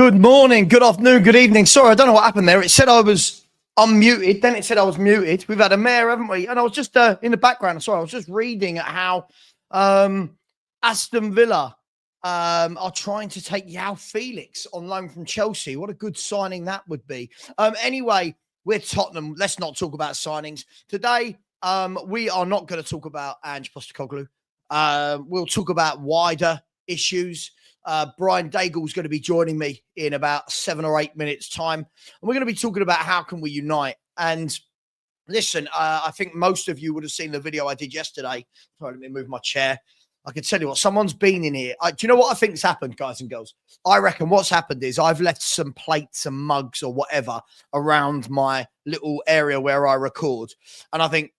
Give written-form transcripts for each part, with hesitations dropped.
Good morning, good afternoon, good evening. Sorry, I don't know what happened there. It said I was unmuted, then it said I was muted. We've had a mayor, haven't we? And I was just in the background. Sorry, I was just reading at how Aston Villa are trying to take João Felix on loan from Chelsea. What a good signing that would be. Anyway, we're Tottenham. Let's not talk about signings. Today, we are not going to talk about Angepostecoglou. We'll talk about wider issues. Brian Daigle's going to be joining me in about 7 or 8 minutes' time. And we're going to be talking about how can we unite. And listen, I think most of you would have seen the video I did yesterday. Sorry, let me move my chair. I can tell you what, someone's been in here. Do you know what I think's happened, guys and girls? I reckon what's happened is I've left some plates and mugs or whatever around my little area where I record. And I think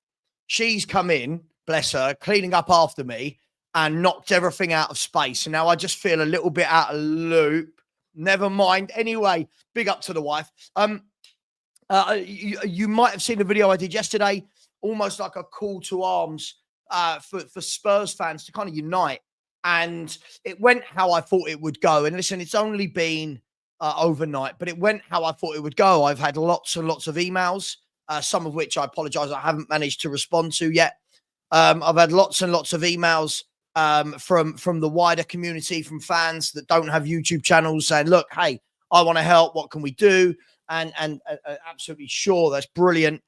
she's come in, bless her, cleaning up after me, and knocked everything out of space. And now I just feel a little bit out of loop. Never mind. Anyway, big up to the wife. You might have seen the video I did yesterday, almost like a call to arms for Spurs fans to kind of unite. And it went how I thought it would go. And listen, it's only been overnight, but it went how I thought it would go. I've had lots and lots of emails, some of which I apologize I haven't managed to respond to yet. I've had lots and lots of emails from the wider community, from fans that don't have YouTube channels saying, look, hey, I want to help. What can we do? And absolutely sure. That's brilliant.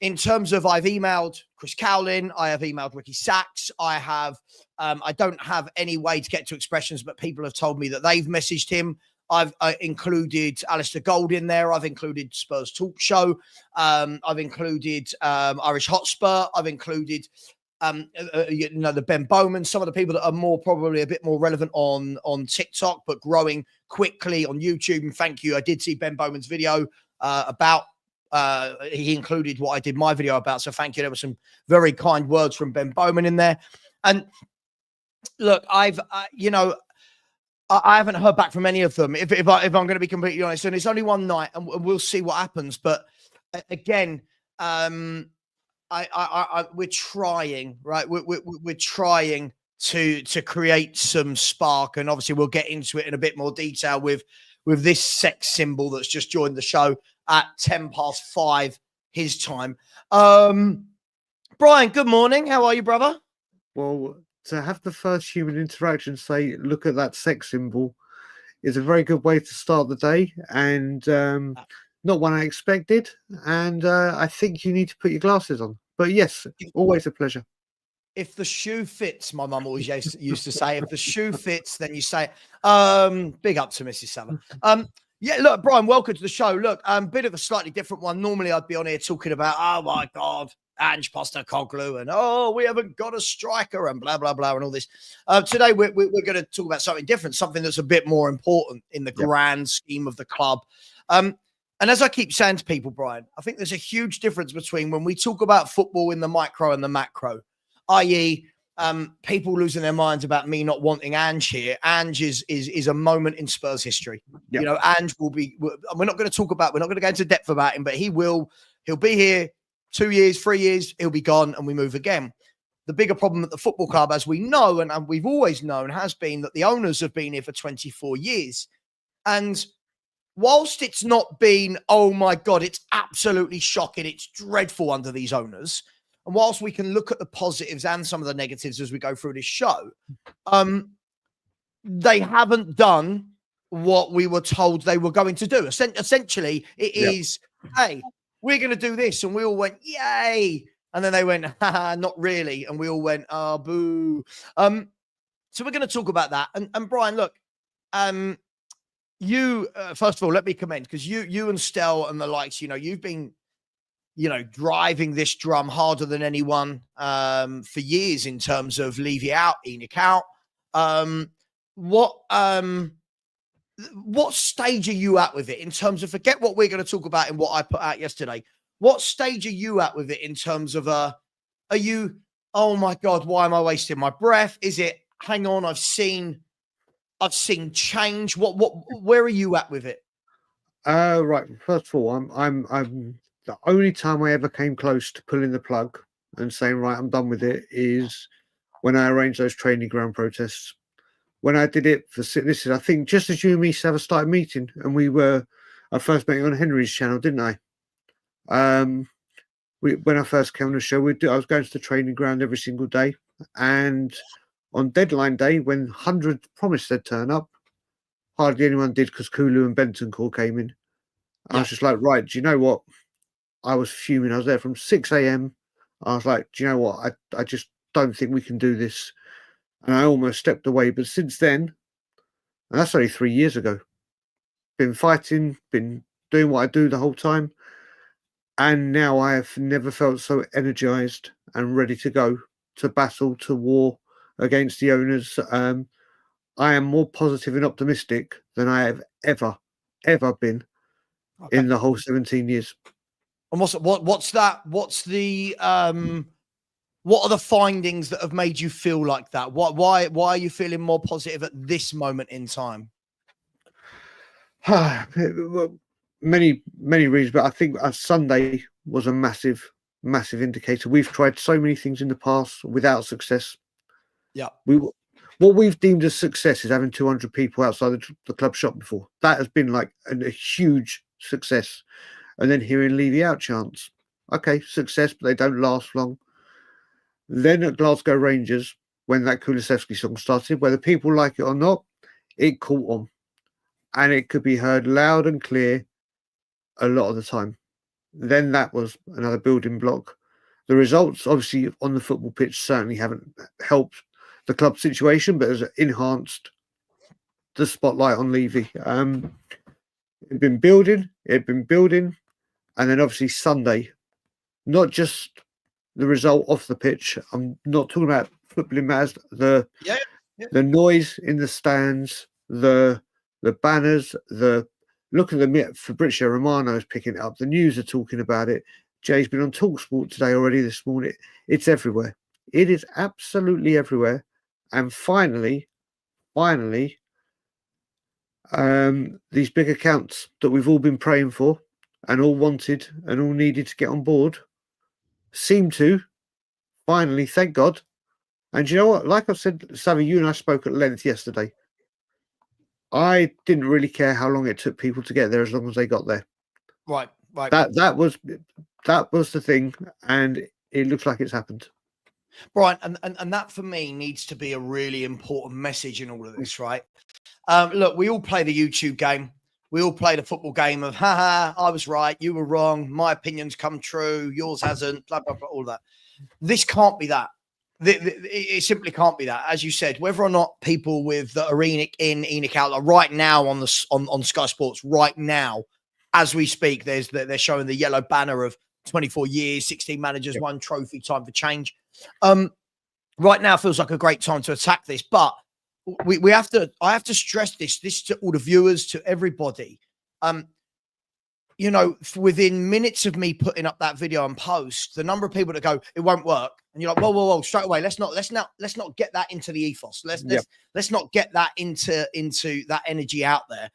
In terms of, I've emailed Chris Cowlin. I have emailed Ricky Sachs. I don't have any way to get to expressions, but people have told me that they've messaged him. I've included Alistair Gold in there. I've included Spurs Talk Show. I've included Irish Hotspur. I've included the Ben Bowman, some of the people that are probably a bit more relevant on TikTok, but growing quickly on YouTube. And thank you. I did see Ben Bowman's video about, he included what I did my video about. So thank you. There were some very kind words from Ben Bowman in there. And look, I haven't heard back from any of them. If I'm going to be completely honest, and it's only one night and we'll see what happens. But again, we're trying, right? We're trying to create some spark, and obviously we'll get into it in a bit more detail with this sex symbol that's just joined the show at 5:10 his time. Brian, good morning. How are you, brother? Well, to have the first human interaction say, "Look at that sex symbol," is a very good way to start the day, and not one I expected. And I think you need to put your glasses on. But yes, always a pleasure. If the shoe fits, my mum always used to say, if the shoe fits, then you say it. Big up to Mrs. Savva. Yeah, look, Brian, welcome to the show. Look, bit of a slightly different one. Normally, I'd be on here talking about, oh my God, Angepostecoglou, and we haven't got a striker, and blah blah blah, and all this. Today, we're going to talk about something different, something that's a bit more important in the grand scheme of the club. And as I keep saying to people, Brian, I think there's a huge difference between when we talk about football in the micro and the macro, i.e., people losing their minds about me not wanting Ange here. Ange is a moment in Spurs history. Yep. You know, Ange will be. We're not going to go into depth about him, but he'll be here 2 years, 3 years. He'll be gone, and we move again. The bigger problem at the football club, as we know, and we've always known, has been that the owners have been here for 24 years, and whilst it's not been, oh my God, it's absolutely shocking, it's dreadful under these owners, and whilst we can look at the positives and some of the negatives as we go through this show, they haven't done what we were told they were going to do. Essentially, it is, hey, we're going to do this, and we all went, yay, and then they went, haha, not really, and we all went, oh, boo. So we're going to talk about that, and Brian, look, you first of all, let me commend, because you and Stel and the likes, you've been, driving this drum harder than anyone for years in terms of Levy out, Enic out. What stage are you at with it in terms of, forget what we're going to talk about in what I put out yesterday? What stage are you at with it in terms of are you, oh my God, why am I wasting my breath? Is it, hang on, I've seen change. Where are you at with it? Right. First of all, I'm the only time I ever came close to pulling the plug and saying, right, I'm done with it, is when I arranged those training ground protests, when I did it for this is, I think, just as you and me Savva started meeting, and I first met you on Henry's channel, didn't I? When I first came on the show, I was going to the training ground every single day, and on deadline day, when hundreds promised they'd turn up, hardly anyone did because Kulu and Bentoncourt came in. I was just like, right, do you know what? I was fuming. I was there from 6 a.m. I was like, do you know what? I just don't think we can do this. And I almost stepped away. But since then, and that's only 3 years ago, been fighting, been doing what I do the whole time. And now I have never felt so energized and ready to go to battle, to war against the owners. I am more positive and optimistic than I have ever been in the whole 17 years. And what's that? What's the what are the findings that have made you feel like that? Why are you feeling more positive at this moment in time? Many reasons, but I think Sunday was a massive indicator. We've tried so many things in the past without success. Yeah. What we've deemed as success is having 200 people outside the club shop before. That has been like a huge success. And then hearing Levy out chants. Okay, success, but they don't last long. Then at Glasgow Rangers, when that Kulusevski song started, whether people like it or not, it caught on. And it could be heard loud and clear a lot of the time. Then that was another building block. The results, obviously, on the football pitch certainly haven't helped the club situation, but has enhanced the spotlight on Levy. It'd been building, and then obviously Sunday, not just the result off the pitch. I'm not talking about footballing matters. The noise in the stands, the banners, the look at the Fabrizio Romano is picking it up. The news are talking about it. Jay's been on TalkSport today already this morning. It's everywhere. It is absolutely everywhere. And finally, these big accounts that we've all been praying for and all wanted and all needed to get on board seem to finally, thank God. And you know what? Like I said, Savva, you and I spoke at length yesterday. I didn't really care how long it took people to get there as long as they got there. Right. That was the thing, and it looks like it's happened. Brian, and that for me needs to be a really important message in all of this, right? Look, we all play the YouTube game. We all play the football game of, I was right, you were wrong, my opinion's come true, yours hasn't, blah, blah, blah, all that. This can't be that. It simply can't be that. As you said, whether or not people with that are Enic out right now on Sky Sports, right now, as we speak, they're showing the yellow banner of 24 years, 16 managers, one trophy, time for change. Right now feels like a great time to attack this, but I have to stress this to all the viewers, to everybody. You know, within minutes of me putting up that video and post, the number of people that go, it won't work. And you're like, whoa, straight away. Let's not get that into the ethos. Let's not get that into that energy out there.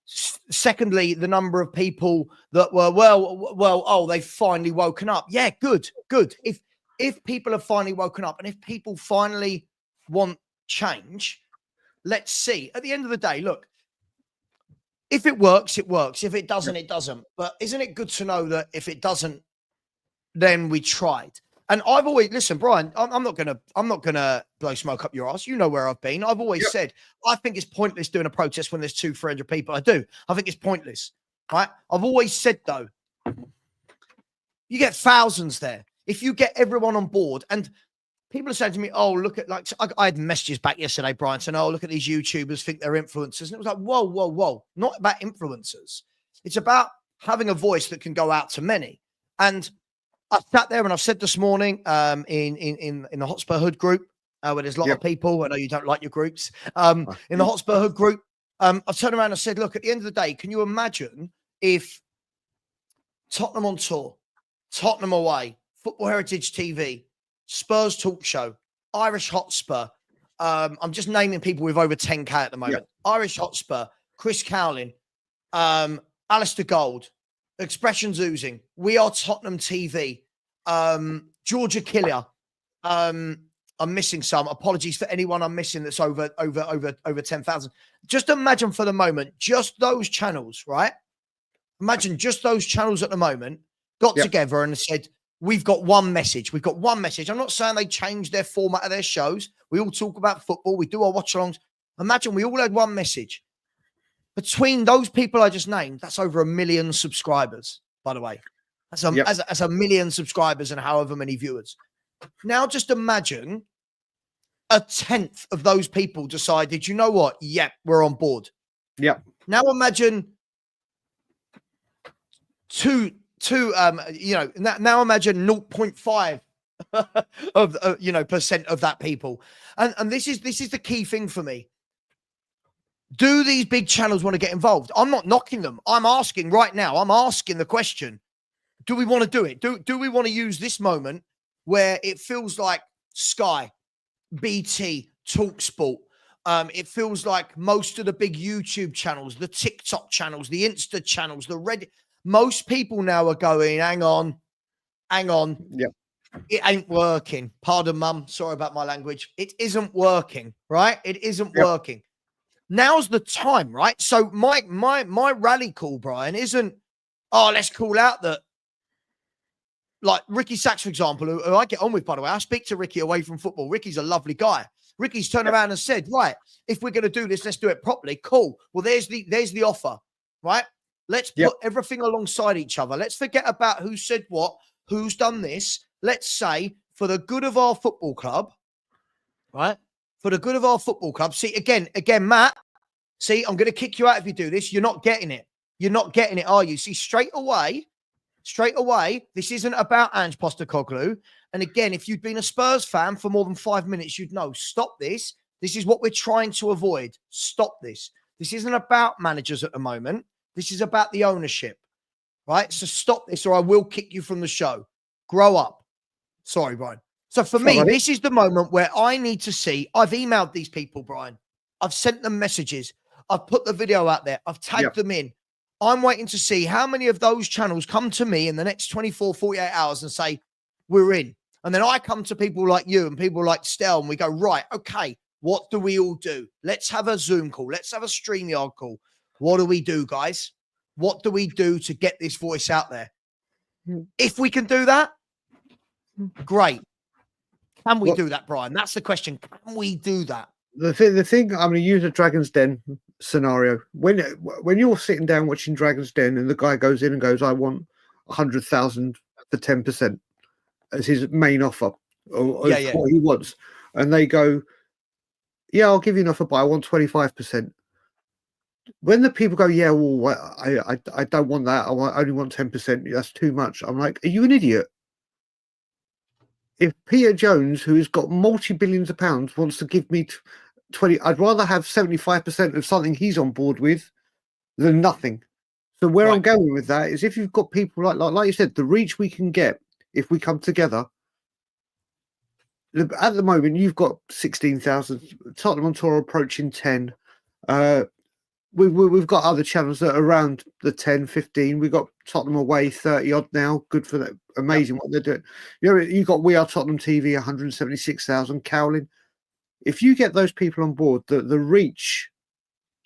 Secondly, the number of people that were, they've finally woken up. Yeah, good. If people have finally woken up and if people finally want change, let's see. At the end of the day, look, if it works, it works. If it doesn't, it doesn't. But isn't it good to know that if it doesn't, then we tried? And I've always, listen, Brian, I'm not gonna blow smoke up your ass. You know where I've been. I've always said I think it's pointless doing a protest when there's 200-300 people. I do. I think it's pointless. Right? I've always said though, you get thousands there. If you get everyone on board, and people are saying to me, oh, look at, like, I had messages back yesterday, Brian, saying, oh, look at these YouTubers, think they're influencers. And it was like, whoa. Not about influencers. It's about having a voice that can go out to many. And I sat there and I've said this morning in the Hotspur Hood group, where there's a lot of people. I know you don't like your groups. In the Hotspur Hood group, I've turned around and said, look, at the end of the day, can you imagine if Tottenham on tour, Tottenham away, Football Heritage TV, Spurs Talk Show, Irish Hotspur. I'm just naming people with over 10K at the moment. Irish Hotspur, Chris Cowling, Alistair Gold, Expressions Oozing, We Are Tottenham TV, Georgia Killier, I'm missing some. Apologies for anyone I'm missing that's over 10,000. Just imagine for the moment, just those channels, right? Imagine just those channels at the moment got together and said, we've got one message. We've got one message. I'm not saying they changed their format of their shows. We all talk about football. We do our watch-alongs. Imagine we all had one message. Between those people I just named, that's over 1 million subscribers, by the way. That's a 1 million subscribers and however many viewers. Now just imagine a tenth of those people decided, you know what? Yep, we're on board. Yep. Now imagine now imagine 0.5 of percent of that people. And this is the key thing for me. Do these big channels want to get involved? I'm not knocking them. I'm asking right now. I'm asking the question. Do we want to do it? Do we want to use this moment where it feels like Sky, BT, TalkSport? It feels like most of the big YouTube channels, the TikTok channels, the Insta channels, the Reddit. Most people now are going, hang on. Yep. It ain't working. Pardon, mum. Sorry about my language. It isn't working, right? It isn't working. Now's the time, right? So my rally call, Brian, isn't, let's call out that, like Ricky Sachs, for example, who I get on with, by the way. I speak to Ricky away from football. Ricky's a lovely guy. Ricky's turned around and said, right, if we're going to do this, let's do it properly. Cool. Well, there's the offer, right? Let's put everything alongside each other. Let's forget about who said what, who's done this. Let's say for the good of our football club, right? For the good of our football club. See, again, Matt, see, I'm going to kick you out if you do this. You're not getting it. You're not getting it, are you? See, straight away, this isn't about Angepostecoglou. And again, if you'd been a Spurs fan for more than 5 minutes, you'd know, stop this. This is what we're trying to avoid. Stop this. This isn't about managers at the moment. This is about the ownership, right? So stop this or I will kick you from the show. Grow up. Sorry, Brian. So for me, this is the moment where I need to see. I've emailed these people, Brian. I've sent them messages. I've put the video out there. I've tagged them in. I'm waiting to see how many of those channels come to me in the next 24, 48 hours and say, we're in. And then I come to people like you and people like Stel and we go, right, okay, what do we all do? Let's have a Zoom call. Let's have a StreamYard call. What do we do, guys? What do we do to get this voice out there? If we can do that, great. Can we do that, Brian? That's the question. Can we do that? The thing, I'm going to use a Dragon's Den scenario. When you're sitting down watching Dragon's Den and the guy goes in and goes, I want 100,000 for 10% as his main offer or what he wants. And they go, yeah, I'll give you an offer, but I want 25%. When the people go, yeah, well, I don't want that. I only want 10%. That's too much. I'm like, are you an idiot? If Peter Jones, who has got multi-billions of pounds, wants to give me 20, I'd rather have 75% of something he's on board with than nothing. So where I'm going with that is if you've got people like you said, the reach we can get if we come together. At the moment, you've got 16,000. Tottenham on tour approaching 10. We've got other channels that are around the 10, 15. We've got Tottenham away 30 odd now. Good for that. Amazing what they're doing. You know, you've got We Are Tottenham TV, 176,000. Cowling. If you get those people on board, the reach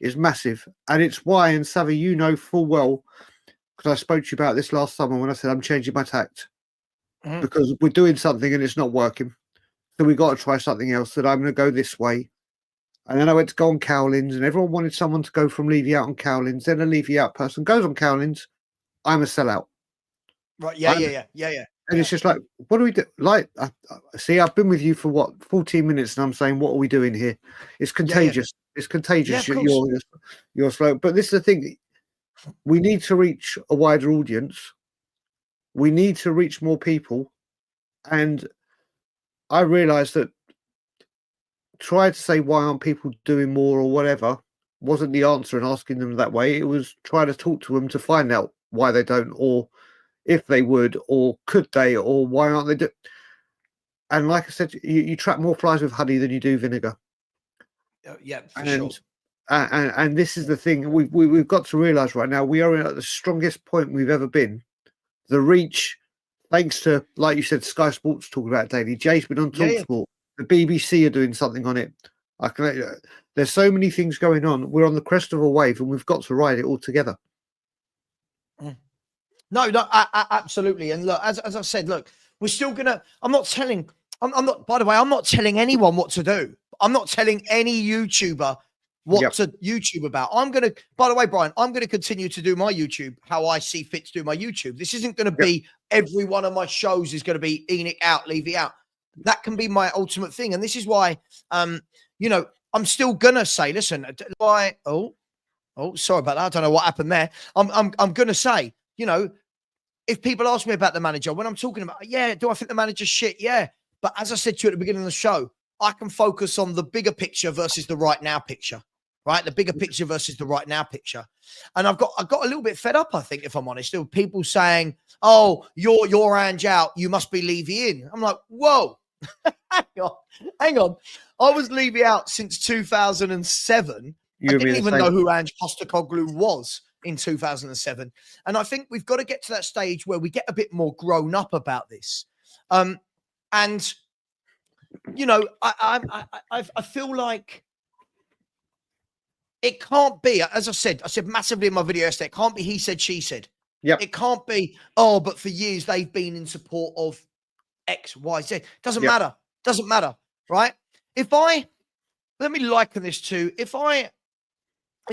is massive. And it's why, and Savva, you know full well, because I spoke to you about this last summer when I said I'm changing my tact because we're doing something and it's not working. So we've got to try something else. That I'm going to go this way. And then I went to go on Cowlings, and everyone wanted someone to go from Levy out on Cowlings. Then a Levy out person goes on Cowlings. I'm a sellout. Right. Yeah. And it's just like, what do we do? Like, see, I've been with you for what, 14 minutes, and I'm saying, what are we doing here? It's contagious. It's contagious. You're slow. But this is the thing. We need to reach a wider audience. We need to reach more people. And I realized that try to say why aren't people doing more or whatever wasn't the answer and asking them that way. It was trying to talk to them to find out why they don't, or if they would, or could they, or why aren't they and like I said, you trap more flies with honey than you do vinegar. Sure. And this is the thing we've got to realize right now. We are at the strongest point we've ever been. The reach, thanks to, like you said, Sky Sports talking about it daily. Jay's been on TalkSport. The BBC are doing something on it. There's so many things going on. We're on the crest of a wave, and we've got to ride it all together. No, absolutely. And look, as I said, look, we're still gonna. I'm not. By the way, I'm not telling anyone what to do. I'm not telling any YouTuber what to YouTube about. By the way, Brian, I'm going to continue to do my YouTube how I see fit to do my YouTube. This isn't going to be every one of my shows is going to be Enic out, Levy out. That can be my ultimate thing. And this is why, you know, I'm still going to say, listen, sorry about that. I don't know what happened there. I'm going to say, you know, if people ask me about the manager, when I'm talking about, do I think the manager's shit? Yeah. But as I said to you at the beginning of the show, I can focus on the bigger picture versus the right now picture, right? The bigger picture versus the right now picture. And I got a little bit fed up, I think, if I'm honest. There were people saying, oh, you're Ange out, you must be Levy in. I'm like, whoa, hang on. I was Levy out since 2007. I didn't even know who Angepostecoglou was in 2007. And I think we've got to get to that stage where we get a bit more grown up about this. And, you know, I feel like it can't be, as I said massively in my video yesterday, it can't be he said, she said. Yep. It can't be, oh, but for years they've been in support of X, Y, Z. Doesn't matter. Doesn't matter, right? Let me liken this to, if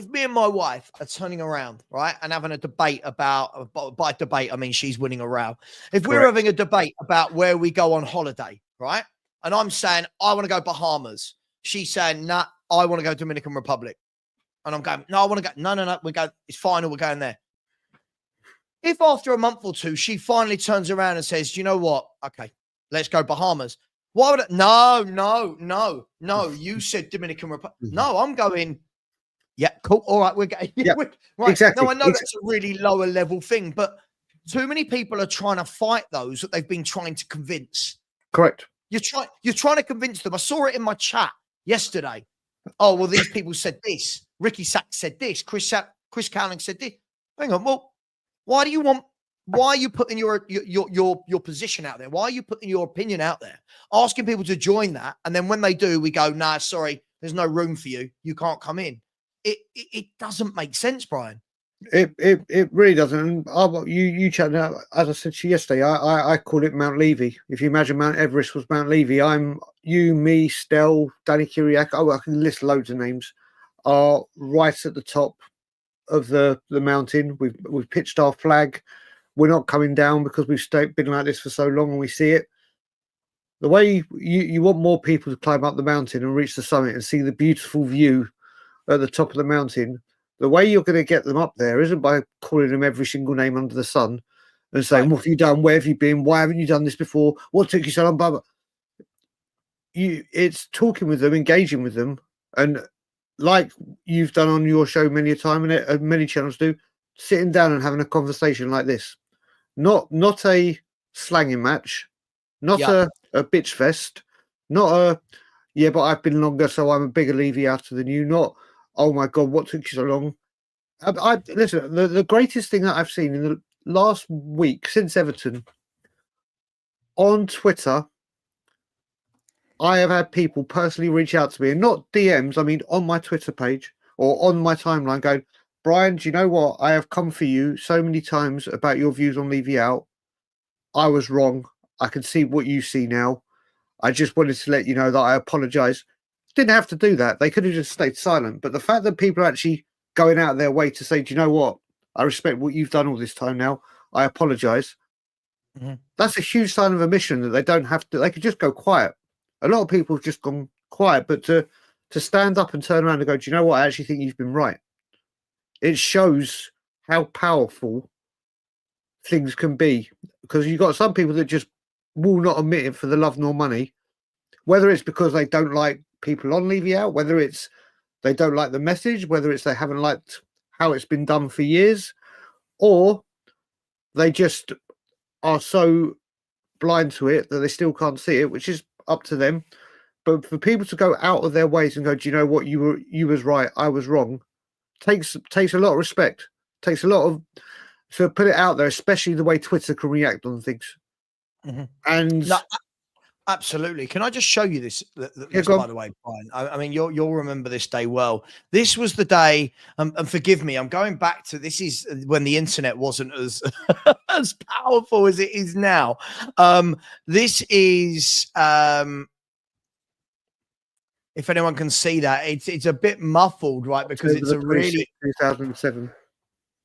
me and my wife are turning around, right, and having a debate about, by debate, I mean she's winning a row. If we're having a debate about where we go on holiday, right, and I'm saying, I want to go Bahamas. She's saying, nah, I want to go Dominican Republic. And I'm going, no, I want to go. No, we go. It's final. We're going there. If after a month or two, she finally turns around and says, you know what? Okay, let's go Bahamas. Why would it? No. You said Dominican Republic. No, I'm going. Yeah, cool. All right, we're going. Right. Exactly. No, I know that's a really lower level thing, but too many people are trying to fight those that they've been trying to convince. Correct. You're trying to convince them. I saw it in my chat yesterday. Oh, well, these people said this. Ricky Sachs said this. Chris Cowling said this. Hang on. Well, why are you putting your position out there? Why are you putting your opinion out there? Asking people to join that. And then when they do, we go, nah, sorry, there's no room for you. You can't come in. It doesn't make sense, Brian. It really doesn't. And you chat now, as I said to you yesterday, I call it Mount Levy. If you imagine Mount Everest was Mount Levy, I'm you, me, Stel, Danny Kiriak. I can list loads of names. Are right at the top of the mountain. We've pitched our flag. We're not coming down because we've been like this for so long, and we see it. The way you want more people to climb up the mountain and reach the summit and see the beautiful view at the top of the mountain. The way you're going to get them up there isn't by calling them every single name under the sun and saying, what have you done? Where have you been? Why haven't you done this before? What took you so long? Blah, blah. It's talking with them, engaging with them. And like you've done on your show many a time, and many channels do, sitting down and having a conversation like this. Not a slanging match, not a bitch fest, not but I've been longer, so I'm a bigger Levy after than you, not, oh my God, what took you so long? Listen, the greatest thing that I've seen in the last week since Everton on Twitter, I have had people personally reach out to me, and not DMs, I mean on my Twitter page or on my timeline going, Brian, do you know what? I have come for you so many times about your views on Levy out. I was wrong. I can see what you see now. I just wanted to let you know that I apologise. Didn't have to do that. They could have just stayed silent. But the fact that people are actually going out of their way to say, do you know what? I respect what you've done all this time now. I apologise. Mm-hmm. That's a huge sign of omission that they don't have to. They could just go quiet. A lot of people have just gone quiet. But to stand up and turn around and go, do you know what? I actually think you've been right. It shows how powerful things can be. Because you've got some people that just will not admit it for the love nor money. Whether it's because they don't like people on Levy out, whether it's they don't like the message, whether it's they haven't liked how it's been done for years, or they just are so blind to it that they still can't see it, which is up to them. But for people to go out of their ways and go, do you know what, you was right, I was wrong, takes a lot of respect, takes a lot of, to put it out there, especially the way Twitter can react on things. Mm-hmm. And no, Absolutely. Can I just show you this, Yeah, go by on. the way, Brian? I mean, you'll remember this day well. This was the day, and forgive me, I'm going back to, this is when the internet wasn't as as powerful as it is now. This is, if anyone can see that, it's a bit muffled, right? Because October it's the a 26th, really 2007.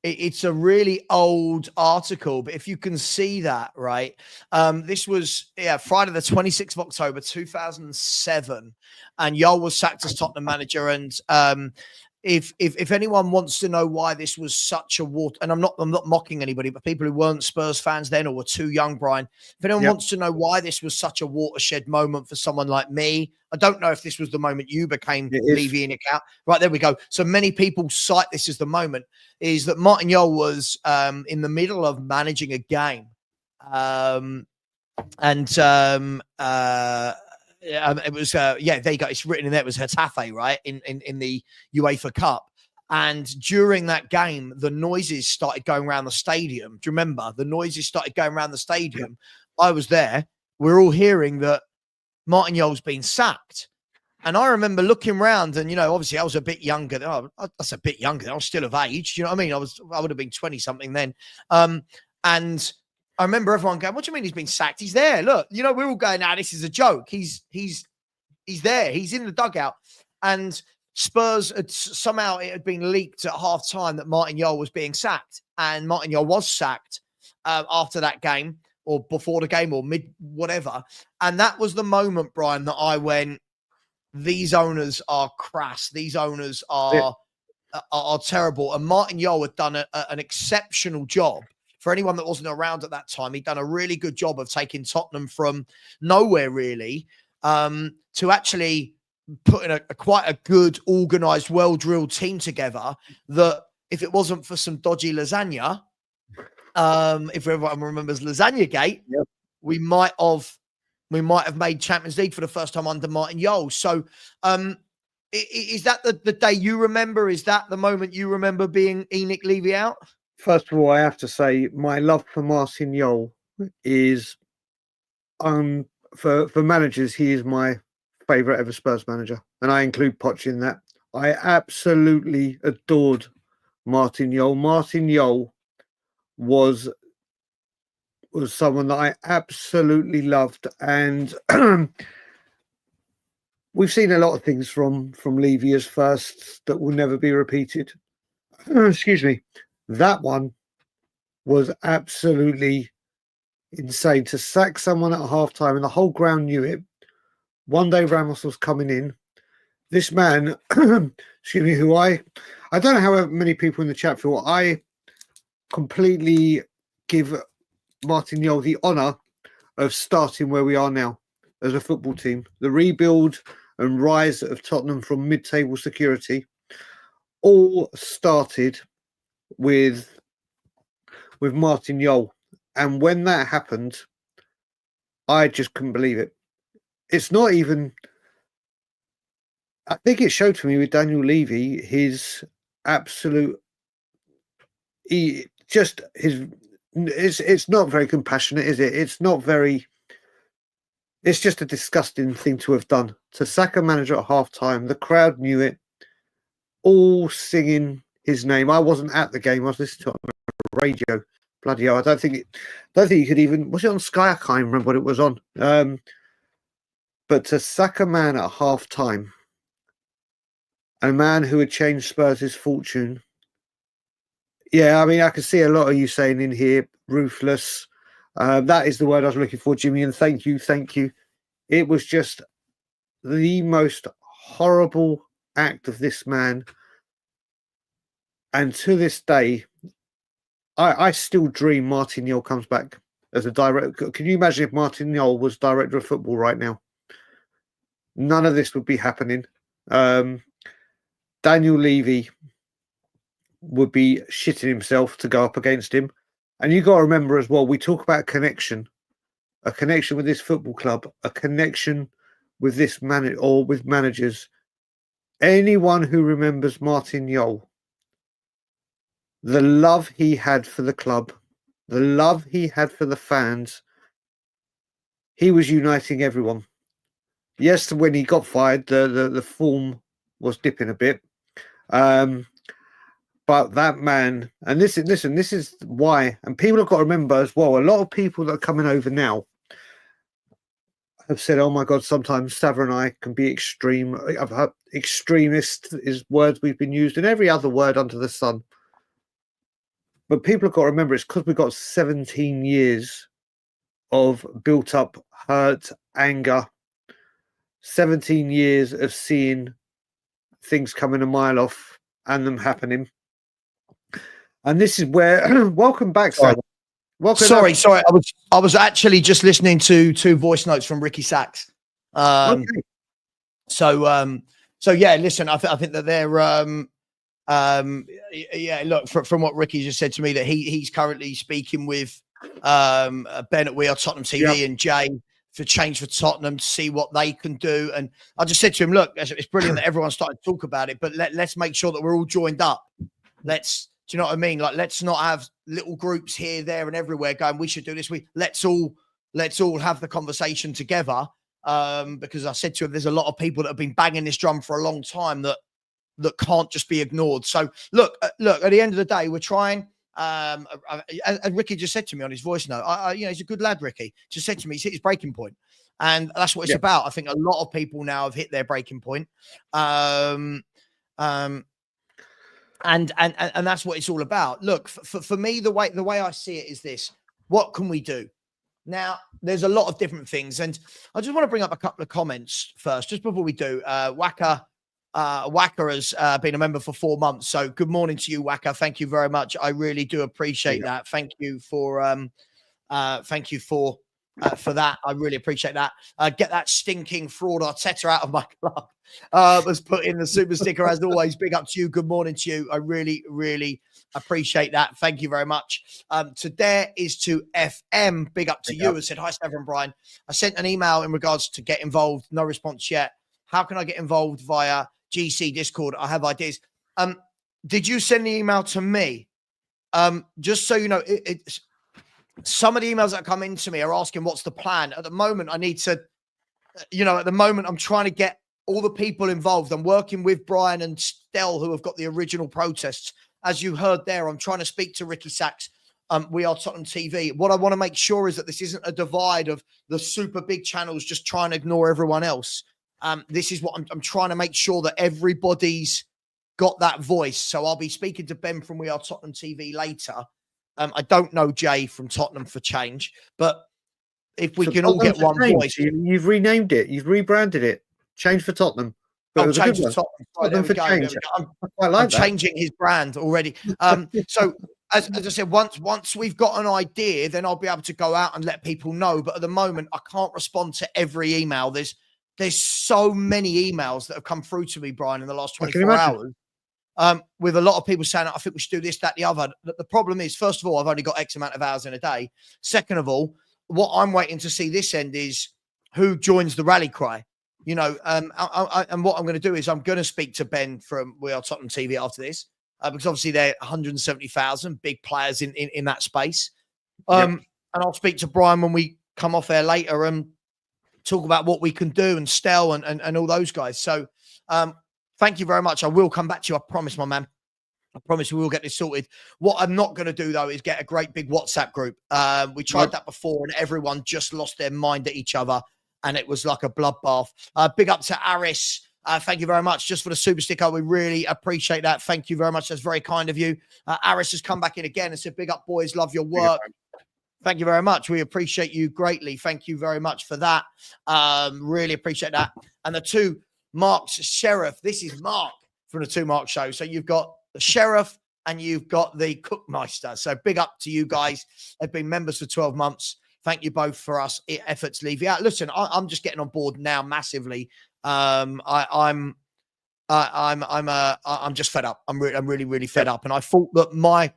it's a really old article, but if you can see that, right? This was Friday the 26th of October 2007, and Jol was sacked as Tottenham manager. And if anyone wants to know why this was such a water, and I'm not mocking anybody, but people who weren't Spurs fans then or were too young, Brian, if anyone wants to know why this was such a watershed moment for someone like me, I don't know if this was the moment you became Levy Enic out. Right, there we go. So many people cite this as the moment, is that Martin Jol was in the middle of managing a game. It was there you go. It's written in there. It was Getafe, right, in the UEFA Cup. And during that game, the noises started going around the stadium. Do you remember? The noises started going around the stadium. I was there. We're all hearing that Martin Jol's been sacked. And I remember looking around, and obviously I was a bit younger. That's a bit younger. I was still of age. You know what I mean? I would have been 20 something then. And I remember everyone going, "What do you mean he's been sacked? He's there. Look, we're all going, this is a joke. He's there. He's in the dugout." And Spurs somehow it had been leaked at half time that Martin Jol was being sacked, and Martin Jol was sacked after that game, or before the game, or mid whatever. And that was the moment, Brian, that I went, these owners are crass. These owners are terrible. And Martin Jol had done an exceptional job. For anyone that wasn't around at that time, he'd done a really good job of taking Tottenham from nowhere, really, to actually putting a quite a good, organised, well-drilled team together that if it wasn't for some dodgy lasagna, if everyone remembers Lasagna Gate, we might have made Champions League for the first time under Martin Jol. So is that the day you remember? Is that the moment you remember being Enic Levy out? First of all, I have to say my love for Martin Jol is for managers, he is my favourite ever Spurs manager, and I include Poch in that. I absolutely adored Martin Jol. Martin Jol was someone that I absolutely loved, and we've seen a lot of things from Levy as firsts that will never be repeated. Excuse me. That one was absolutely insane. To sack someone at halftime, and the whole ground knew it. One day Ramos was coming in. This man, excuse me, who I don't know how many people in the chat feel. I completely give Martin Jol the honour of starting where we are now as a football team. The rebuild and rise of Tottenham from mid-table security all started with Martin Jol. And when that happened, I just couldn't believe it. It's not even... I think it showed for me with Daniel Levy his absolute... It's not very compassionate, is it? It's not very... It's just a disgusting thing to have done. To sack a manager at half-time, the crowd knew it, all singing his name. I wasn't at the game. I was listening to it on the radio. Bloody hell. I don't think you could even... Was it on Sky? I can't remember what it was on. But to sack a man at half-time, a man who had changed Spurs' fortune... Yeah, I mean, I can see a lot of you saying in here, ruthless. That is the word I was looking for, Jimmy, and thank you. It was just the most horrible act of this man. And to this day, I still dream Martin Jol comes back as a director. Can you imagine if Martin Jol was director of football right now? None of this would be happening. Daniel Levy would be shitting himself to go up against him. And you got to remember as well, we talk about a connection with this football club, a connection with this or with managers. Anyone who remembers Martin Jol, the love he had for the club, the love he had for the fans, he was uniting everyone. Yes, when he got fired, the form was dipping a bit. But that man, and this is why, and people have got to remember as well, a lot of people that are coming over now have said, oh my God, sometimes Savva and I can be extreme. I've heard extremist is words we've been used in every other word under the sun. But people have got to remember it's because we've got 17 years of built up hurt, anger, 17 years of seeing things coming a mile off and them happening. And this is where, welcome back, Savva. Sorry. I was actually just listening to 2 voice notes from Ricky Sachs. Okay. So yeah, listen, I think that they're yeah, look, from what Ricky just said to me, that he's currently speaking with Ben at We Are Tottenham TV and Jay for Change for Tottenham to see what they can do. And I just said to him, look, it's brilliant that everyone's starting to talk about it, but let's make sure that we're all joined up. Do you know what I mean? Like, let's not have little groups here, there, and everywhere going, we should do this. Let's all have the conversation together. Because I said to him, there's a lot of people that have been banging this drum for a long time that can't just be ignored. So look, at the end of the day, we're trying. And Ricky just said to me on his voice note, he's a good lad, Ricky. Just said to me, he's hit his breaking point. And that's what it's about. I think a lot of people now have hit their breaking point. And that's what it's all about. Look, for me, the way I see it is this: what can we do? Now, there's a lot of different things, and I just want to bring up a couple of comments first, just before we do. Wacker has been a member for 4 months, so good morning to you, Wacker. Thank you very much. I really do appreciate that. Thank you for that. I really appreciate that. Get that stinking fraud Arteta out of my club. Was put in the super sticker as always. Big up to you. Good morning to you. I really, really appreciate that. Thank you very much. Today is to FM. Big up to you. I said, hi, Savva and Brian. I sent an email in regards to get involved. No response yet. How can I get involved via GC Discord? I have ideas. Did you send the email to me? Just so you know, it's some of the emails that come into me are asking what's the plan. At the moment, I need to, at the moment, I'm trying to get all the people involved. I'm working with Brian and Stell, who have got the original protests. As you heard there, I'm trying to speak to Ricky Sachs. We Are Tottenham TV. What I want to make sure is that this isn't a divide of the super big channels just trying to ignore everyone else. This is what I'm trying to make sure that everybody's got that voice. So I'll be speaking to Ben from We Are Tottenham TV later. I don't know Jay from Tottenham for Change, but if we can all get one voice. You've renamed it. You've rebranded it. Change for Tottenham. Change for Tottenham. Tottenham for Change. I'm changing his brand already. So as I said, once we've got an idea, then I'll be able to go out and let people know. But at the moment, I can't respond to every email. There's so many emails that have come through to me, Brian, in the last 24 hours. With a lot of people saying, I think we should do this, that, the other. The problem is, first of all, I've only got X amount of hours in a day. Second of all, what I'm waiting to see this end is who joins the rally cry. And what I'm going to do is I'm going to speak to Ben from We Are Tottenham TV after this, because obviously they're 170,000 big players in that space. And I'll speak to Brian when we come off air later and talk about what we can do, and Stell and all those guys. So thank you very much. I will come back to you. I promise, my man. I promise we will get this sorted. What I'm not going to do, though, is get a great big WhatsApp group. We tried that before, and everyone just lost their mind at each other, and it was like a bloodbath. Big up to Aris. Thank you very much just for the super sticker. We really appreciate that. Thank you very much. That's very kind of you. Aris has come back in again and said, big up, boys. Love your work. Thank you very much. We appreciate you greatly. Thank you very much for that. Really appreciate that. And the two Mark's Sheriff. This is Mark from the Two Mark Show. So you've got the Sheriff and you've got the Cookmeister. So big up to you guys. They've been members for 12 months. Thank you both for us efforts, Levy. Listen, I'm just getting on board now massively. I'm just fed up. I'm really, really fed up. And I thought that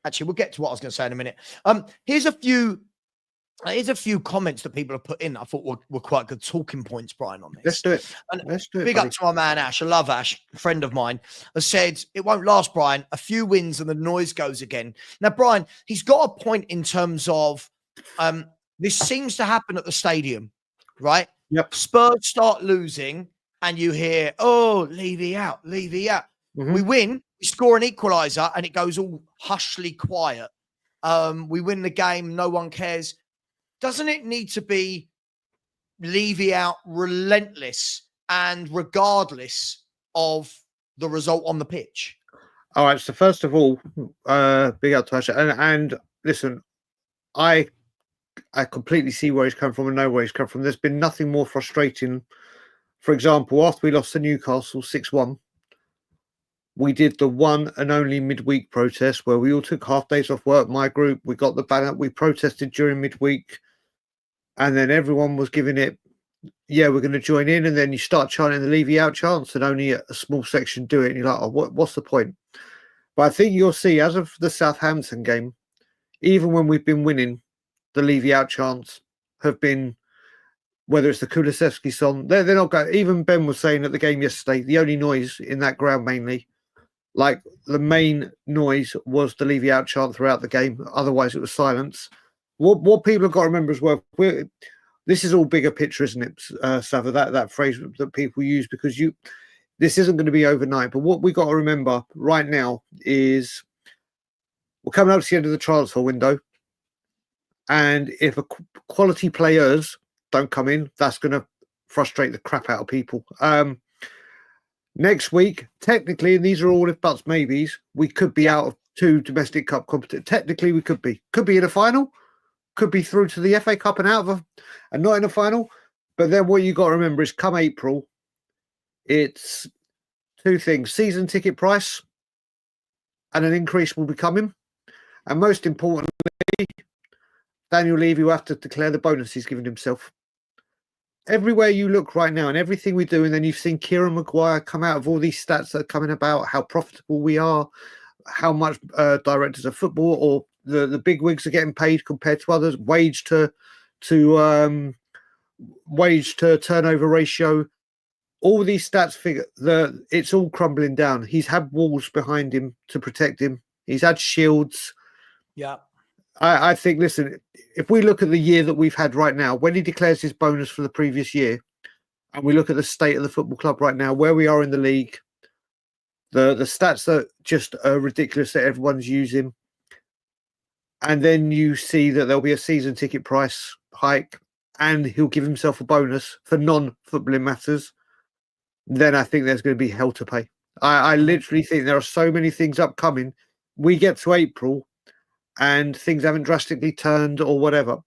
actually, we'll get to what I was going to say in a minute. Here's a few comments that people have put in. I thought were quite good talking points, Brian, on this. Let's do it. Big up to my man, Ash. I love Ash, a friend of mine, has said, it won't last, Brian. A few wins and the noise goes again. Now, Brian, he's got a point in terms of This seems to happen at the stadium, right? Yep. Spurs start losing, and you hear, "Oh, Levy out, Levy out." We win, we score an equaliser, and it goes all hushly quiet. We win the game, no one cares. Doesn't it need to be Levy out, relentless, and regardless of the result on the pitch? All right. So first of all, big up to Ash. And listen, I completely see where he's come from and know where he's come from. There's been nothing more frustrating. For example, after we lost to Newcastle 6-1, we did the one and only midweek protest where we all took half days off work. My group, we got the banner, we protested during midweek, and then everyone was giving it, yeah, we're going to join in. And then you start chanting the Levy out chants, and only a small section do it. And you're like, oh, what's the point? But I think you'll see, as of the Southampton game, even when we've been winning, the Levy out chants have been, whether it's the Kulusevski song, they're not going. Even Ben was saying at the game yesterday, the only noise in that ground mainly, like the main noise, was the Levy out chant throughout the game. Otherwise, it was silence. What people have got to remember as well, this is all bigger picture, isn't it, Savva? That phrase that people use, because this isn't going to be overnight. But what we got to remember right now is we're coming up to the end of the transfer window. And if quality players don't come in, that's going to frustrate the crap out of people. Next week, technically, and these are all if buts, maybes, we could be out of 2 domestic cup competitions. Technically, we could be in a final, could be through to the FA Cup and out of and not in a final. But then what you got to remember is, come April, it's 2 things: season ticket price, and an increase will be coming, and most importantly, Daniel Levy will have to declare the bonus he's given himself. Everywhere you look right now and everything we do, and then you've seen Kieran Maguire come out of all these stats that are coming about, how profitable we are, how much directors of football or the big wigs are getting paid compared to others, wage to turnover ratio. All these stats figure, it's all crumbling down. He's had walls behind him to protect him. He's had shields. Yeah. I think, listen, if we look at the year that we've had right now, when he declares his bonus for the previous year, and we look at the state of the football club right now, where we are in the league, the stats are just ridiculous that everyone's using. And then you see that there'll be a season ticket price hike, and he'll give himself a bonus for non-footballing matters. Then I think there's going to be hell to pay. I literally think there are so many things upcoming. We get to April, and things haven't drastically turned or whatever,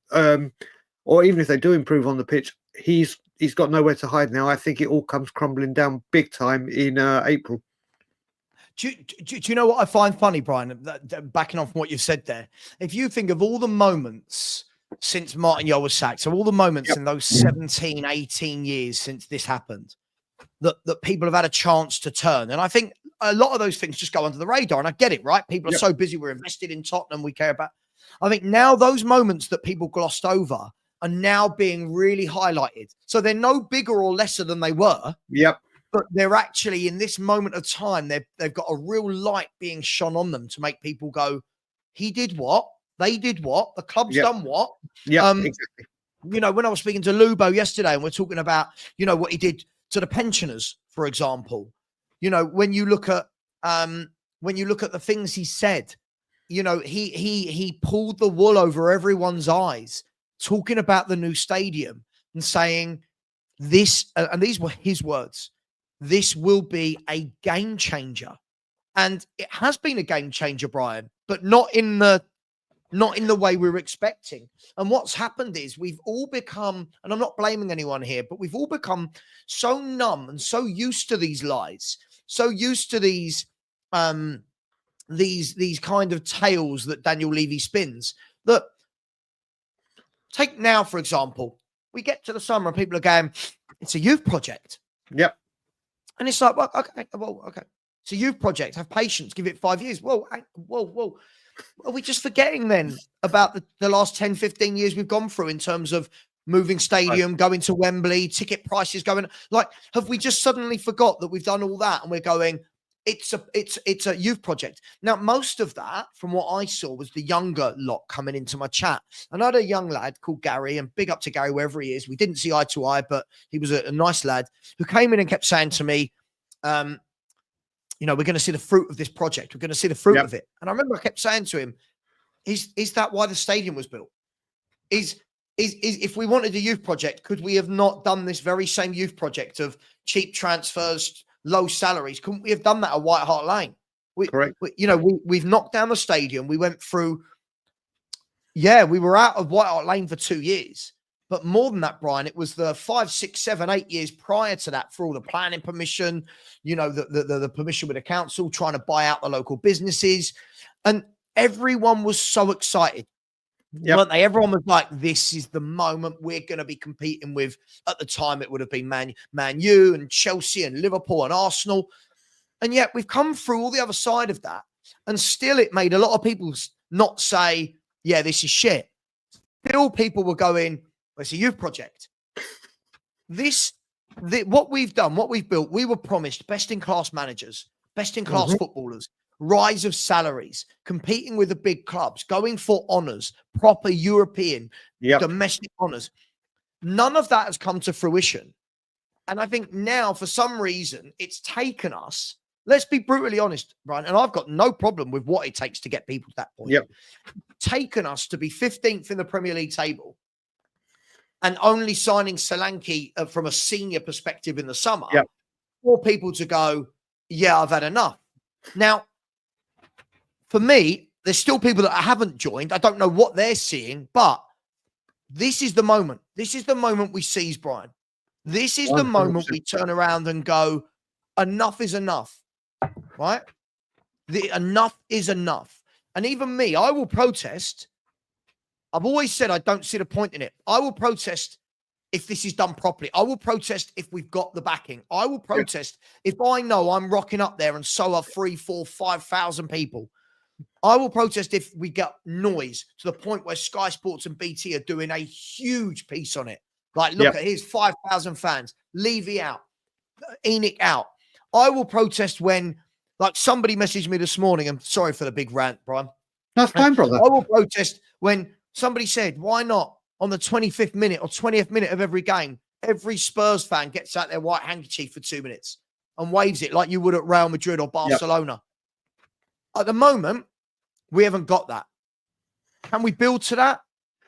or even if they do improve on the pitch, he's got nowhere to hide now. I think it all comes crumbling down big time in April. Do you know what I find funny, Brian? Backing off from what you've said there, if you think of all the moments since Martin Jol was sacked, so all the moments in those 17, 18 years since this happened, that people have had a chance to turn. And I think a lot of those things just go under the radar. And I get it, right? People are so busy. We're invested in Tottenham. We care about. I think now those moments that people glossed over are now being really highlighted. So they're no bigger or lesser than they were. Yep. But they're actually, in this moment of time, they've got a real light being shone on them to make people go, he did what? They did what? The club's done what? Yeah, exactly. You know, when I was speaking to Lubo yesterday, and we're talking about, you know, what he did to the pensioners, for example. You know, when you look at the things he said, you know, he pulled the wool over everyone's eyes, talking about the new stadium and saying this, and these were his words, this will be a game changer. And it has been a game changer, Brian, but not in the way we were expecting. And what's happened is we've all become, and I'm not blaming anyone here, but we've all become so numb and so used to these lies, so used to these kind of tales that Daniel Levy spins, that take now, for example, we get to the summer and people are going, it's a youth project. Yep. And it's like, well, okay. It's a youth project. Have patience. Give it 5 years. Whoa. Are we just forgetting then about the last 10, 15 years we've gone through in terms of moving stadium, going to Wembley, ticket prices going? Like, have we just suddenly forgot that we've done all that and we're going, it's a youth project. Now, most of that, from what I saw, was the younger lot coming into my chat. And I had a young lad called Gary, and big up to Gary wherever he is. We didn't see eye to eye, but he was a nice lad who came in and kept saying to me, you know, we're going to see the fruit of this project. We're going to see the fruit of it. And I remember I kept saying to him, is that why the stadium was built? Is if we wanted a youth project, could we have not done this very same youth project of cheap transfers, low salaries? Couldn't we have done that at White Hart Lane? Correct. We've knocked down the stadium. We went through, we were out of White Hart Lane for 2 years. But more than that, Brian, it was the 5, 6, 7, 8 years prior to that for all the planning permission, you know, the permission with the council, trying to buy out the local businesses. And everyone was so excited. Weren't they? Everyone was like, this is the moment we're going to be competing with. At the time, it would have been Man U and Chelsea and Liverpool and Arsenal. And yet we've come through all the other side of that. And still it made a lot of people not say, yeah, this is shit. Still people were going, well, it's a youth project. What we've done, what we've built, we were promised best-in-class managers, best-in-class footballers, rise of salaries, competing with the big clubs, going for honours, proper European, domestic honours. None of that has come to fruition. And I think now, for some reason, it's taken us, let's be brutally honest, Brian, and I've got no problem with what it takes to get people to that point. Taken us to be 15th in the Premier League table and only signing Solanke from a senior perspective in the summer for people to go, yeah, I've had enough. Now, for me, there's still people that haven't joined. I don't know what they're seeing, but this is the moment. This is the moment we seize, Brian. This is the moment we turn around and go, enough is enough, right? Enough is enough. And even me, I will protest. I've always said I don't see the point in it. I will protest if this is done properly. I will protest if we've got the backing. I will protest if I know I'm rocking up there and so are 3, 4, 5,000 people. I will protest if we get noise to the point where Sky Sports and BT are doing a huge piece on it. Like, look at here's 5,000 fans. Levy out. Enic out. I will protest when, like, somebody messaged me this morning. I'm sorry for the big rant, Brian. That's fine, brother. I will protest when somebody said, why not on the 25th minute or 20th minute of every game, every Spurs fan gets out their white handkerchief for 2 minutes and waves it like you would at Real Madrid or Barcelona. At the moment, we haven't got that. Can we build to that?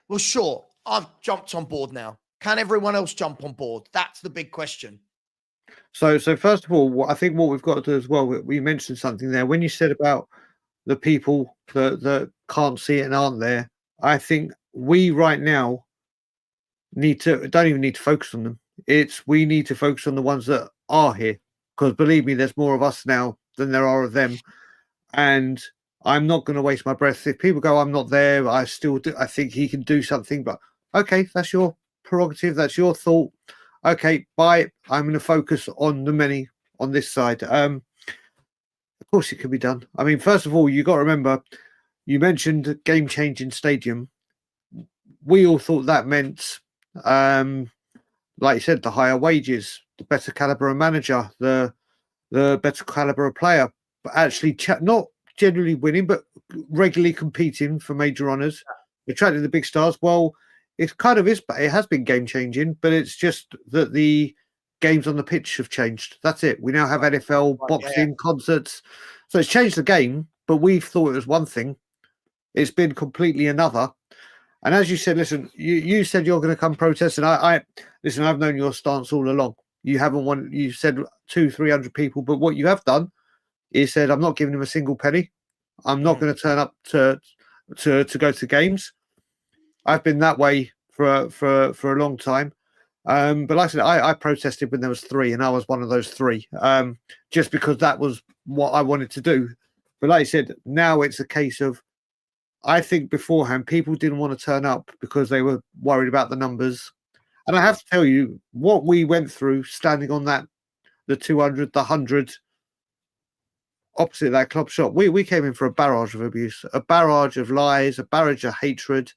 Well, sure. I've jumped on board now. Can everyone else jump on board? That's the big question. So first of all, I think what we've got to do as well, we mentioned something there. When you said about the people that can't see it and aren't there, I think we right now don't even need to focus on them. We need to focus on the ones that are here. Because believe me, there's more of us now than there are of them. And I'm not going to waste my breath. If people go, I'm not there, I think he can do something. But okay, that's your prerogative. That's your thought. Okay, bye. I'm going to focus on the many on this side. Of course, it can be done. I mean, first of all, you got to remember, you mentioned game-changing stadium. We all thought that meant, like you said, the higher wages, the better caliber of manager, the better caliber of player. But actually, not generally winning, but regularly competing for major honours, attracting the big stars. Well, it kind of is, but it has been game-changing, but it's just that the games on the pitch have changed. That's it. We now have NFL, boxing, concerts. So it's changed the game, but we thought it was one thing. It's been completely another. And as you said, listen, you said you're going to come protest, and listen, I've known your stance all along. You haven't wanted, you said 200-300 people, but what you have done is said, I'm not giving him a single penny. I'm not going to turn up to go to games. I've been that way for a long time. But like I said, I protested when there was 3, and I was one of those 3, just because that was what I wanted to do. But like I said, now it's a case of, I think beforehand, people didn't want to turn up because they were worried about the numbers. And I have to tell you, what we went through standing on the 200, the 100, opposite that club shop, we came in for a barrage of abuse, a barrage of lies, a barrage of hatred.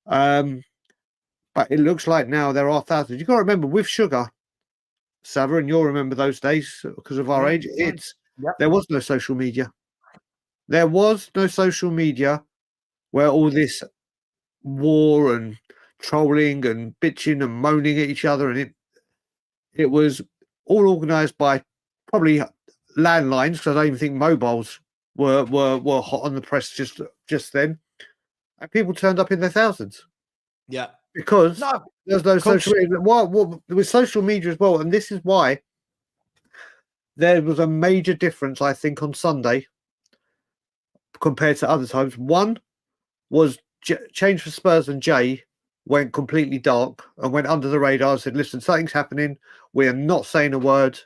But it looks like now there are thousands. You've got to remember, with Sugar, Savva, and you'll remember those days because of our age, Yep. There was no social media. There was no social media where all this war and trolling and bitching and moaning at each other, and it was all organised by probably landlines, because I don't even think mobiles were hot on the press just then, and people turned up in their thousands. Yeah, because there's no social media. What with social media as well, and this is why there was a major difference, I think, on Sunday compared to other times. One was change for Spurs, and Jay went completely dark and went under the radar and said, listen, something's happening. We are not saying a word.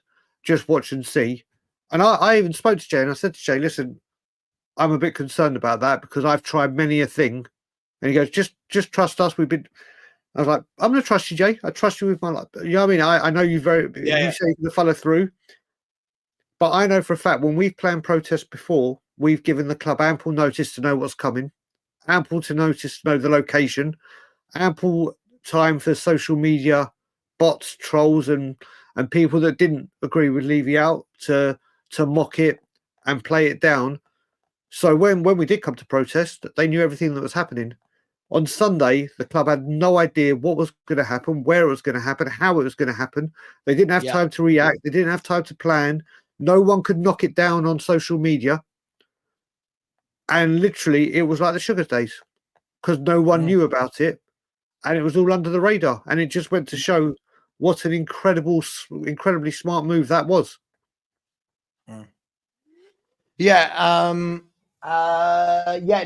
Just watch and see. And I even spoke to Jay, and I said to Jay, listen, I'm a bit concerned about that because I've tried many a thing. And he goes, just trust us. I was like, I'm going to trust you, Jay. I trust you with my life. You know what I mean? I know you say you're going to follow through. But I know for a fact when we've planned protests before, we've given the club ample notice to know what's coming, ample to notice to know the location, ample time for social media bots, trolls, and people that didn't agree with Levy out to mock it and play it down. So when we did come to protest, they knew everything that was happening. On Sunday, the club had no idea what was going to happen, where it was going to happen, how it was going to happen. They didn't have time to react. They didn't have time to plan. No one could knock it down on social media. And literally, it was like the sugar days because no one knew about it. And it was all under the radar. And it just went to show what an incredibly smart move that was. Yeah.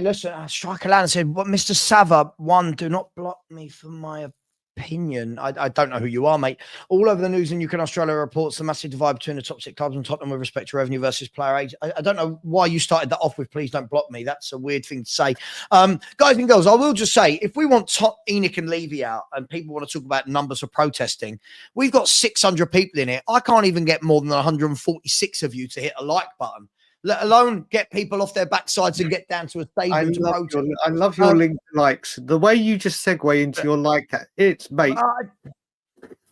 Listen, Striker Land said, "What, Mr. Savva? One, do not block me for my opinion. I don't know who you are, mate. All over the news in UK and Australia reports the massive divide between the top 6 clubs and Tottenham with respect to revenue versus player age. I don't know why you started that off with please don't block me. That's a weird thing to say. Guys and girls, I will just say, if we want Enic and Levy out and people want to talk about numbers for protesting, we've got 600 people in it. I can't even get more than 146 of you to hit a like button, let alone get people off their backsides and get down to a stadium to protest. I love your link likes. The way you just segue into your like, it's mate.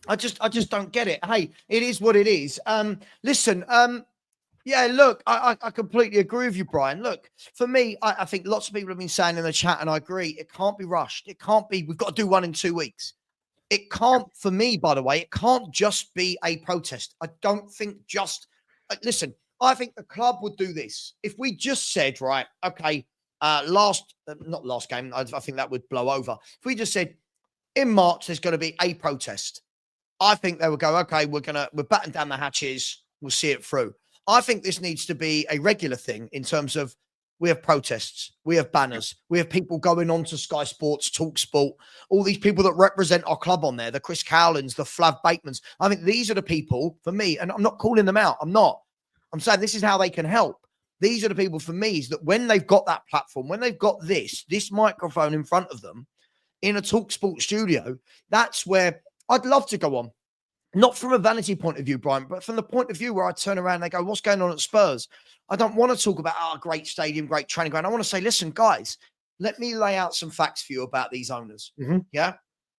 I just don't get it. Hey, it is what it is. Listen, yeah, look, I completely agree with you, Brian. Look, for me, I think lots of people have been saying in the chat, and I agree, it can't be rushed. It can't be, we've got to do one in 2 weeks. It can't, for me, by the way, it can't just be a protest. I don't think listen, I think the club would do this. If we just said, right, okay, not last game, I think that would blow over. If we just said, in March, there's going to be a protest, I think they would go, okay, we're batten down the hatches, we'll see it through. I think this needs to be a regular thing in terms of we have protests, we have banners, we have people going on to Sky Sports, Talk Sport, all these people that represent our club on there, the Chris Cowlins, the Flav Batemans. I think these are the people, for me, and I'm not calling them out, I'm saying this is how they can help. These are the people for me is that when they've got that platform, when they've got this microphone in front of them in a Talk Sport studio, that's where I'd love to go on. Not from a vanity point of view, Brian, but from the point of view where I turn around and they go, what's going on at Spurs? I don't want to talk about, great stadium, great training ground. I want to say, listen, guys, let me lay out some facts for you about these owners. Yeah.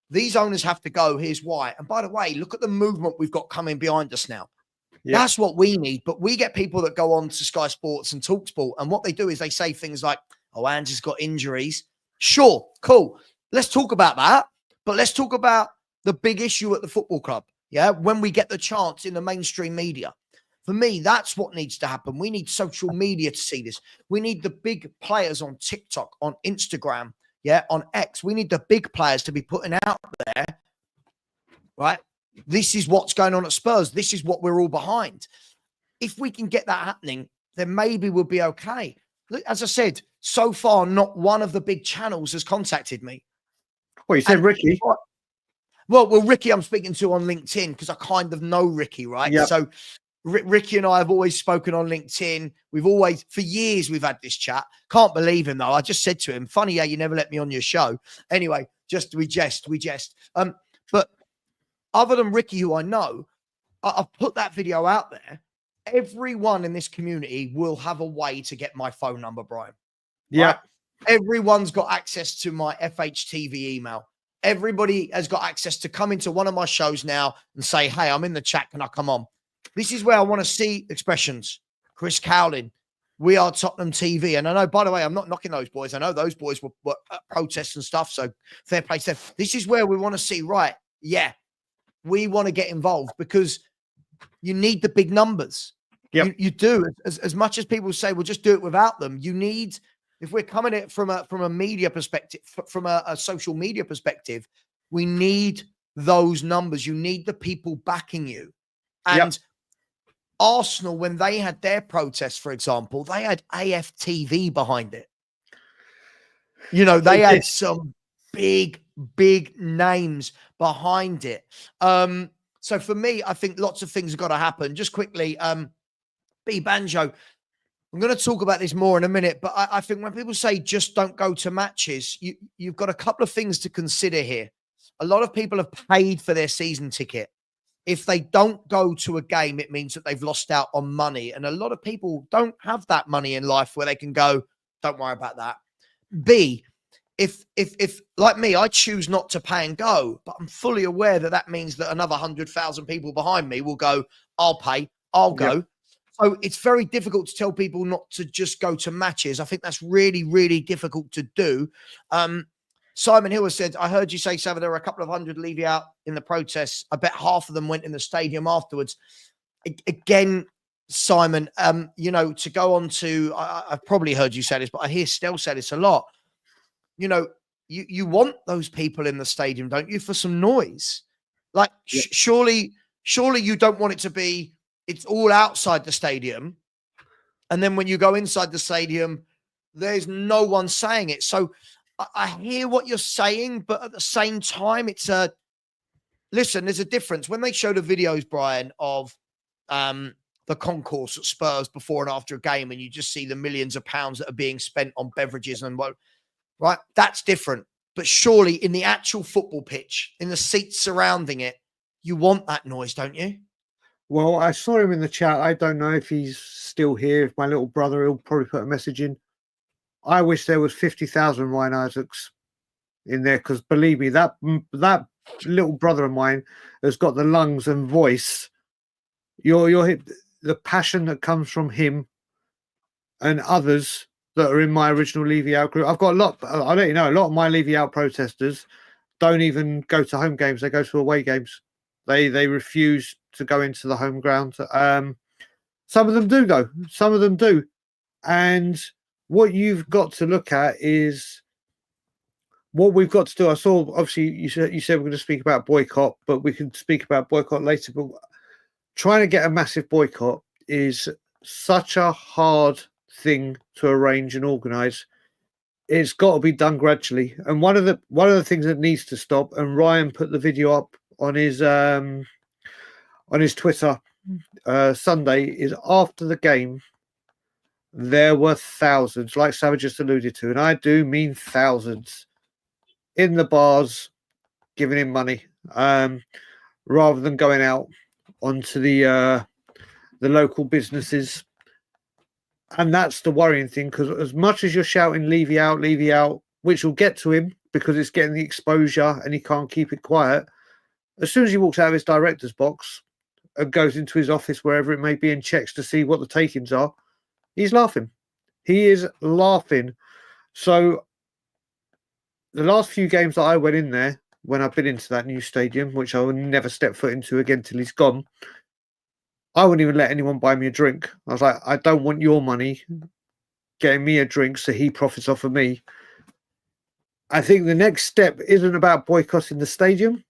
These owners have to go. Here's why. And by the way, look at the movement we've got coming behind us now. Yeah. That's what we need. But we get people that go on to Sky Sports and Talk Sport, and what they do is they say things like, oh, Ange has got injuries. Sure, cool. Let's talk about that. But let's talk about the big issue at the football club. Yeah, when we get the chance in the mainstream media. For me, that's what needs to happen. We need social media to see this. We need the big players on TikTok, on Instagram, on X. We need the big players to be putting out there, right? This is what's going on at Spurs. This is what we're all behind. If we can get that happening, then maybe we'll be okay. Look, as I said, so far, not one of the big channels has contacted me. Well, you said Ricky. Well, Ricky I'm speaking to on LinkedIn because I kind of know Ricky, right? Yep. So Ricky and I have always spoken on LinkedIn. For years, we've had this chat. Can't believe him, though. I just said to him, funny how you never let me on your show. Anyway, we jest. But other than Ricky, who I know, I've put that video out there. Everyone in this community will have a way to get my phone number, Brian. Yeah. Right? Everyone's got access to my FHTV email. Everybody has got access to come into one of my shows now and say, hey, I'm in the chat. Can I come on? This is where I want to see expressions, Chris Cowling, We Are Tottenham TV. And I know, by the way, I'm not knocking those boys. I know those boys were at protests and stuff. So fair play to them. This is where we want to see, right? Yeah, we want to get involved because you need the big numbers. Yep. You do. As much as people say, we'll just do it without them. You need, if we're coming at it from a media perspective, from a social media perspective, we need those numbers. You need the people backing you. And Arsenal, when they had their protests, for example, they had AFTV behind it. You know, they had some big names behind it. So for me, I think lots of things have got to happen. Just quickly, B Banjo, I'm going to talk about this more in a minute, but I think when people say just don't go to matches, you've got a couple of things to consider here. A lot of people have paid for their season ticket. If they don't go to a game, it means that they've lost out on money. And a lot of people don't have that money in life where they can go, don't worry about that. B, if like me, I choose not to pay and go, but I'm fully aware that that means that another 100,000 people behind me will go, I'll pay, I'll go. Yep. So it's very difficult to tell people not to just go to matches. I think that's really, really difficult to do. Simon Hill has said, I heard you say, Savva, there were a couple of hundred Levy out in the protests. I bet half of them went in the stadium afterwards. Again, Simon, you know, to go on to, I've probably heard you say this, but I hear Stel say this a lot. You know, you want those people in the stadium, don't you, for some noise? Like, surely you don't want it to be, it's all outside the stadium. And then when you go inside the stadium, there's no one saying it. So I hear what you're saying, but at the same time, it's listen, there's a difference. When they show the videos, Brian, of the concourse at Spurs before and after a game, and you just see the millions of pounds that are being spent on beverages and what, right? That's different. But surely in the actual football pitch, in the seats surrounding it, you want that noise, don't you? Well, I saw him in the chat. I don't know if he's still here. If my little brother, he'll probably put a message in. I wish there was 50,000 Ryan Isaacs in there, because believe me, that little brother of mine has got the lungs and voice. The passion that comes from him and others that are in my original Levy Out group. I've got a lot. I'll let you know, a lot of my Levy Out protesters don't even go to home games. They go to away games. They refuse to go into the home ground. Some of them do, though. Some of them do. And what you've got to look at is what we've got to do. I saw, obviously, you said we're going to speak about boycott, but we can speak about boycott later. But trying to get a massive boycott is such a hard thing to arrange and organise. It's got to be done gradually. And one of the things that needs to stop, and Ryan put the video up on his Twitter Sunday, is after the game, there were thousands, like Savva just alluded to, and I do mean thousands, in the bars giving him money, rather than going out onto the local businesses. And that's the worrying thing, because as much as you're shouting Levy out, which will get to him because it's getting the exposure and he can't keep it quiet, as soon as he walks out of his director's box and goes into his office, wherever it may be, and checks to see what the takings are, he's laughing. He is laughing. So the last few games that I went in there, when I've been into that new stadium, which I will never step foot into again till he's gone, I wouldn't even let anyone buy me a drink. I was like, I don't want your money getting me a drink so he profits off of me. I think the next step isn't about boycotting the stadium.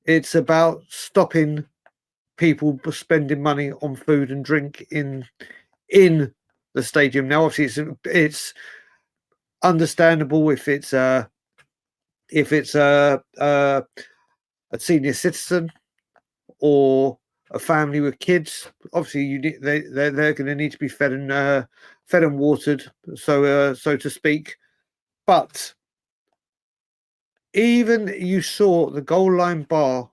It's about stopping people spending money on food and drink in the stadium. Now, obviously, it's understandable if it's a senior citizen or a family with kids. Obviously, they're going to need to be fed and watered, so to speak. But even you saw the goal line bar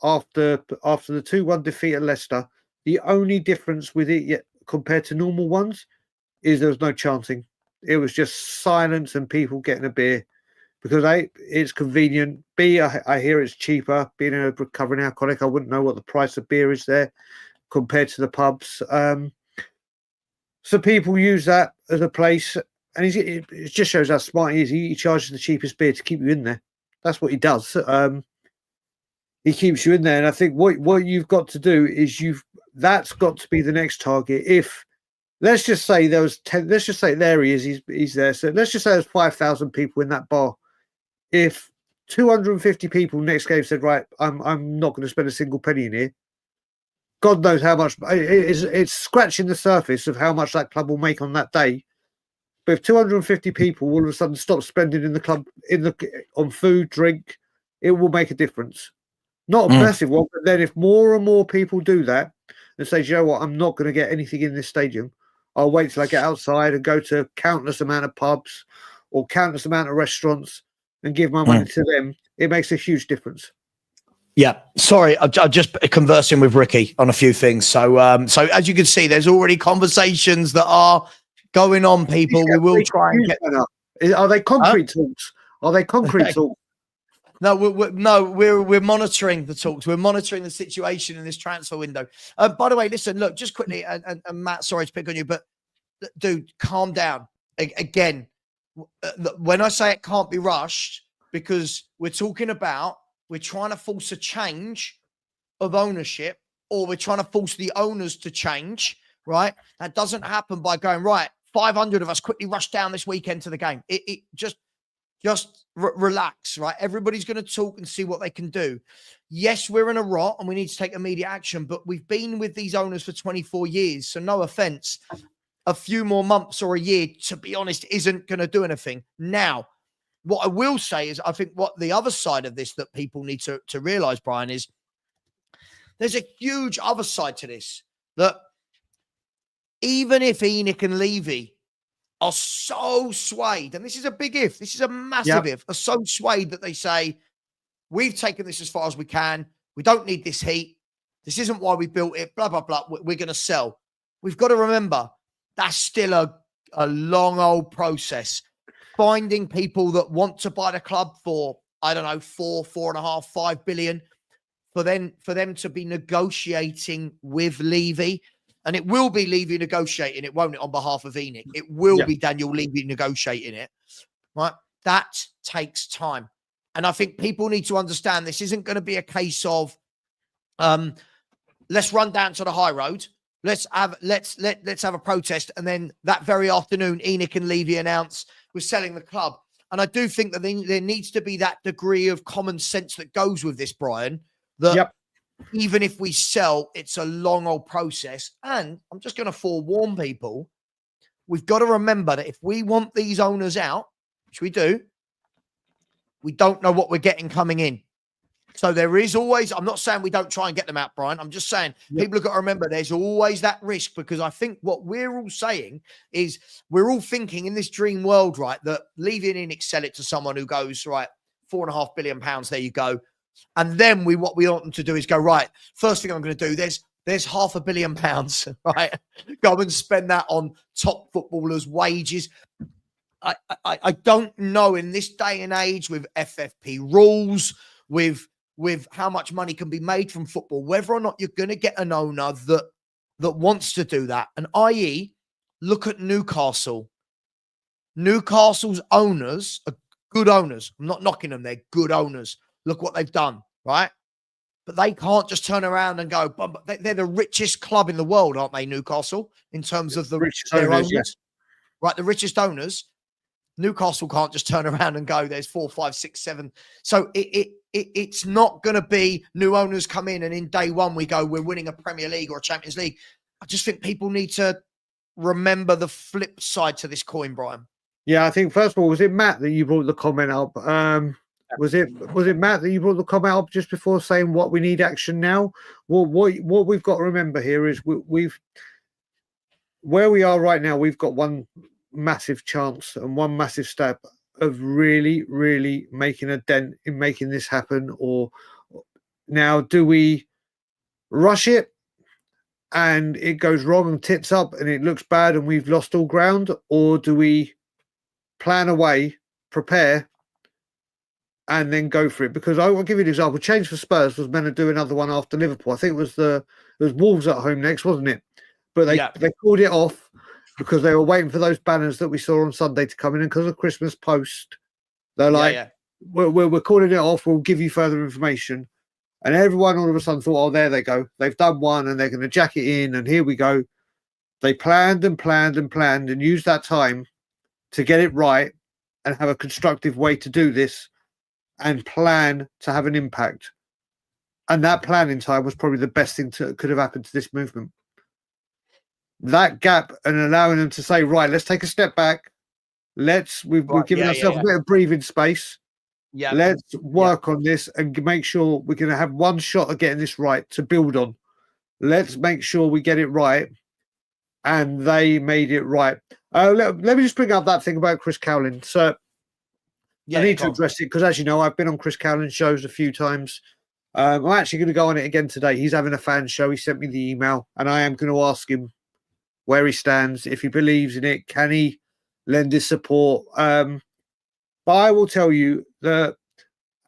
after the 2-1 defeat at Leicester. The only difference with it yet compared to normal ones is there was no chanting. It was just silence and people getting a beer, because A, it's convenient. B, I hear it's cheaper. Being a recovering alcoholic, I wouldn't know what the price of beer is there compared to the pubs. So people use that as a place, and it just shows how smart he is. He charges the cheapest beer to keep you in there. That's what he does. He keeps you in there, and I think what you've got to do is that's got to be the next target. If let's just say there was 10, let's just say there he is, he's there. So let's just say there's 5,000 people in that bar. If 250 people next game said, right, I'm not going to spend a single penny in here, God knows how much. It's scratching the surface of how much that club will make on that day. But if 250 people all of a sudden stop spending in the club on food, drink, it will make a difference. Not a massive one, but then if more and more people do that and say, you know what, I'm not going to get anything in this stadium, I'll wait till I get outside and go to countless amount of pubs or countless amount of restaurants and give my money to them, it makes a huge difference. Yeah, sorry, I'm just conversing with Ricky on a few things. So as you can see, there's already conversations that are going on, people. We will try and get. Are they concrete talks? Are they concrete talks? No, we're monitoring the talks. We're monitoring the situation in this transfer window. By the way, listen, look, just quickly, and Matt, sorry to pick on you, but dude, calm down. Again, when I say it can't be rushed, because we're trying to force a change of ownership, or we're trying to force the owners to change, right? That doesn't happen by going, right, 500 of us quickly rush down this weekend to the game. It just relax, right? Everybody's going to talk and see what they can do. Yes, we're in a rot and we need to take immediate action, but we've been with these owners for 24 years. So no offense, a few more months or a year, to be honest, isn't going to do anything. Now, what I will say is, I think what the other side of this that people need to realize, Brian, is there's a huge other side to this, that even if Enic and Levy are so swayed, and this is a big if, this is a massive if, are so swayed that they say, we've taken this as far as we can, we don't need this heat, this isn't why we built it, blah, blah, blah, we're going to sell. We've got to remember, that's still a long old process. Finding people that want to buy the club for, I don't know, 4.5, 5 billion, for them to be negotiating with Levy. And it will be Levy negotiating it, won't it, on behalf of Enic? It will be Daniel Levy negotiating it, right? That takes time. And I think people need to understand this isn't going to be a case of, let's run down to the high road. Let's have a protest. And then that very afternoon, Enic and Levy announce we're selling the club. And I do think that there needs to be that degree of common sense that goes with this, Brian, that even if we sell, it's a long old process. And I'm just going to forewarn people, we've got to remember that if we want these owners out, which we do, we don't know what we're getting coming in. So there is always, I'm not saying we don't try and get them out, Brian. I'm just saying people have got to remember there's always that risk, because I think what we're all saying is we're all thinking in this dream world, right, that Levy and Enic sell it to someone who goes, right, £4.5 billion, there you go. And then what we want them to do is go, right, first thing I'm going to do, there's £500 million, right? Go and spend that on top footballers' wages. I don't know in this day and age with FFP rules, with how much money can be made from football, whether or not you're going to get an owner that wants to do that. And i.e., look at Newcastle. Newcastle's owners are good owners. I'm not knocking them. They're good owners. Look what they've done, right? But they can't just turn around and go, they're the richest club in the world, aren't they, Newcastle, in terms of their owners? Right, the richest owners. Newcastle can't just turn around and go, there's 4, 5, 6, 7. So it's not going to be new owners come in and in day one we go, we're winning a Premier League or a Champions League. I just think people need to remember the flip side to this coin, Brian. Yeah, I think first of all, was it Matt that you brought the comment up? Was it Matt that you brought the comment up just before saying what we need action now? Well, what we've got to remember here is we've where we are right now. We've got one massive chance and one massive step of really, really making a dent in making this happen. Or now, do we rush it and it goes wrong and tits up and it looks bad and we've lost all ground, or do we plan a way, prepare, and then go for it? Because I'll give you an example. Change for Spurs was meant to do another one after Liverpool. I think it was Wolves at home next, wasn't it? But they called it off. because they were waiting for those banners that we saw on Sunday to come in, and because of Christmas post, they're like, we're calling it off. We'll give you further information. And everyone all of a sudden thought, oh, there they go. They've done one and they're going to jack it in. And here we go. They planned and planned and planned and used that time to get it right and have a constructive way to do this and plan to have an impact. And that planning time was probably the best thing that could have happened to this movement. That gap and allowing them to say, right, let's take a step back. We've given ourselves a bit of breathing space. Yeah. Let's work on this and make sure we're going to have one shot at getting this right to build on. Let's make sure we get it right. And they made it right. Let me just bring up that thing about Chris Cowlin. So I need to address it because, as you know, I've been on Chris Cowlin's shows a few times. I'm actually going to go on it again today. He's having a fan show. He sent me the email, and I am going to ask him where he stands, if he believes in it, can he lend his support. But I will tell you that,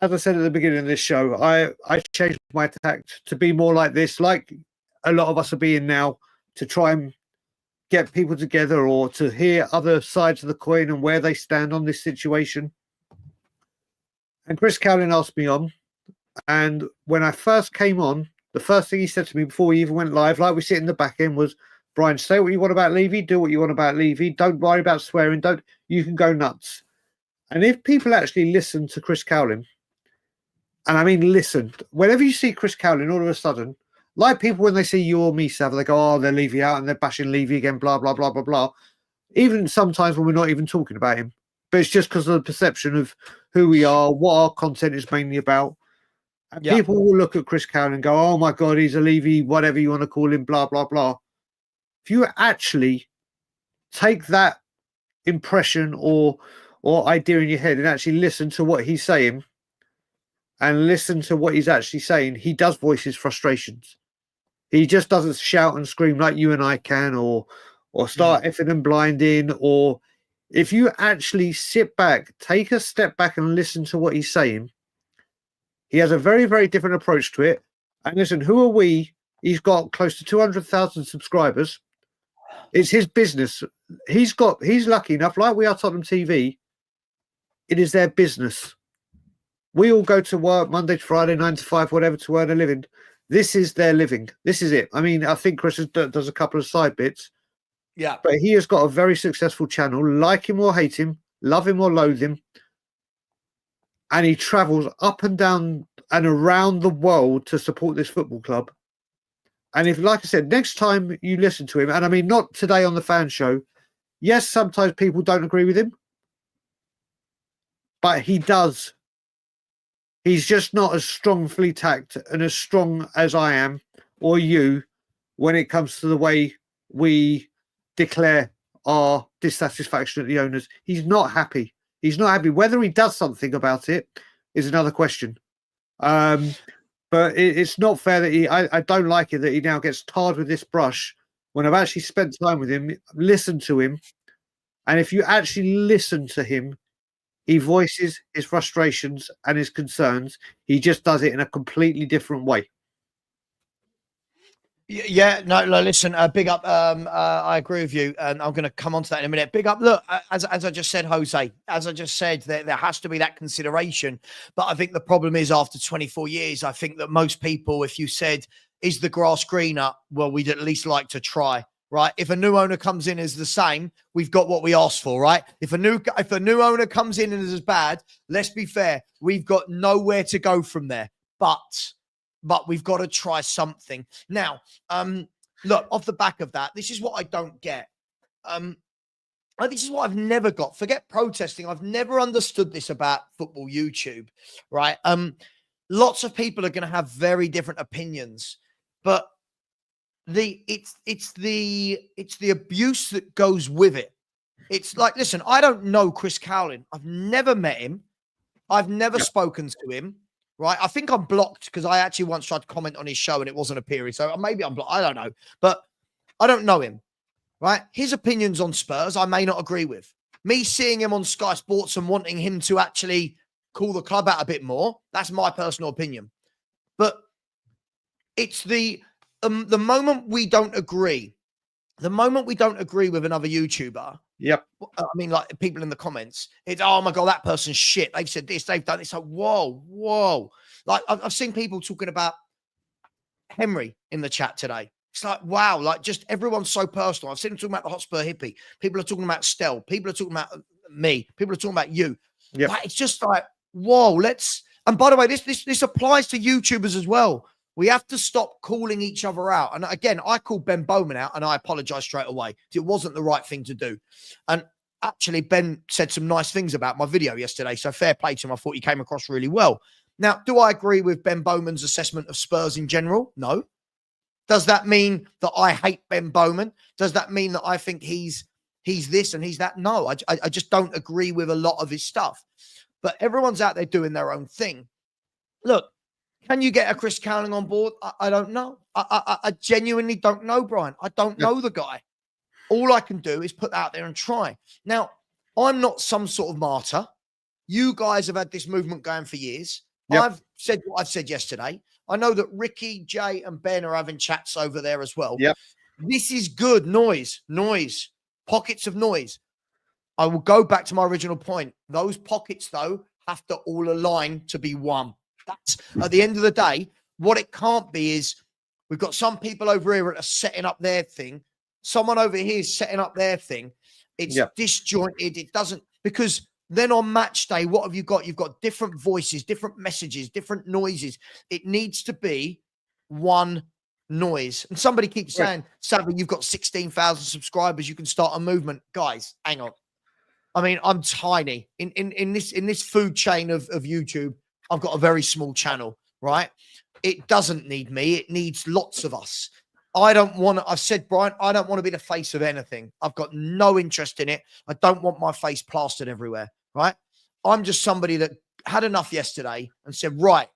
as I said at the beginning of this show, I changed my tact to be more like this, like a lot of us are being now, to try and get people together or to hear other sides of the coin and where they stand on this situation. And Chris Cowlin asked me on, and when I first came on, the first thing he said to me before we even went live, like we sit in the back end, was, Brian, say what you want about Levy, do what you want about Levy, don't worry about swearing, you can go nuts. And if people actually listen to Chris Cowlin, and I mean listen, whenever you see Chris Cowlin, all of a sudden, like people when they see you or me, Savva, they go, oh, they're Levy out and they're bashing Levy again, blah, blah, blah, blah, blah. Even sometimes when we're not even talking about him. But it's just because of the perception of who we are, what our content is mainly about. And people will look at Chris Cowlin and go, oh my God, he's a Levy, whatever you want to call him, blah, blah, blah. If you actually take that impression or idea in your head and actually listen to what he's saying and listen to what he's actually saying, he does voice his frustrations. He just doesn't shout and scream like you and I can or start effing and blinding. Or if you actually sit back, take a step back and listen to what he's saying, he has a very, very different approach to it. And listen, who are we? He's got close to 200,000 subscribers. It's his business. He's lucky enough, like we are Tottenham TV, it is their business. We all go to work Monday to Friday, 9 to 5, whatever, to earn a living. This is their living. This is it. I mean, I think Chris does a couple of side bits. Yeah. But he has got a very successful channel, like him or hate him, love him or loathe him. And he travels up and down and around the world to support this football club. And if, like I said, next time you listen to him, and I mean, not today on the fan show, yes, sometimes people don't agree with him, but he does. He's just not as strongly tacked and as strong as I am or you when it comes to the way we declare our dissatisfaction at the owners. He's not happy. He's not happy. Whether he does something about it is another question. But it's not fair that I don't like it that he now gets tarred with this brush when I've actually spent time with him, listened to him. And if you actually listen to him, he voices his frustrations and his concerns. He just does it in a completely different way. Yeah, no, listen, big up. I agree with you, and I'm going to come on to that in a minute. Big up. Look, as I just said, Jose, as I just said, there has to be that consideration. But I think the problem is after 24 years, I think that most people, if you said, is the grass greener? Well, we'd at least like to try, right? If a new owner comes in as the same, we've got what we asked for, right? If a new owner comes in and is as bad, let's be fair, we've got nowhere to go from there. But we've got to try something. Now, look, off the back of that, this is what I don't get. This is what I've never got. Forget protesting. I've never understood this about football YouTube, right? Lots of people are going to have very different opinions, but it's the abuse that goes with it. It's like, listen, I don't know Chris Cowlin. I've never met him. I've never spoken to him. Right. I think I'm blocked because I actually once tried to comment on his show and it wasn't appearing. So maybe I'm blocked. I don't know. But I don't know him. Right. His opinions on Spurs, I may not agree with. Me seeing him on Sky Sports and wanting him to actually call the club out a bit more, that's my personal opinion. But it's the moment we don't agree The moment we don't agree with another YouTuber, Yep. I mean, like people in the comments, it's, oh my God, that person's shit. They've said this, they've done this. Like, whoa. Like I've seen people talking about Henry in the chat today. It's like, wow, like just everyone's so personal. I've seen them talking about the Hotspur hippie. People are talking about Stell. People are talking about me. People are talking about you. Yep. Like, it's just like, whoa, and by the way, this applies to YouTubers as well. We have to stop calling each other out. And again, I called Ben Bowman out and I apologize straight away. It wasn't the right thing to do. And actually, Ben said some nice things about my video yesterday. So fair play to him. I thought he came across really well. Now, do I agree with Ben Bowman's assessment of Spurs in general? No. Does that mean that I hate Ben Bowman? Does that mean that I think he's this and he's that? No, I just don't agree with a lot of his stuff. But everyone's out there doing their own thing. Look, can you get a Chris Cowling on board? I don't know. I genuinely don't know, Brian. I don't know the guy. All I can do is put out there and try. Now, I'm not some sort of martyr. You guys have had this movement going for years. Yep. I've said what I've said yesterday. I know that Ricky, Jay, and Ben are having chats over there as well. Yep. This is good noise, pockets of noise. I will go back to my original point. Those pockets, though, have to all align to be one. That's at the end of the day, what it can't be is we've got some people over here that are setting up their thing. Someone over here is setting up their thing. It's disjointed. It doesn't, because then on match day, what have you got? You've got different voices, different messages, different noises. It needs to be one noise. And somebody keeps saying, Savva, you've got 16,000 subscribers. You can start a movement. Guys, hang on. I mean, I'm tiny. In this food chain of YouTube, I've got a very small channel, right? It doesn't need me. It needs lots of us. I've said, Brian, I don't want to be the face of anything. I've got no interest in it. I don't want my face plastered everywhere, right? I'm just somebody that had enough yesterday and said, right,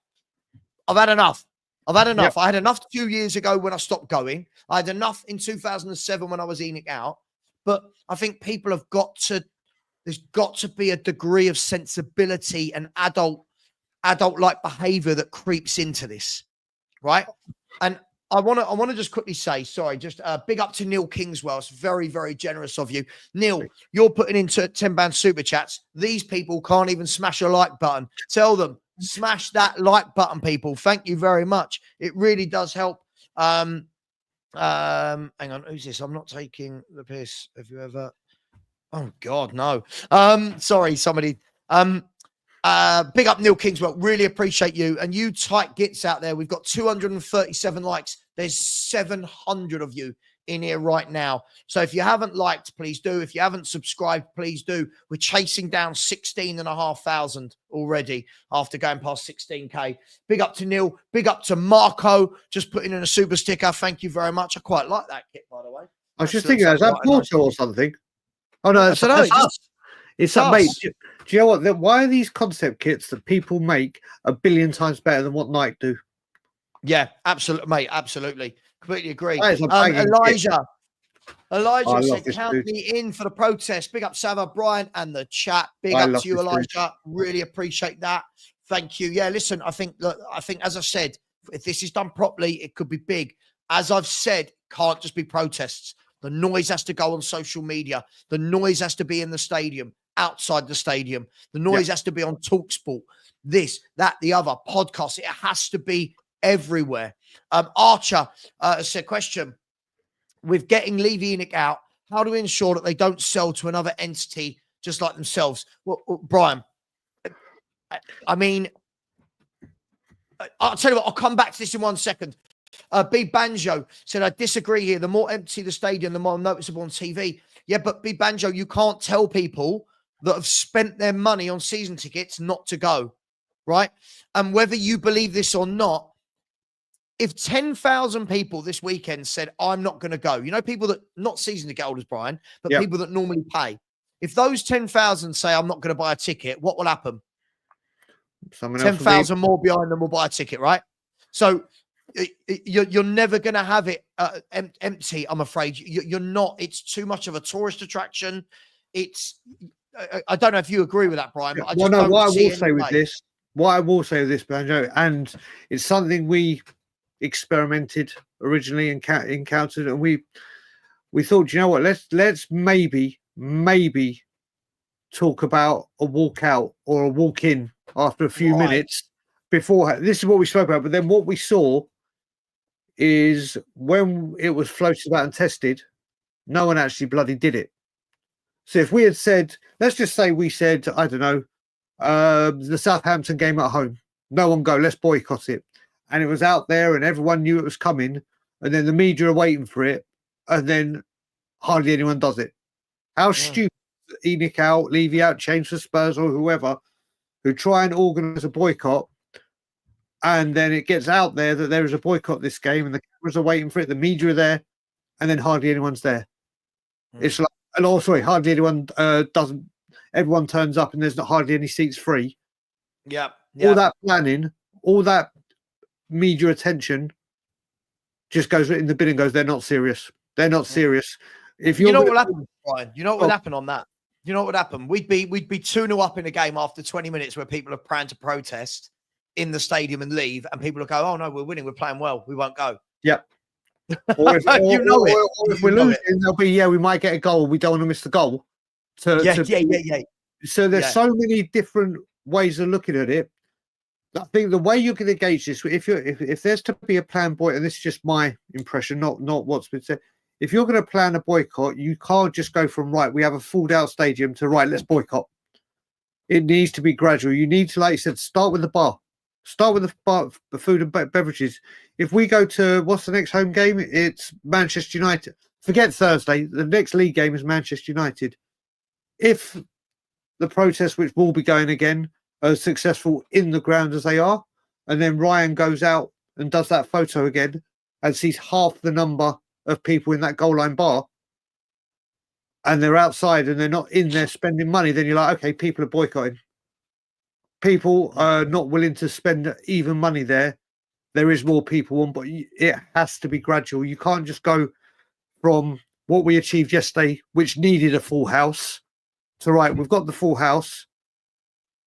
I've had enough. Yep. I had enough 2 years ago when I stopped going. I had enough in 2007 when I was Enic out. But I think people have there's got to be a degree of sensibility and adult-like behavior that creeps into this, right? And I want to just quickly say, sorry, just big up to Neil Kingswell. It's very, very generous of you. Neil, you're putting into £10 super chats. These people can't even smash a like button. Tell them, smash that like button, people. Thank you very much. It really does help. Hang on, who's this? I'm not taking the piss. Have you ever? Oh God, no. Sorry, somebody. Big up Neil Kingswell. Really appreciate you. And you tight gits out there. We've got 237 likes. There's 700 of you in here right now. So if you haven't liked, please do. If you haven't subscribed, please do. We're chasing down 16,500 already after going past 16K. Big up to Neil. Big up to Marco. Just putting in a super sticker. Thank you very much. I quite like that kit, by the way. I was just thinking, is that Porto or something? Oh, no, it's mate. Do you know what? Why are these concept kits that people make a billion times better than what Nike do? Yeah, absolutely, mate. Absolutely. Completely agree. Elijah said, count me in for the protest. Big up Savva, Brian, and the chat. Big up to you, Elijah. Really appreciate that. Thank you. Yeah, listen, I think, as I said, if this is done properly, it could be big. As I've said, can't just be protests. The noise has to go on social media. The noise has to be in the stadium, outside the stadium. The noise has to be on TalkSport, this, that, the other, podcasts. It has to be everywhere. Archer said, question, with getting Levy Enic out, how do we ensure that they don't sell to another entity just like themselves? Well, Brian, I mean, I'll tell you what, I'll come back to this in 1 second. B Banjo said, I disagree here. The more empty the stadium, the more noticeable on TV. Yeah, but B Banjo, you can't tell people that have spent their money on season tickets not to go, right? And whether you believe this or not, if 10,000 people this weekend said, I'm not going to go, you know, people that, not season ticket holders, Brian, but people that normally pay. If those 10,000 say, I'm not going to buy a ticket, what will happen? 10,000 more behind them will buy a ticket, right? So you're never going to have it empty, I'm afraid. You're not. It's too much of a tourist attraction. I don't know if you agree with that, Brian. But I just don't what see I will say with this, Banjo, and it's something we experimented originally and encountered, and we thought, you know what, let's maybe talk about a walk out or a walk in after a few minutes before. This is what we spoke about. But then what we saw is when it was floated about and tested, no one actually bloody did it. So if we had said, let's just say we said, I don't know, the Southampton game at home, no one go, let's boycott it. And it was out there and everyone knew it was coming. And then the media are waiting for it. And then hardly anyone does it. How stupid. Enic out, Levy out, change for Spurs or whoever, who try and organise a boycott, and then it gets out there that there is a boycott this game, and the cameras are waiting for it, the media are there, and then hardly anyone's there. It's like, and also hardly anyone doesn't. Everyone turns up, and there's not hardly any seats free. Yeah. All that planning, all that media attention, just goes in the bin and goes. They're not serious. They're not serious. If you know what will happen, Brian? You know what would happen on that? You know what would happen? We'd be 2-0 up in a game after 20 minutes where people are praying to protest in the stadium and leave, and people will go, "Oh no, we're winning, we're playing well, we won't go." Yep. Or if, if we're losing, they'll be, we might get a goal. We don't want to miss the goal. So there's so many different ways of looking at it. I think the way you're going to gauge this, if there's to be a planned boycott, and this is just my impression, not what's been said. If you're going to plan a boycott, you can't just go from, right, we have a full out stadium to, right, let's boycott. It needs to be gradual. You need to, like you said, start with the bar. Start with the bar, the food and beverages. If we go to, what's the next home game? It's Manchester United. Forget Thursday. The next league game is Manchester United. If the protests, which will be going again, are successful in the ground as they are, and then Ryan goes out and does that photo again and sees half the number of people in that goal line bar, and they're outside and they're not in there spending money, then you're like, okay, people are boycotting. People are not willing to spend even money there. There is more people on, but it has to be gradual. You can't just go from what we achieved yesterday, which needed a full house, to right, we've got the full house.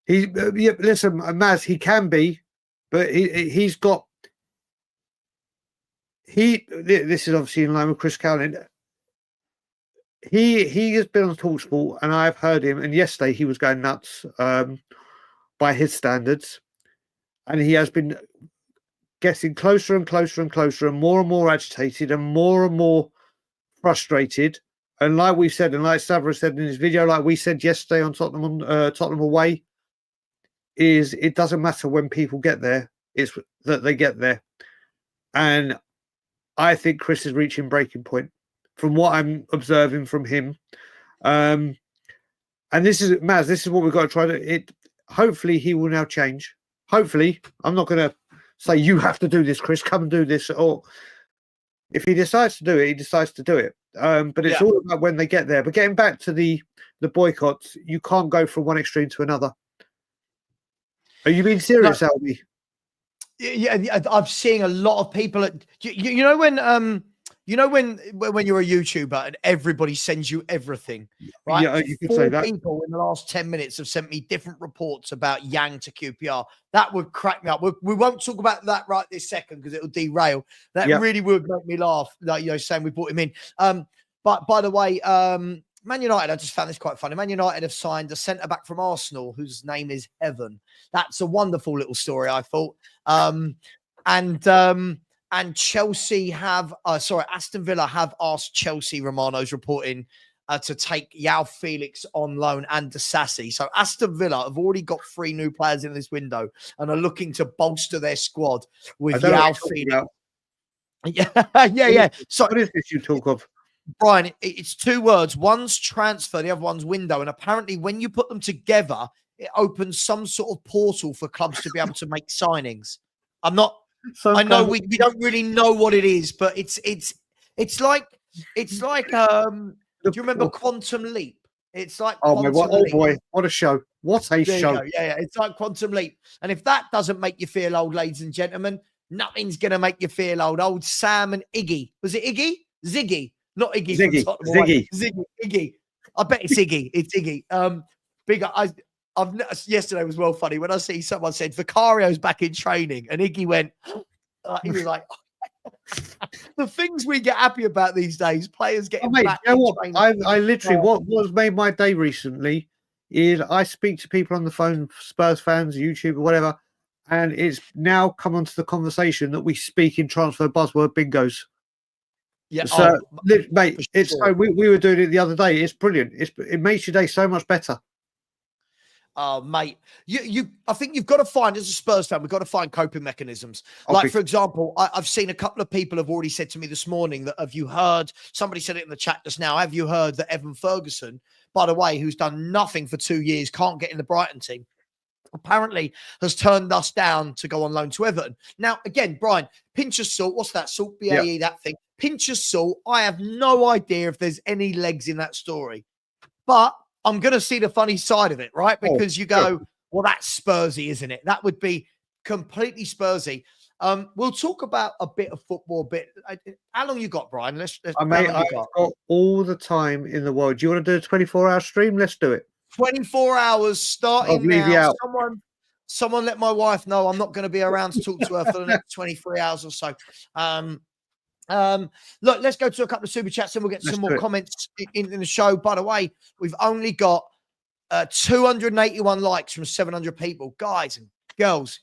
Listen, Maz, he can be, but he's got. This is obviously in line with Chris Cowling. He has been on TalkSport, and I've heard him. And yesterday he was going nuts by his standards, and he has been getting closer and closer and closer, and more agitated, and more frustrated. And like we said, and like Savva said in his video, like we said yesterday on Tottenham away, is it doesn't matter when people get there; it's that they get there, and I think Chris is reaching breaking point from what I'm observing from him. And this is, Maz, this is what we've got to try to, hopefully he will now change. Hopefully, I'm not going to say, you have to do this, Chris, come and do this. Or if he decides to do it, he decides to do it. But it's all about when they get there. But getting back to the boycotts, you can't go from one extreme to another. Are you being serious, Albie? Yeah, I'm seeing a lot of people. You know when you're a YouTuber and everybody sends you everything, right? Yeah, you could say that. People in the last 10 minutes have sent me different reports about Yang to QPR. That would crack me up. We won't talk about that right this second because it'll derail. That really would make me laugh. Like, saying we brought him in. But by the way, Man United, I just found this quite funny. Man United have signed a centre-back from Arsenal whose name is Heaven. That's a wonderful little story, I thought. And Chelsea have, Aston Villa have asked Chelsea, Romano's reporting, to take João Felix on loan and Disasi. So Aston Villa have already got 3 new players in this window and are looking to bolster their squad with João Felix. Yeah. So what is this you talk of? Brian, it's 2 words. One's transfer, the other one's window. And apparently when you put them together, it opens some sort of portal for clubs to be able to make signings. I know we don't really know what it is, but it's like do you remember Quantum Leap? It's like Leap. Boy, what a show. What a show. Yeah. It's like Quantum Leap. And if that doesn't make you feel old, ladies and gentlemen, nothing's gonna make you feel old. Old Sam and Iggy. Was it Iggy? Ziggy. Not Iggy. Iggy. I bet it's Iggy. It's Iggy. Yesterday was well funny when I see someone said Vicario's back in training, and Iggy went. He was like, The things we get happy about these days, players getting mate, back. you know what? I literally, what's made my day recently is I speak to people on the phone, Spurs fans, YouTube or whatever, and it's now come onto the conversation that we speak in transfer buzzword bingos. Yeah, so mate, it's sure. so we were doing it the other day. It's brilliant. It makes your day so much better. Oh, mate, I think you've got to find, as a Spurs fan, we've got to find coping mechanisms. Like, for example, I've seen a couple of people have already said to me this morning that, have you heard, somebody said it in the chat just now, have you heard that Evan Ferguson, by the way, who's done nothing for 2 years, can't get in the Brighton team, apparently has turned us down to go on loan to Everton. Now, again, Brian, pinch of salt. What's that? Salt, BAE, that thing. Pinch of salt. I have no idea if there's any legs in that story. But I'm going to see the funny side of it, right? Because you go, well, that's Spursy, isn't it? That would be completely Spursy. We'll talk about a bit of football. How long you got, Brian? I've got all the time in the world. Do you want to do a 24-hour stream? Let's do it. 24 hours starting now. Someone let my wife know I'm not going to be around to talk to her for the next 23 hours or so. Look, let's go to a couple of super chats and we'll get some more comments in the show. By the way, we've only got 281 likes from 700 people. Guys and girls,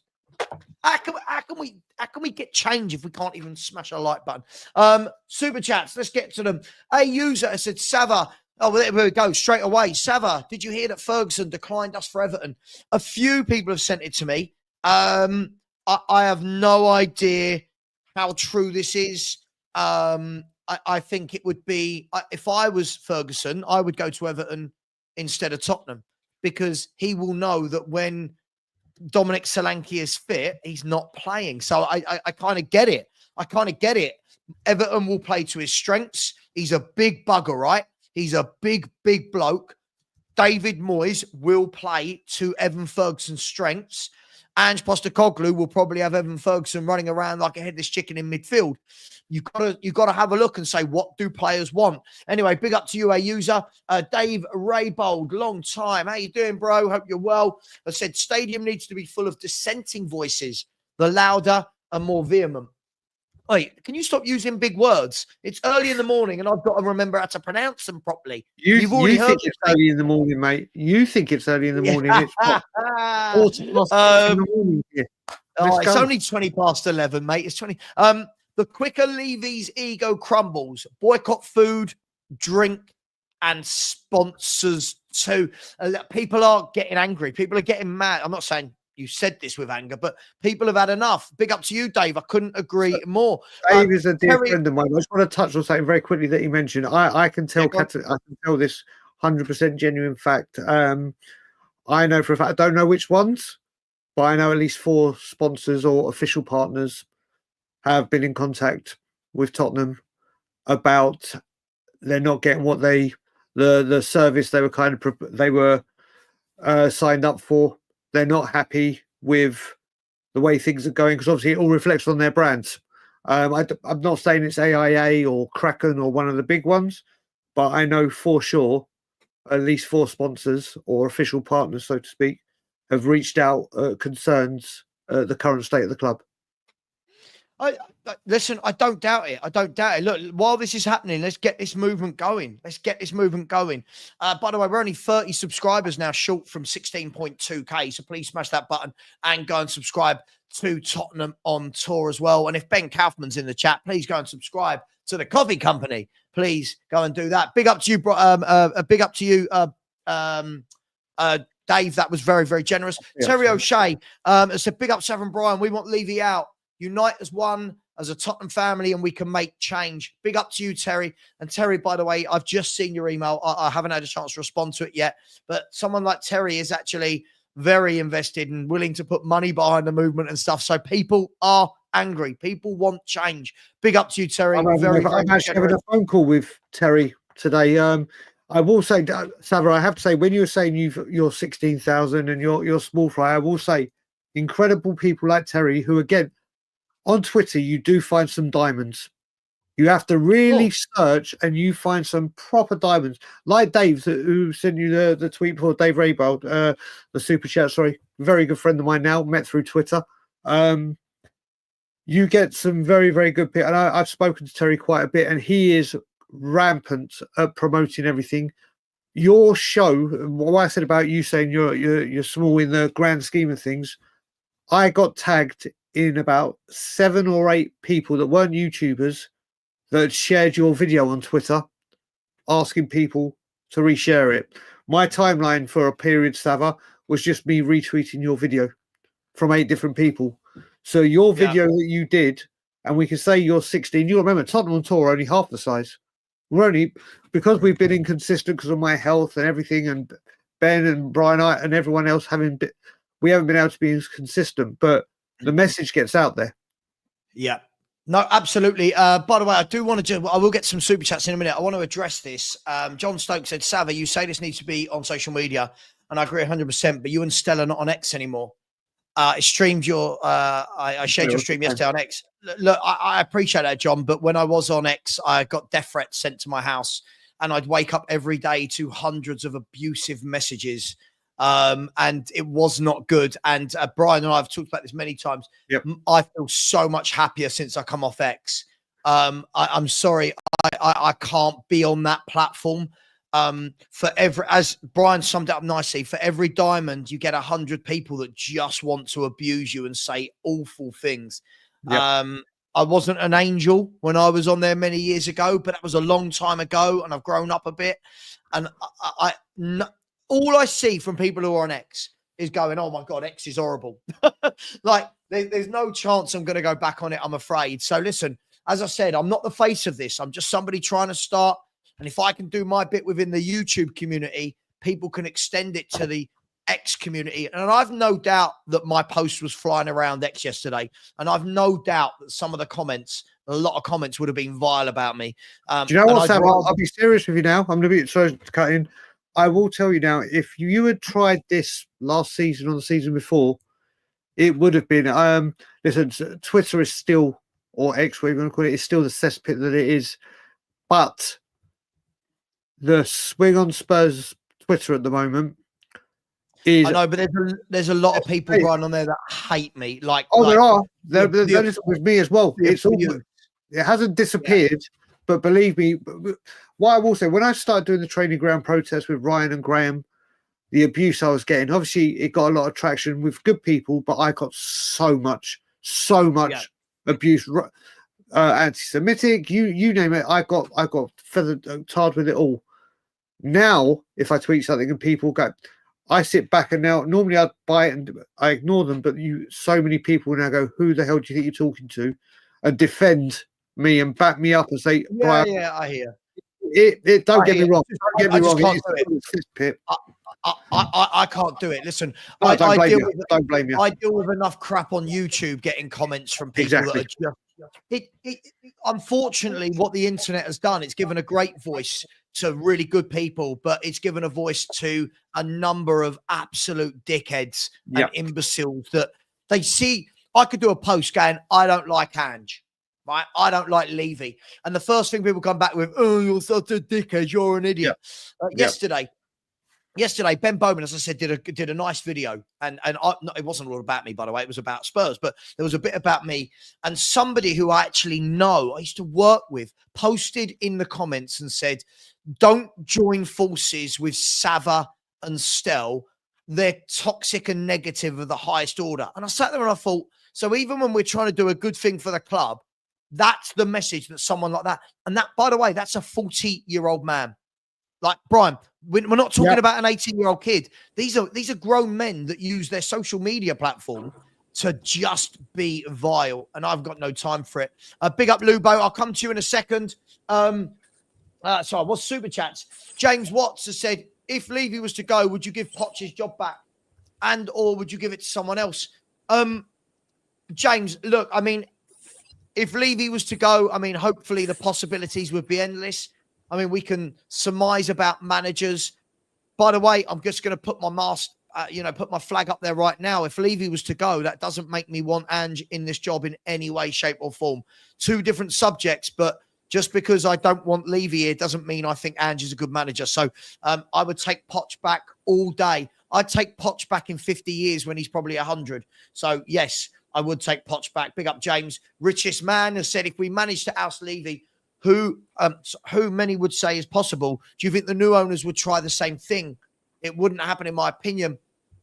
how can we get change if we can't even smash a like button? Super chats, let's get to them. A user said, Savva. Oh, well, there we go, straight away. Savva, did you hear that Ferguson declined us for Everton? A few people have sent it to me. I have no idea how true this is. I think it would be, if I was Ferguson, I would go to Everton instead of Tottenham, because he will know that when Dominic Solanke is fit, he's not playing. So I kind of get it. Everton will play to his strengths. He's a big bugger, right? He's a big bloke. David Moyes will play to Evan Ferguson's strengths. Ange Postecoglou will probably have Evan Ferguson running around like a headless chicken in midfield. You gotta have a look and say, what do players want? Anyway, big up to you, a user. Dave Raybold, long time. How you doing, bro? Hope you're well. I said stadium needs to be full of dissenting voices, the louder and more vehement. Wait, can you stop using big words? It's early in the morning and I've got to remember how to pronounce them properly. You've already heard it's early in the morning, mate. You think it's early in the morning. It's not. It's only 20 past 11, mate. It's 20. The quicker Levy's ego crumbles, boycott food, drink, and sponsors too. People are getting angry. People are getting mad. I'm not saying you said this with anger, but people have had enough. Big up to you, Dave. I couldn't agree more. Dave is a dear friend of mine. I just want to touch on something very quickly that you mentioned. I can tell I can tell this 100% genuine fact. I know for a fact, I don't know which ones, but I know at least 4 sponsors or official partners have been in contact with Tottenham about they're not getting what the service they were signed up for. They're not happy with the way things are going, because obviously it all reflects on their brands. I'm not saying it's AIA or Kraken or one of the big ones, but I know for sure at least 4 sponsors or official partners, so to speak, have reached out concerns the current state of the club. Listen, I don't doubt it. Look, while this is happening, let's get this movement going. By the way, we're only 30 subscribers now short from 16.2k. So please smash that button and go and subscribe to Tottenham on Tour as well. And if Ben Kaufman's in the chat, please go and subscribe to the coffee company. Please go and do that. Big up to you, Dave. That was very, very generous. Yeah, Terry O'Shea said, big up Savva Brian. We want Levy out. Unite as one, as a Tottenham family, and we can make change. Big up to you, Terry. And Terry, by the way, I've just seen your email. I haven't had a chance to respond to it yet, but someone like Terry is actually very invested and willing to put money behind the movement and stuff. So people are angry. People want change. Big up to you, Terry. I'm actually having a phone call with Terry today. I will say, Savva, I have to say, when you were saying you're 16,000 and you're small fry, I will say, incredible people like Terry, who again, on Twitter, you do find some diamonds. You have to really search and you find some proper diamonds. Like Dave, who sent you the tweet before, Dave Raybold, the super chat, sorry. Very good friend of mine now, met through Twitter. you get some very, very good people. And I've spoken to Terry quite a bit, and he is rampant at promoting everything. Your show, what I said about you saying you're small in the grand scheme of things, I got tagged in about 7 or 8 people that weren't YouTubers that had shared your video on Twitter, asking people to reshare it. My timeline for a period, Savva, was just me retweeting your video from 8 different people. So your video that you did, and we can say you're 16. You remember Tottenham on tour are only half the size. We're only, because we've been inconsistent because of my health and everything, and Ben and Brian and everyone else we haven't been able to be as consistent, but the message gets out there. Yeah. No, absolutely. By the way, I will get some super chats in a minute. I want to address this. John Stokes said, Savva, you say this needs to be on social media, and I agree 100%, but you and Stella are not on X anymore. I streamed I shared your stream yesterday on X. Look, I appreciate that, John, but when I was on X, I got death threats sent to my house, and I'd wake up every day to hundreds of abusive messages. And it was not good. And Brian and I have talked about this many times. Yep. I feel so much happier since I come off X. I'm sorry, I can't be on that platform. As Brian summed it up nicely, for every diamond, you get 100 people that just want to abuse you and say awful things. Yep. I wasn't an angel when I was on there many years ago, but that was a long time ago, and I've grown up a bit. And all I see from people who are on X is going, oh my God, X is horrible. Like there's no chance I'm going to go back on it, I'm afraid. So listen, as I said, I'm not the face of this. I'm just somebody trying to start. And if I can do my bit within the YouTube community, people can extend it to the X community. And I've no doubt that my post was flying around X yesterday. And I've no doubt that some of the comments, a lot of comments would have been vile about me. Do you know what, Sam? I'll be serious with you now. I'm going to be sorry to cut in. I will tell you now, if you had tried this last season or the season before, it would have been, listen, Twitter is still, or X, whatever you want to call it, is still the cesspit that it is. But the swing on Spurs Twitter at the moment is... I know, but there's a lot of people running on there that hate me. There are. They're with me as well. It hasn't disappeared, but believe me, what I will say, when I started doing the training ground protests with Ryan and Graham, the abuse I was getting, obviously it got a lot of traction with good people, but I got so much abuse, anti-Semitic, you name it. I got tarred with it all. Now, if I tweet something and people go, I sit back and now normally I'd buy it and I ignore them, but so many people now go, who the hell do you think you're talking to? And defend me and back me up and say, Brian, I hear. Don't get me wrong. Don't get me wrong. I can't do it. Listen, no, don't blame you. I deal with enough crap on YouTube getting comments from people that are just... Unfortunately, what the internet has done, it's given a great voice to really good people, but it's given a voice to a number of absolute dickheads and imbeciles that they see. I could do a post going, I don't like Ange, right? I don't like Levy. And the first thing people come back with, oh, you're such a dickhead, you're an idiot. Yesterday, Ben Bowman, as I said, did a nice video, and it wasn't all about me, by the way. It was about Spurs, but there was a bit about me. And somebody who I actually know, I used to work with, posted in the comments and said, "Don't join forces with Savva and Stell. They're toxic and negative of the highest order." And I sat there and I thought, so even when we're trying to do a good thing for the club, that's the message that someone like that. And that, by the way, that's a 40-year-old man. Like Brian, we're not talking about an 18-year-old kid. These are grown men that use their social media platform to just be vile, and I've got no time for it. Big up Lubo. I'll come to you in a second. Sorry, what's super chats? James Watts has said, if Levy was to go, would you give Poch his job back, and or would you give it to someone else? James, look, I mean, if Levy was to go, I mean, hopefully the possibilities would be endless. I mean, we can surmise about managers. By the way, I'm just going to put my put my flag up there right now. If Levy was to go, that doesn't make me want Ange in this job in any way, shape or form. Two different subjects, but just because I don't want Levy here doesn't mean I think Ange is a good manager. So I would take Poch back all day. I'd take Poch back in 50 years when he's probably 100. So yes, I would take Poch back. Big up James. Richest Man has said, if we manage to oust Levy, who many would say is possible, do you think the new owners would try the same thing? It wouldn't happen, in my opinion.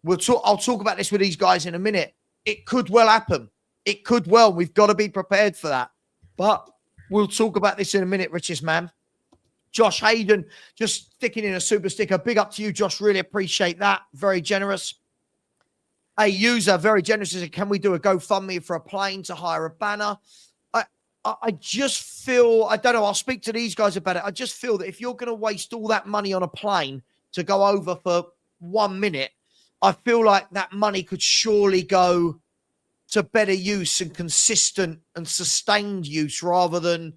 I'll talk about this with these guys in a minute. It could well happen. It could well. We've got to be prepared for that. But we'll talk about this in a minute, Richest Man. Josh Hayden just sticking in a super sticker. Big up to you, Josh. Really appreciate that. Very generous. A user, very generous, says, can we do a GoFundMe for a plane to hire a banner? I just feel, I don't know, I'll speak to these guys about it. I just feel that if you're going to waste all that money on a plane to go over for 1 minute, I feel like that money could surely go to better use and consistent and sustained use rather than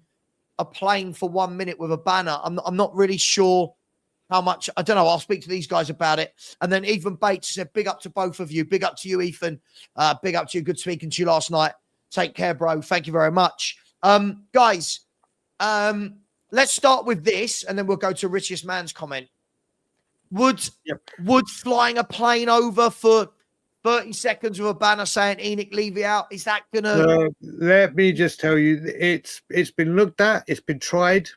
a plane for 1 minute with a banner. I'm not really sure how much. I don't know. I'll speak to these guys about it. And then Ethan Bates said, big up to both of you. Big up to you, Ethan. Big up to you. Good speaking to you last night. Take care, bro. Thank you very much. Guys, let's start with this and then we'll go to Richest Man's comment. Would flying a plane over for 30 seconds with a banner saying Enic Levy out, is that gonna let me just tell you, it's been looked at, it's been tried.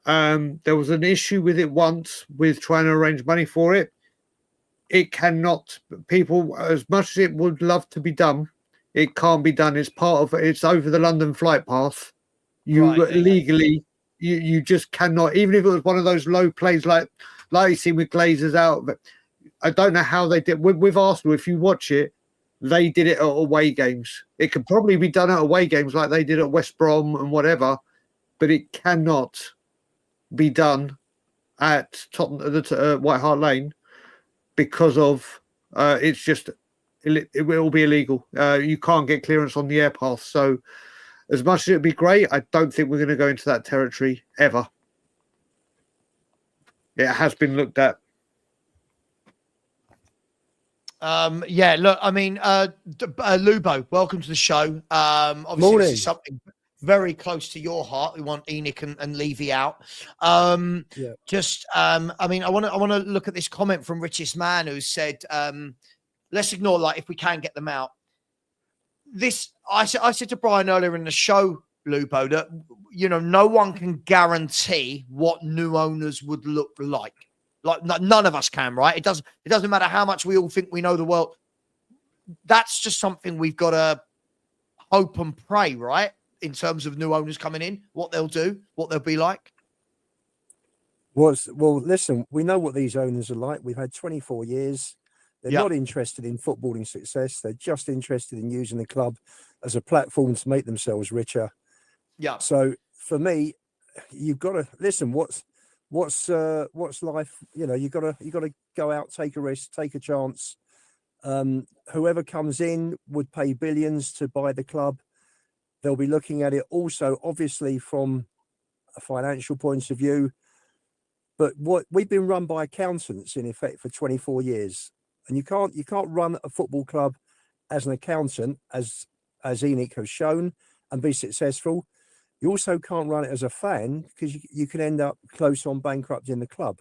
There was an issue with it once with trying to arrange money for it. It cannot, people, as much as it would love to be done, it can't be done. It's it's over the London flight path. Legally, you just cannot, even if it was one of those low planes like you see with Glazers out. But I don't know how they did with Arsenal. If you watch it, they did it at away games. It could probably be done at away games like they did at West Brom and whatever, but it cannot be done at Tottenham, White Hart Lane because of it's just, it will be illegal. You can't get clearance on the air path. So as much as it'd be great, I don't think we're going to go into that territory ever. It has been looked at. Yeah, look, I mean, Lubo, welcome to the show. Obviously, this is something very close to your heart. We want Enic and Levy out. I mean, I want to look at this comment from Richest Man who said, let's ignore, like, if we can get them out. I said to Brian earlier in the show, Lubo, that, you know, no one can guarantee what new owners would look like. Like, none of us can, right? It doesn't matter how much we all think we know the world. That's just something we've got to hope and pray, right? In terms of new owners coming in, what they'll do, what they'll be like. Well, listen, we know what these owners are like. We've had 24 years. They're not interested in footballing success. They're just interested in using the club as a platform to make themselves richer. Yeah. So for me, you've got to listen. What's life? You know, you got to go out, take a risk, take a chance. Whoever comes in would pay billions to buy the club. They'll be looking at it also, obviously, from a financial point of view. But what we've been run by accountants in effect for 24 years, and you can't run a football club as an accountant, as Enic has shown, and be successful. You also can't run it as a fan because you can end up close on bankrupting the club.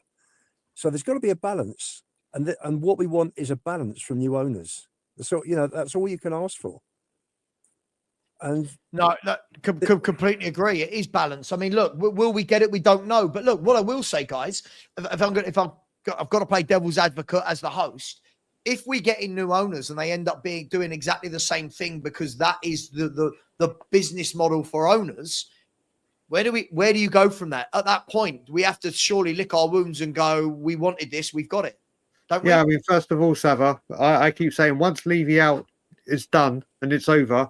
So there's got to be a balance, and what we want is a balance from new owners. So that's all you can ask for. And no, completely agree. It is balance. I mean, look, will we get it? We don't know. But look, what I will say, guys, I've got to play devil's advocate as the host. If we get in new owners and they end up doing exactly the same thing because that is the business model for owners, where do you go from that? At that point, we have to surely lick our wounds and go, we wanted this, we've got it. Don't we? Yeah, I mean, first of all, Savva, I keep saying once Levy out is done and it's over,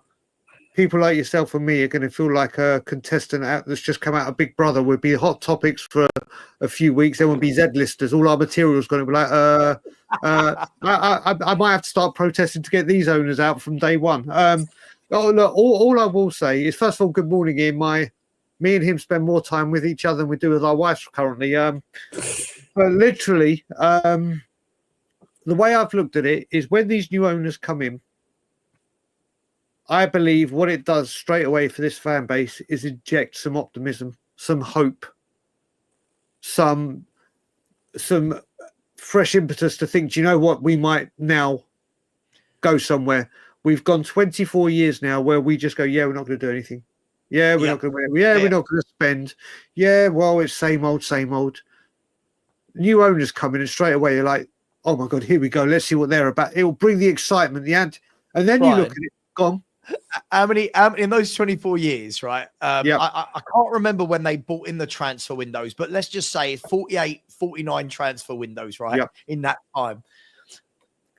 people like yourself and me are going to feel like a contestant that's just come out of Big Brother. We'll be hot topics for a few weeks. There will be Z-listers. All our material is going to be like, I might have to start protesting to get these owners out from day one. Look, all I will say is, first of all, good morning, Ian. Me and him spend more time with each other than we do with our wives currently. But literally, the way I've looked at it is when these new owners come in, I believe what it does straight away for this fan base is inject some optimism, some hope, some fresh impetus to think, do you know what, we might now go somewhere. we've gone 24 years now where we just go, yeah, we're not going to do anything. Yeah, we're not going to win. Yeah, we're not going to spend. Yeah, well, it's same old, same old. New owners come in and straight away you're like, oh my God, here we go. Let's see what they're about. It will bring the excitement, and then Brian, you look at it, gone. How many in those 24 years, right? I can't remember when they bought in the transfer windows, but let's just say it's 48, 49 transfer windows, right? Yep. In that time.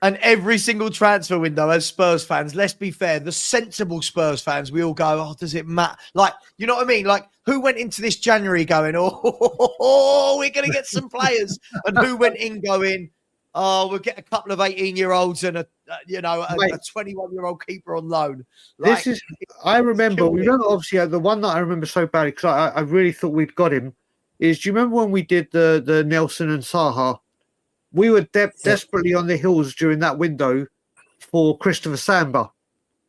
And every single transfer window, as Spurs fans, let's be fair, the sensible Spurs fans, we all go, oh, does it matter? Like, you know what I mean? Like, who went into this January going, oh, we're going to get some players? And who went in going, oh, we'll get a couple of 18-year-olds and a 21-year-old keeper on loan. Like, this is, I remember, obviously the one that I remember so badly, because I really thought we'd got him, is, do you remember when we did the Nelson and Saha? We were desperately on the hills during that window for Christopher Samba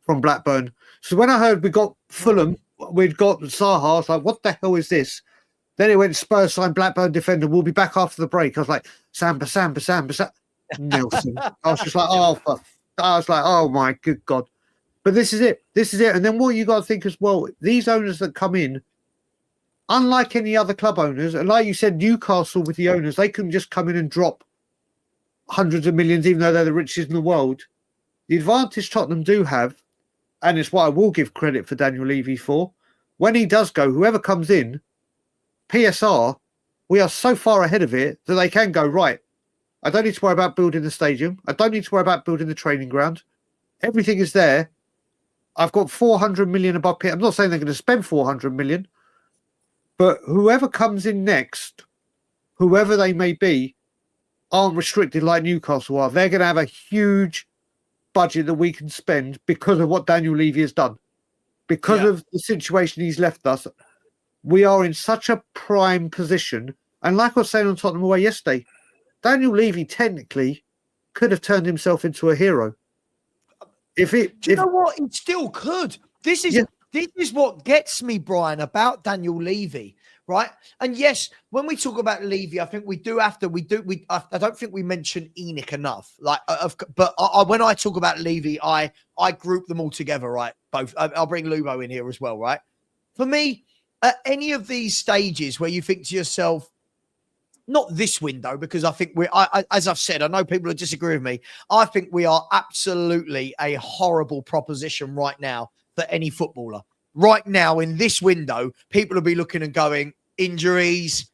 from Blackburn. So when I heard we got Fulham, we'd got Saha, I was like, what the hell is this? Then it went Spurs signed Blackburn defender. We'll be back after the break. I was like, Samba. Nelson. I was just like, oh my good God. But this is it. And then what you got to think as well, these owners that come in, unlike any other club owners, and like you said, Newcastle with the owners, they couldn't just come in and drop hundreds of millions, even though they're the richest in the world. The advantage Tottenham do have, and it's what I will give credit for Daniel Levy for, when he does go, whoever comes in, PSR, we are so far ahead of it that they can go, right, I don't need to worry about building the stadium. I don't need to worry about building the training ground. Everything is there. I've got 400 million above it. I'm not saying they're going to spend 400 million, but whoever comes in next, whoever they may be, aren't restricted like Newcastle are. They're going to have a huge budget that we can spend because of what Daniel Levy has done. Because of the situation he's left us, we are in such a prime position. And like I was saying on Tottenham Away yesterday, Daniel Levy technically could have turned himself into a hero. Do you know what? It still could. This is what gets me, Brian, about Daniel Levy, right? And yes, when we talk about Levy, I think we do have to. I don't think we mention Enic enough. When I talk about Levy, I group them all together, right? Both. I'll bring Lubo in here as well, right? For me, at any of these stages where you think to yourself, not this window, because I think as I've said, I know people will disagree with me. I think we are absolutely a horrible proposition right now for any footballer. Right now, in this window, people will be looking and going, injuries,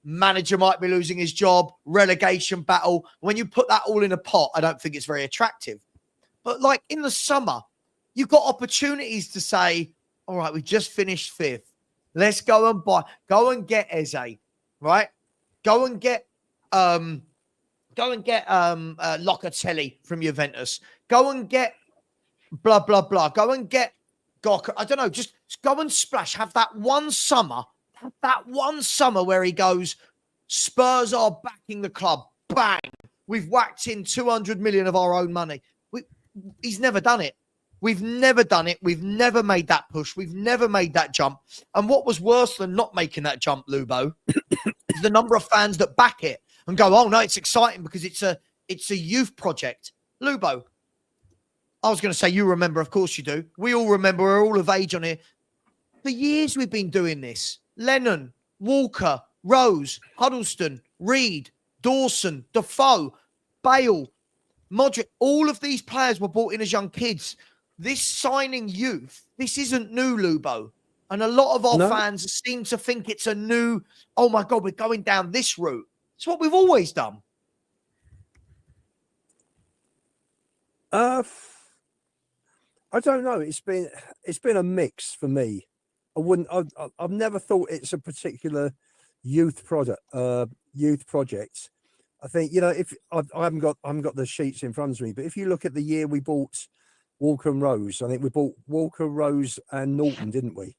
manager might be losing his job, relegation battle. When you put that all in a pot, I don't think it's very attractive. But like in the summer, you've got opportunities to say, all right, we just finished fifth. Let's go and get Eze, right? Go and get Locatelli from Juventus. Go and get blah, blah, blah. Go and get Gok. I don't know. Just go and splash. Have that one summer where he goes, Spurs are backing the club. Bang. We've whacked in 200 million of our own money. He's never done it. We've never done it. We've never made that push. We've never made that jump. And what was worse than not making that jump, Lubo, is the number of fans that back it and go, oh, no, it's exciting because it's a youth project. Lubo, I was going to say you remember. Of course you do. We all remember. We're all of age on here. For years we've been doing this. Lennon, Walker, Rose, Huddleston, Reed, Dawson, Defoe, Bale, Modric. All of these players were brought in as young kids. This signing youth, this isn't new, Lubo. And a lot of our fans seem to think it's a new, oh my God, we're going down this route. It's what we've always done. I don't know. It's been a mix for me. I've never thought it's a particular youth project. I think, if I haven't got the sheets in front of me, but if you look at the year we bought Walker and Rose, I think we bought Walker, Rose, and Norton, didn't we?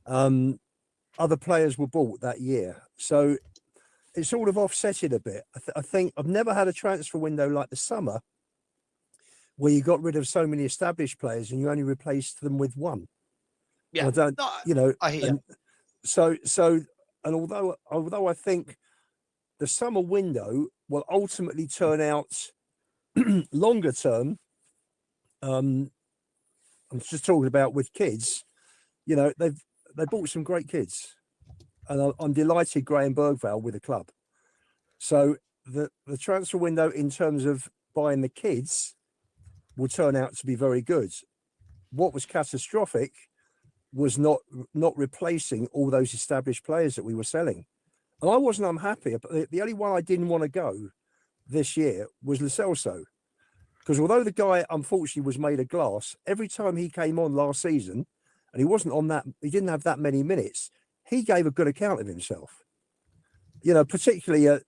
Other players were bought that year, so it's sort of offsetted a bit. I think I've never had a transfer window like the summer where you got rid of so many established players and you only replaced them with one. Yeah, I hear. So although I think the summer window will ultimately turn out longer term I'm just talking about with kids, you know, they bought some great kids, and I'm delighted Graham Bergvall with the club. So the transfer window in terms of buying the kids will turn out to be very good. What was catastrophic was not replacing all those established players that we were selling. And I wasn't unhappy. The only one I didn't want to go this year was Lo Celso. Because although the guy, unfortunately, was made of glass, every time he came on last season, and he didn't have that many minutes, he gave a good account of himself. You know, particularly, I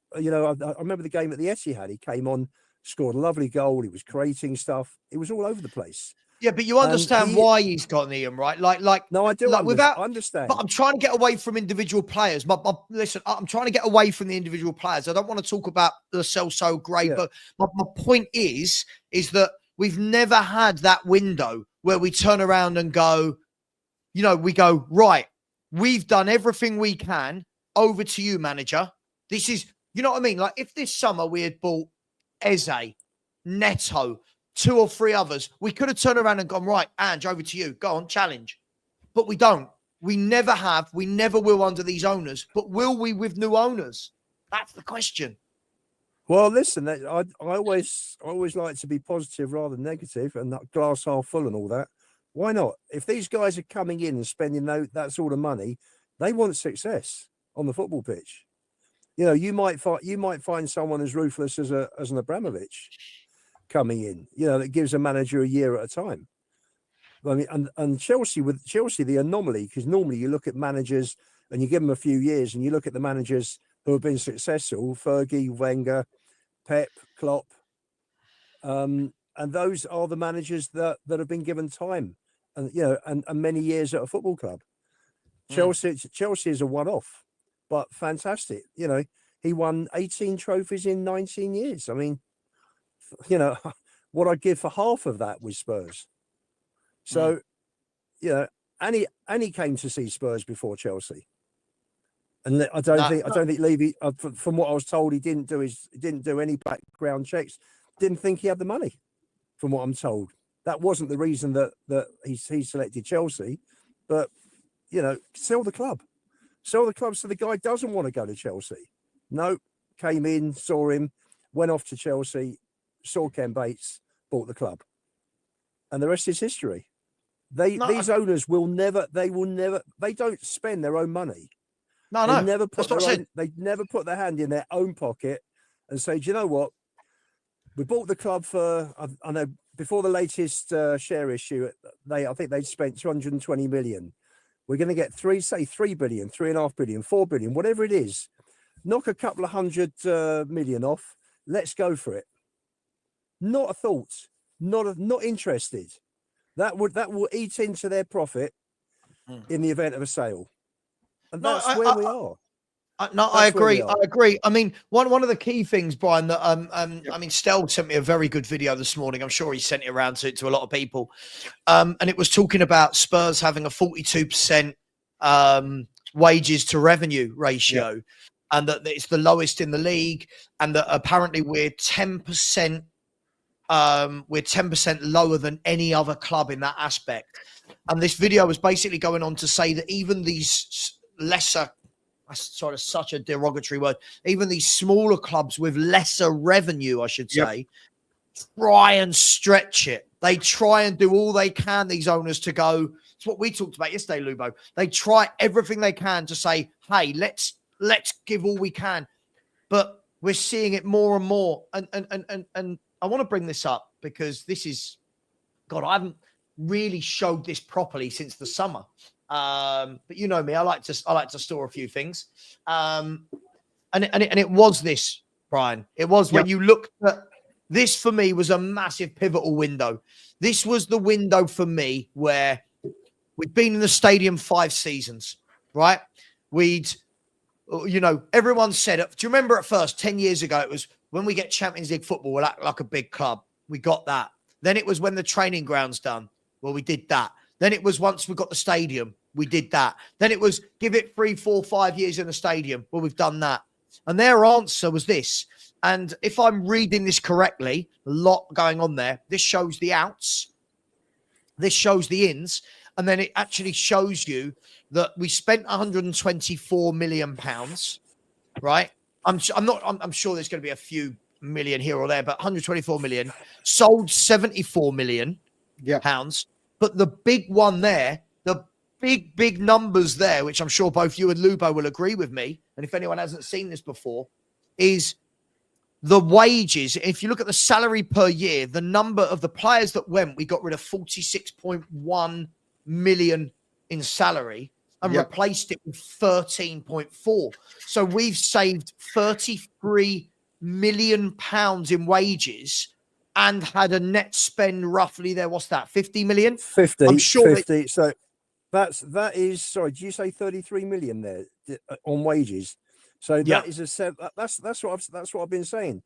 remember the game at the Etihad. He came on, scored a lovely goal. He was creating stuff. It was all over the place. Yeah, but you understand why he's got Ian, right? No, I do. Understand. But I'm trying to get away from individual players. Listen, I'm trying to get away from the individual players. I don't want to talk about Lo Celso great, but my point is that we've never had that window where we turn around and go, you know, we go, right, we've done everything we can. Over to you, manager. This is, you know what I mean? Like if this summer we had bought Eze, Neto, 2 or 3 others, we could have turned around and gone, right, Ange, over to you. Go on, challenge. But we don't. We never have. We never will under these owners. But will we with new owners? That's the question. Well, listen, I always like to be positive rather than negative, and that glass half full and all that. Why not? If these guys are coming in and spending that sort of money, they want success on the football pitch. You know, you might find someone as ruthless as an Abramovich coming in, you know, that gives a manager a year at a time. I mean, and Chelsea, the anomaly, because normally you look at managers and you give them a few years, and you look at the managers who have been successful, Fergie, Wenger, Pep, Klopp, and those are the managers that have been given time, and you know, and many years at a football club. Chelsea is a one-off, but fantastic. You know, he won 18 trophies in 19 years. I mean, you know, what I'd give for half of that was Spurs. So, you know, and he came to see Spurs before Chelsea. And I don't think Levy, from what I was told, he didn't do any background checks. Didn't think he had the money, from what I'm told. That wasn't the reason that he selected Chelsea, but you know, sell the club so the guy doesn't want to go to Chelsea. No, came in, saw him, went off to Chelsea, saw Ken Bates, bought the club, and the rest is history. These owners will never. They don't spend their own money. They never put their hand in their own pocket and say, do you know what? We bought the club for, I know before the latest share issue, I think they'd spent 220 million. We're going to get 3 billion, 3.5 billion, 4 billion, whatever it is. Knock a couple of 100 million off. Let's go for it. Not a thought. Not interested. That will eat into their profit in the event of a sale. And that's where we are. I agree. I mean, one of the key things, Brian, that I mean, Stel sent me a very good video this morning. I'm sure he sent it around to a lot of people. And it was talking about Spurs having a 42% wages to revenue ratio, and that it's the lowest in the league, and that apparently we're 10% lower than any other club in that aspect. And this video was basically going on to say that even these lesser, sort of such a derogatory word, even these smaller clubs with lesser revenue, I should say, try and stretch it. They try and do all they can, these owners, to go. It's what we talked about yesterday, Lubo. They try everything they can to say, hey, let's give all we can. But we're seeing it more and more. And I want to bring this up because this is, God, I haven't really showed this properly since the summer. But you know me, I like to store a few things. And it was this, Brian. It was when you looked at this, for me, was a massive pivotal window. This was the window for me where we'd been in the stadium 5 seasons, right? Everyone said it. Do you remember at first, 10 years ago, it was when we get Champions League football, we'll act like a big club. We got that. Then it was when the training ground's done. Well, we did that. Then it was once we got the stadium, we did that. Then it was give it 3, 4, 5 years in the stadium. Well, we've done that. And their answer was this. And if I'm reading this correctly, a lot going on there. This shows the outs. this shows the ins, and then it actually shows you that we spent 124 million pounds, right? I'm sure there's going to be a few million here or there, but 124 million, sold 74 million pounds. But the big one there, the big numbers there, which I'm sure both you and Lubo will agree with me, and if anyone hasn't seen this before, is the wages. If you look at the salary per year, the number of the players that went, we got rid of 46.1 million in salary and replaced it with 13.4. So we've saved 33 million pounds in wages and had a net spend roughly there. What's that? 50 million? 50. I'm sure 50. So that is, sorry, did you say 33 million there on wages? So that is that's what I've been saying.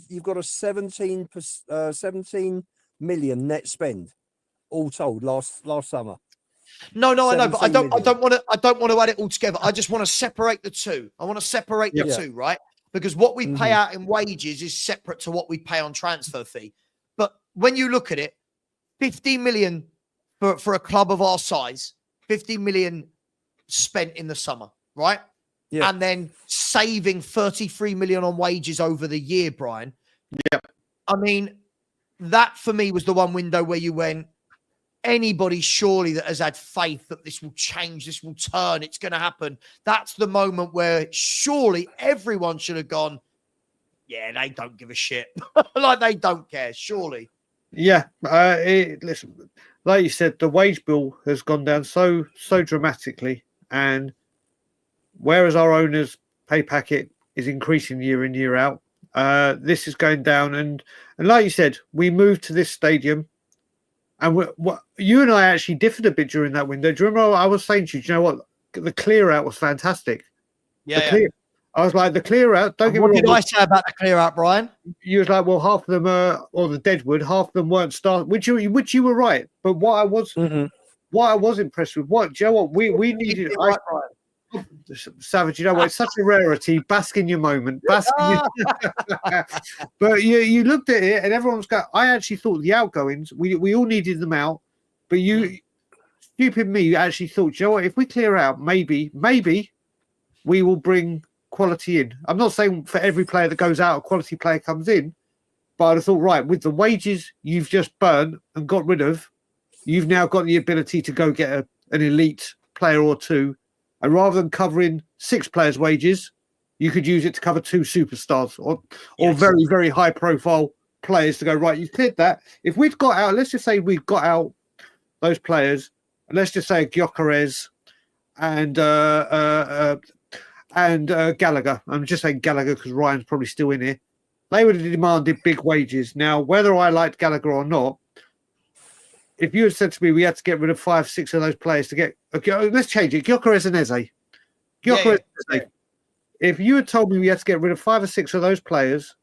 You've got a 17 million net spend all told last summer. No, I know, but I don't want to add it all together. I just want to separate the two. I want to separate the two, right? Because what we pay out in wages is separate to what we pay on transfer fee. But when you look at it, 50 million for a club of our size, 50 million spent in the summer, right? Yeah. And then saving 33 million on wages over the year, Brian. Yeah. I mean, that for me was the one window where you went, anybody surely that has had faith that this will change, this will turn, it's going to happen. That's the moment where surely everyone should have gone, yeah, they don't give a shit. Like they don't care, surely. Yeah. Listen, like you said, the wage bill has gone down so dramatically, and whereas our owners' pay packet is increasing year in, year out, this is going down. And like you said, we moved to this stadium, and you and I actually differed a bit during that window. Do you remember I was saying to you, do you know what? The clear out was fantastic. I was like, the clear out, don't get me wrong. What did I say about the clear out, Brian? You was like, well, half of them or the Deadwood, half of them weren't started, which you were right. But what I was impressed with, do you know what? We needed. Right, Savage, you know what? It's such a rarity. Bask in your moment. But you looked at it, and everyone's going. I actually thought the outgoings. We all needed them out, but you, stupid me, actually thought, you know what? If we clear out, maybe we will bring quality in. I'm not saying for every player that goes out, a quality player comes in, but I thought, right, with the wages you've just burned and got rid of, you've now got the ability to go get an elite player or two. And rather than covering 6 players' wages, you could use it to cover 2 superstars or very, very high-profile players to go, right, you've cleared that. If we'd got out, let's just say we've got out those players, and let's just say Gyökeres and Gallagher. I'm just saying Gallagher because Ryan's probably still in here. They would have demanded big wages. Now, whether I liked Gallagher or not, if you had said to me we had to get rid of 5, 6 of those players to get, let's change it. Gyökeres and Eze. If you had told me we had to get rid of 5 or 6 of those players,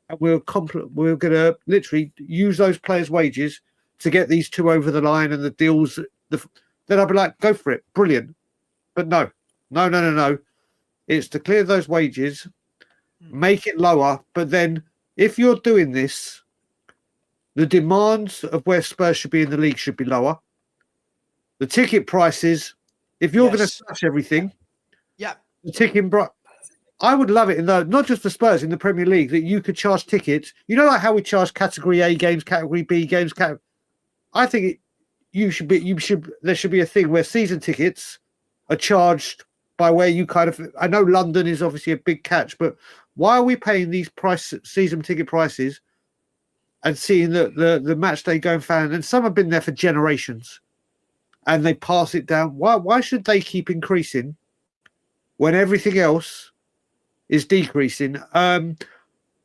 and we were going to literally use those players' wages to get these 2 over the line and the deals, then I'd be like, go for it, brilliant. But no. It's to clear those wages, make it lower. But then, if you're doing this, the demands of where Spurs should be in the league should be lower. The ticket prices, if you're going to slash everything, the ticket, I would love it not just for Spurs in the Premier League, that you could charge tickets. You know, like how we charge Category A games, Category B games. I think there should be a thing where season tickets are charged by where you kind of. I know London is obviously a big catch, but why are we paying these season ticket prices? And seeing the match day going fan, and some have been there for generations, and they pass it down. Why should they keep increasing when everything else is decreasing?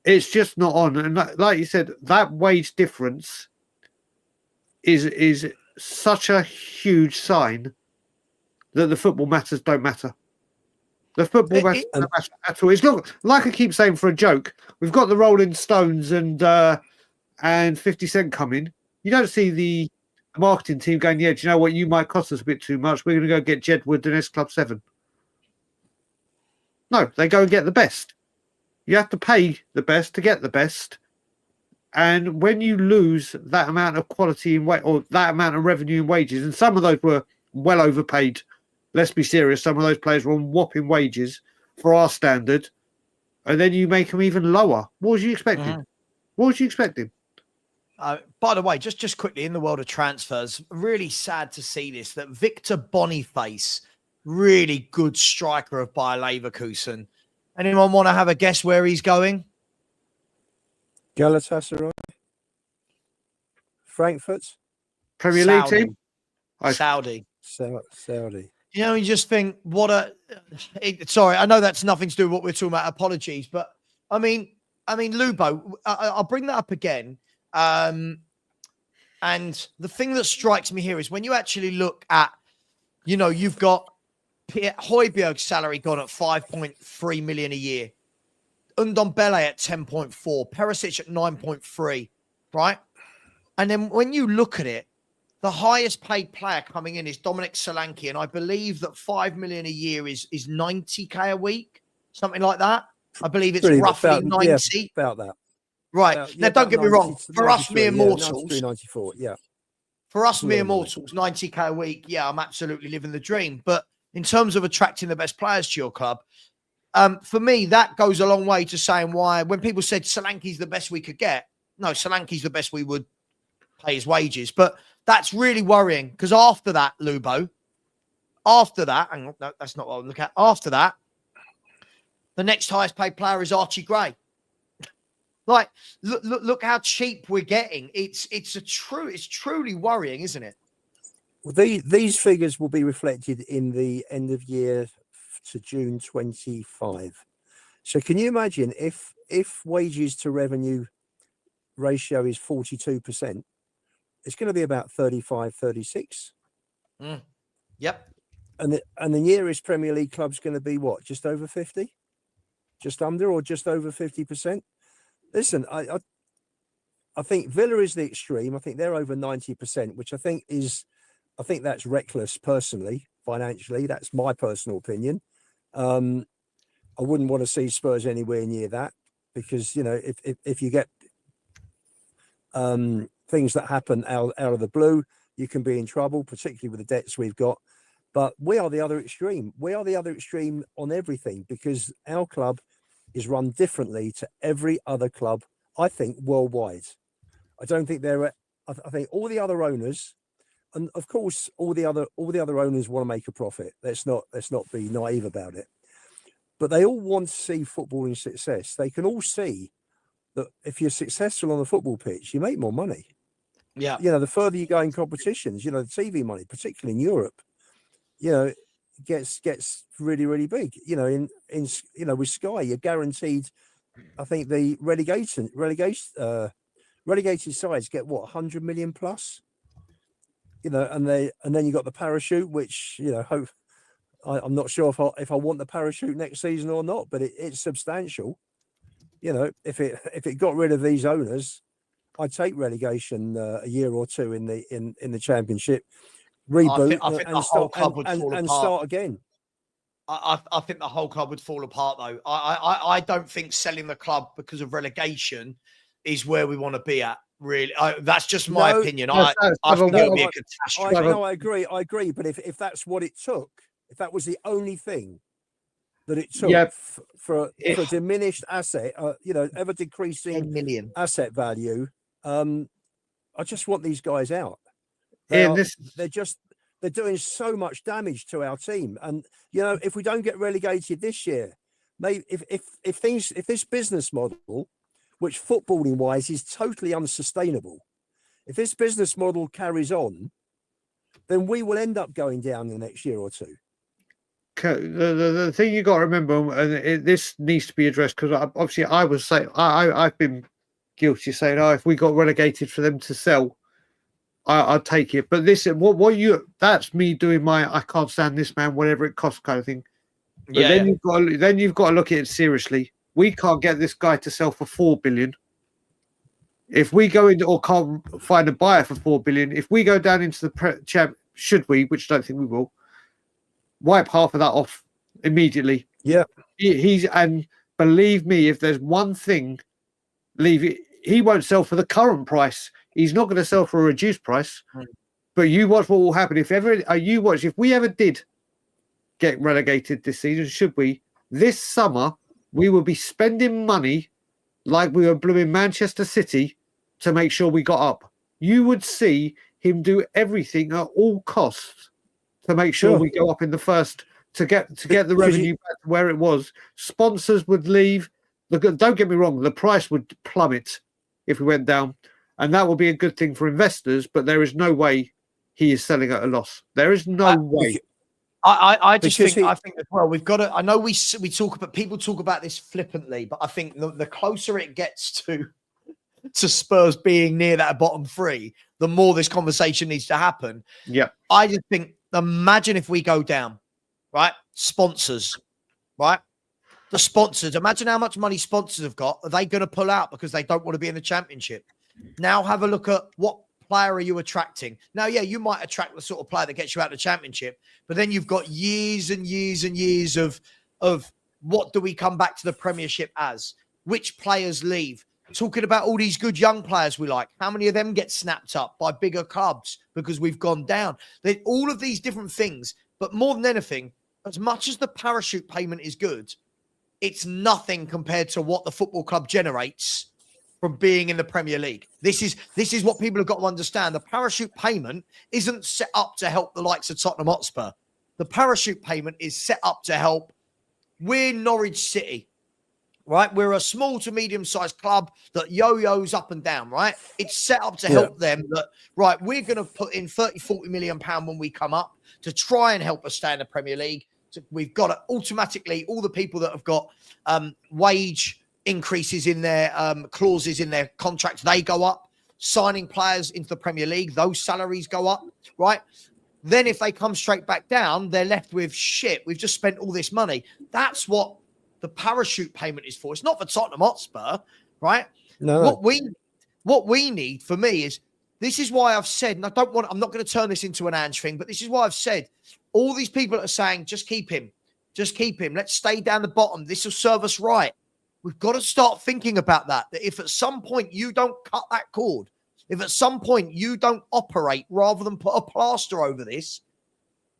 It's just not on. And like you said, that wage difference is such a huge sign that the football matters don't matter. The football matters don't matter at all. It's not like I keep saying for a joke. We've got the Rolling Stones and 50 Cent coming. You don't see the marketing team going, yeah, do you know what? You might cost us a bit too much. We're going to go get Jedward and S Club 7. No, they go and get the best. You have to pay the best to get the best. And when you lose that amount of quality in or that amount of revenue in wages, and some of those were well overpaid, let's be serious, some of those players were on whopping wages for our standard, and then you make them even lower. What was you expecting? What was you expecting? By the way, just quickly, in the world of transfers, really sad to see this, that Victor Boniface, really good striker of Bayer Leverkusen. Anyone want to have a guess where he's going? Galatasaray, Frankfurt, Premier League team, Saudi. You know, you just think, sorry, I know that's nothing to do with what we're talking about. Apologies, but I mean, Lubo, I'll bring that up again. And the thing that strikes me here is when you actually look at, you know, you've got Højbjerg's salary gone at 5.3 million a year. Ndombele at 10.4, Perisic at 9.3, right? And then when you look at it, the highest paid player coming in is Dominic Solanke, and I believe that 5 million a year is 90k a week, something like that. I believe it's roughly 90. Yeah, about that. Right. Now, don't get me wrong. For us mere mortals, 94, yeah. For us mere mortals, 90k a week, yeah, I'm absolutely living the dream. But in terms of attracting the best players to your club, for me, that goes a long way to saying why when people said Solanke's the best we could get, no, Solanke's the best we would pay his wages. But that's really worrying because after that, Lubo, and no, that's not what I'm looking at. After that, the next highest paid player is Archie Gray. Like, look how cheap we're getting. It's truly worrying, isn't it? Well, these figures will be reflected in the end of year to June 25. So can you imagine if wages to revenue ratio is 42%, it's going to be about 35, 36. Yep. And the nearest Premier League club's going to be what? Just over 50? Just under or just over 50%? Listen, I think Villa is the extreme. I think they're over 90%, which I think that's reckless personally, financially. That's my personal opinion. I wouldn't want to see Spurs anywhere near that because, you know, if you get things that happen out of the blue, you can be in trouble, particularly with the debts we've got. But we are the other extreme. We are the other extreme on everything because our club is run differently to every other club, I think, worldwide. I don't think I think all the other owners, and of course, all the other owners want to make a profit. Let's not be naive about it. But they all want to see footballing success. They can all see that if you're successful on the football pitch, you make more money. Yeah. You know, the further you go in competitions, you know, the TV money, particularly in Europe, you know, gets really, really big. You know, in you know, with Sky, you're guaranteed. I think the relegated sides get what 100 million plus. You know, and then you got the parachute, which, you know, I'm not sure if I want the parachute next season or not, but it's substantial. You know, if it got rid of these owners, I'd take relegation a year or two in the Championship, reboot and start again. I think the whole club would fall apart, though. I don't think selling the club because of relegation is where we want to be at. Really, that's just my opinion. I think it would be a catastrophe. I agree. But if that's what it took, if that was the only thing that it took for diminished asset, you know, ever decreasing 10 million asset value, I just want these guys out. They're doing so much damage to our team. And, you know, if we don't get relegated this year, maybe if this business model, which footballing wise is totally unsustainable, if this business model carries on, then we will end up going down in the next year or two. The thing you got to remember, and this needs to be addressed, because obviously I was saying, I've been guilty of saying, if we got relegated for them to sell, I'd take it. But this, that's me doing my, I can't stand this man, whatever it costs kind of thing. But then you've got to look at it seriously. We can't get this guy to sell for 4 billion. If we go into or can't find a buyer for 4 billion, if we go down into the should we, which I don't think we will, wipe half of that off immediately. Yeah, and believe me, if there's one thing Levy he won't sell for the current price. He's not going to sell for a reduced price. But you watch what will happen if we ever did get relegated this season, should we? This summer, we will be spending money like we were blooming Manchester City to make sure we got up. You would see him do everything at all costs to make sure we go up in the first, to get the revenue back to where it was. Sponsors would leave. Don't get me wrong, the price would plummet if we went down, and that would be a good thing for investors, but there is no way he is selling at a loss. There is no way. I think as well, we've got to, I know we talk about, people talk about this flippantly, but I think the closer it gets to Spurs being near that bottom three, the more this conversation needs to happen. Yeah. I just think, imagine if we go down, right? Sponsors, right? The sponsors, imagine how much money sponsors have got. Are they going to pull out because they don't want to be in the Championship? Now have a look at what player are you attracting. Now, yeah, you might attract the sort of player that gets you out of the Championship, but then you've got years and years and years of what do we come back to the Premiership as? Which players leave? Talking about all these good young players we like. How many of them get snapped up by bigger clubs because we've gone down? All of these different things. But more than anything, as much as the parachute payment is good, it's nothing compared to what the football club generates from being in the Premier League. This is what people have got to understand. The parachute payment isn't set up to help the likes of Tottenham Hotspur. The parachute payment is set up to help. We're Norwich City, right? We're a small to medium-sized club that yo-yos up and down, right? It's set up to help them that, right, we're going to put in 30, 40 million pound when we come up to try and help us stay in the Premier League. So we've got to automatically, all the people that have got wage increases in their clauses in their contracts, they go up. Signing players into the Premier League, those salaries go up, right? Then if they come straight back down, they're left with shit. We've just spent all this money. That's what the parachute payment is for. It's not for Tottenham Hotspur, right? No. What we need for me is, this is why I've said, and I'm not going to turn this into an Ange thing, but this is why I've said, all these people that are saying, just keep him. Let's stay down the bottom. This will serve us right. We've got to start thinking about that if at some point you don't cut that cord, if at some point you don't operate rather than put a plaster over this,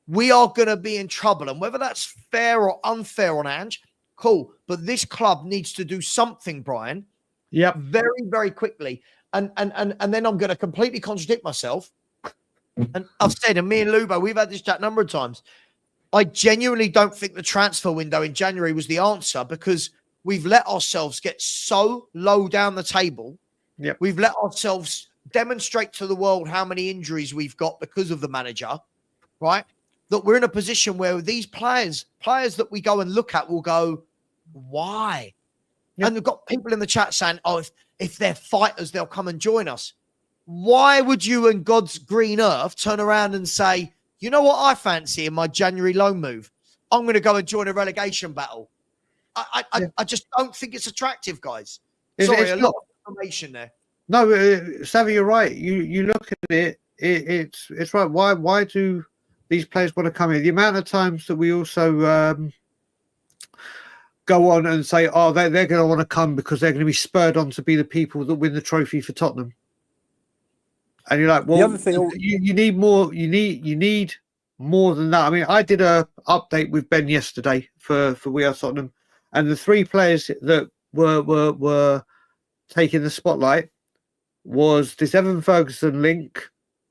we are going to be in trouble. And whether that's fair or unfair on Ange, cool. But this club needs to do something, Brian. Yep. Very, very quickly. And then I'm going to completely contradict myself. And I've said, and me and Lubo, we've had this chat a number of times. I genuinely don't think the transfer window in January was the answer, because we've let ourselves get so low down the table. Yep. We've let ourselves demonstrate to the world how many injuries we've got because of the manager, right? That we're in a position where these players that we go and look at will go, why? Yep. And we've got people in the chat saying, oh, if they're fighters, they'll come and join us. Why would you and God's green earth turn around and say, you know what I fancy in my January loan move? I'm going to go and join a relegation battle. I just don't think it's attractive, guys. Sorry, a lot of information there. No, Savva, you're right. You look at it, it's right. Why do these players want to come in? The amount of times that we also go on and say, oh, they're going to want to come because they're going to be spurred on to be the people that win the trophy for Tottenham. And you're like, well, the other thing, you need more. You need more than that. I mean, I did a update with Ben yesterday for We Are Tottenham, and the three players that were taking the spotlight was this Evan Ferguson link,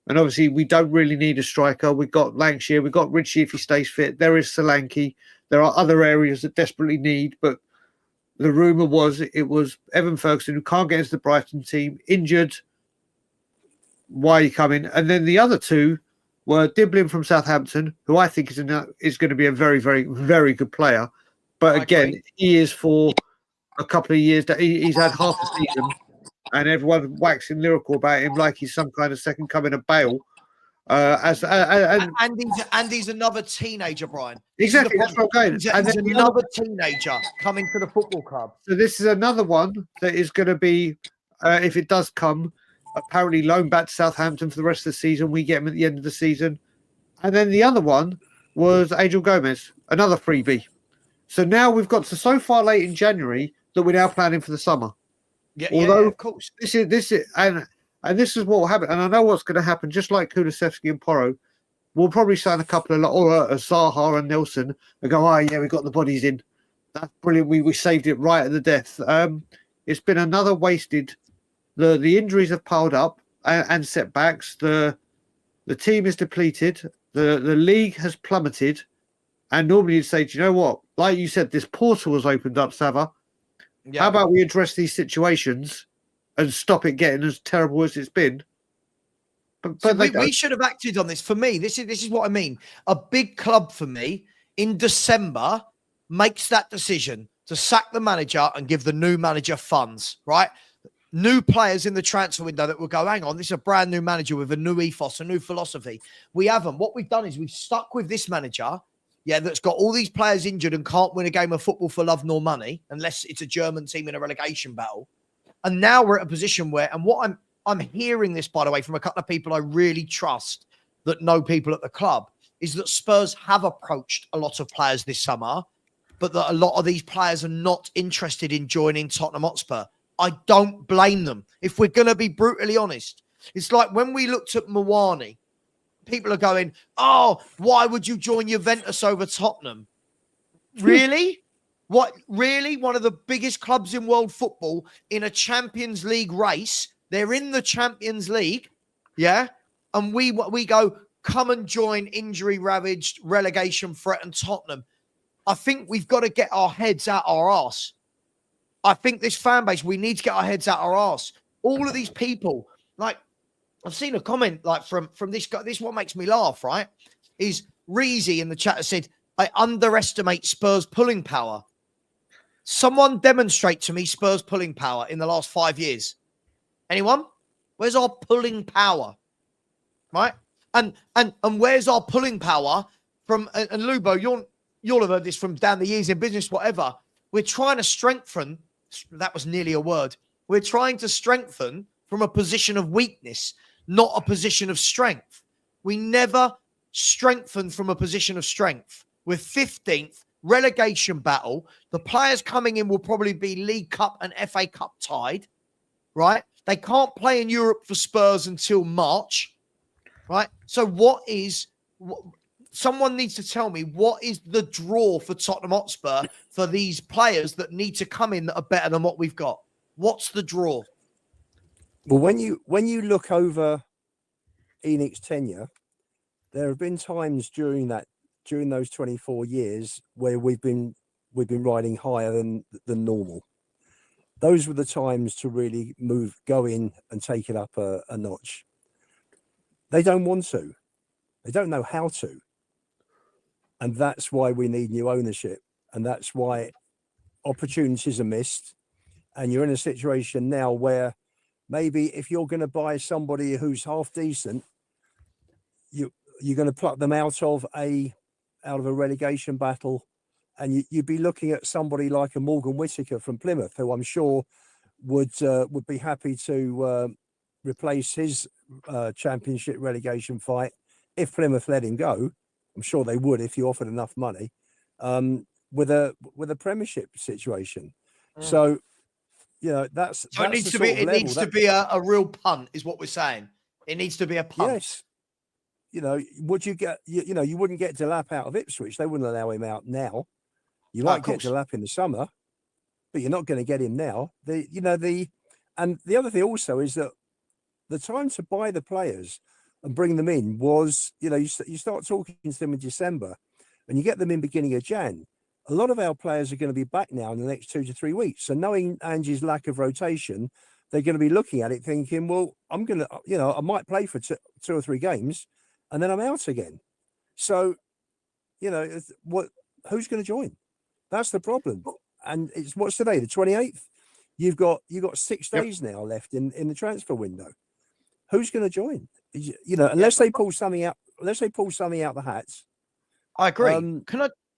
and obviously we don't really need a striker. We've got Lancashire, we've got Ritchie if he stays fit. There is Solanke. There are other areas that desperately need, but the rumour was it was Evan Ferguson, who can't get into the Brighton team, injured. Why are you coming? And then the other two were Diblin from Southampton, who I think is going to be a very, very, very good player. But again, he is for a couple of years. He's had half a season, and everyone waxing lyrical about him like he's some kind of second coming of Bale. And he's another teenager, Brian. Exactly, that's what I'm going. He's another teenager coming to the football club. So this is another one that is going to be, if it does come, apparently loaned back to Southampton for the rest of the season. We get him at the end of the season. And then the other one was Angel Gomez, another freebie. So now we've got to so far late in January that we're now planning for the summer. Yeah, Although of course. this is and this is what will happen. And I know what's going to happen. Just like Kulusevski and Porro, we'll probably sign a couple of Zaha and Nelson and go, oh yeah, we got the bodies in. That's brilliant. We saved it right at the death. It's been another wasted. The injuries have piled up and setbacks. The team is depleted. The league has plummeted. And normally you'd say, do you know what? Like you said, this portal has opened up, Savva. Yeah. How about we address these situations and stop it getting as terrible as it's been? But so we should have acted on this. For me, this is what I mean. A big club for me in December makes that decision to sack the manager and give the new manager funds, right? New players in the transfer window that will go, hang on, this is a brand new manager with a new ethos, a new philosophy. We haven't. What we've done is we've stuck with this manager, that's got all these players injured and can't win a game of football for love nor money, unless it's a German team in a relegation battle. And now we're at a position where, and what I'm hearing this, by the way, from a couple of people I really trust that know people at the club, is that Spurs have approached a lot of players this summer, but that a lot of these players are not interested in joining Tottenham Hotspur. I don't blame them. If we're going to be brutally honest, it's like when we looked at Mawani, people are going, oh, why would you join Juventus over Tottenham? Really? What? Really? One of the biggest clubs in world football in a Champions League race. They're in the Champions League. Yeah. And we go, come and join injury-ravaged, relegation-threatened Tottenham. I think we've got to get our heads out our arse. I think this fan base, we need to get our heads out our arse. All of these people, like, I've seen a comment like from this guy. This is what makes me laugh, right? Is Reezy in the chat has said, I underestimate Spurs pulling power. Someone demonstrate to me Spurs pulling power in the last 5 years. Anyone? Where's our pulling power? Right? And where's our pulling power from? And Lubo, you'll have heard this from down the years in business, whatever. We're trying to strengthen. That was nearly a word. We're trying to strengthen from a position of weakness, not a position of strength. We never strengthen from a position of strength. We're 15th, relegation battle. The players coming in will probably be League Cup and FA Cup tied, right? They can't play in Europe for Spurs until March, right? So someone needs to tell me what is the draw for Tottenham Hotspur for these players that need to come in that are better than what we've got? What's the draw? Well, when you look over Enic's tenure, there have been times during those 24 years where we've been riding higher than normal. Those were the times to really go in and take it up a notch. They don't want to. They don't know how to. And that's why we need new ownership. And that's why opportunities are missed. And you're in a situation now where maybe if you're going to buy somebody who's half decent, you're going to pluck them out of a relegation battle, and you'd be looking at somebody like a Morgan Whittaker from Plymouth, who I'm sure would be happy to replace his championship relegation fight if Plymouth let him go. I'm sure they would if you offered enough money, with a Premiership situation. So, that's so it needs to be. It needs to be a real punt, is what we're saying. It needs to be a punt. Yes. Would you get? You wouldn't get Delap out of Ipswich. They wouldn't allow him out now. You might get Delap in the summer, but you're not going to get him now. And the other thing also is that the time to buy the players and bring them in was, you start talking to them in December, and you get them in beginning of Jan. A lot of our players are going to be back now in the next 2 to 3 weeks. So knowing Angie's lack of rotation, they're going to be looking at it thinking, well, I'm going to, I might play for 2 or 3 games and then I'm out again. So, who's going to join? That's the problem. And what's today, the 28th? You've got 6 days now left in the transfer window. Who's going to join? Unless they pull something out, the hats. I agree.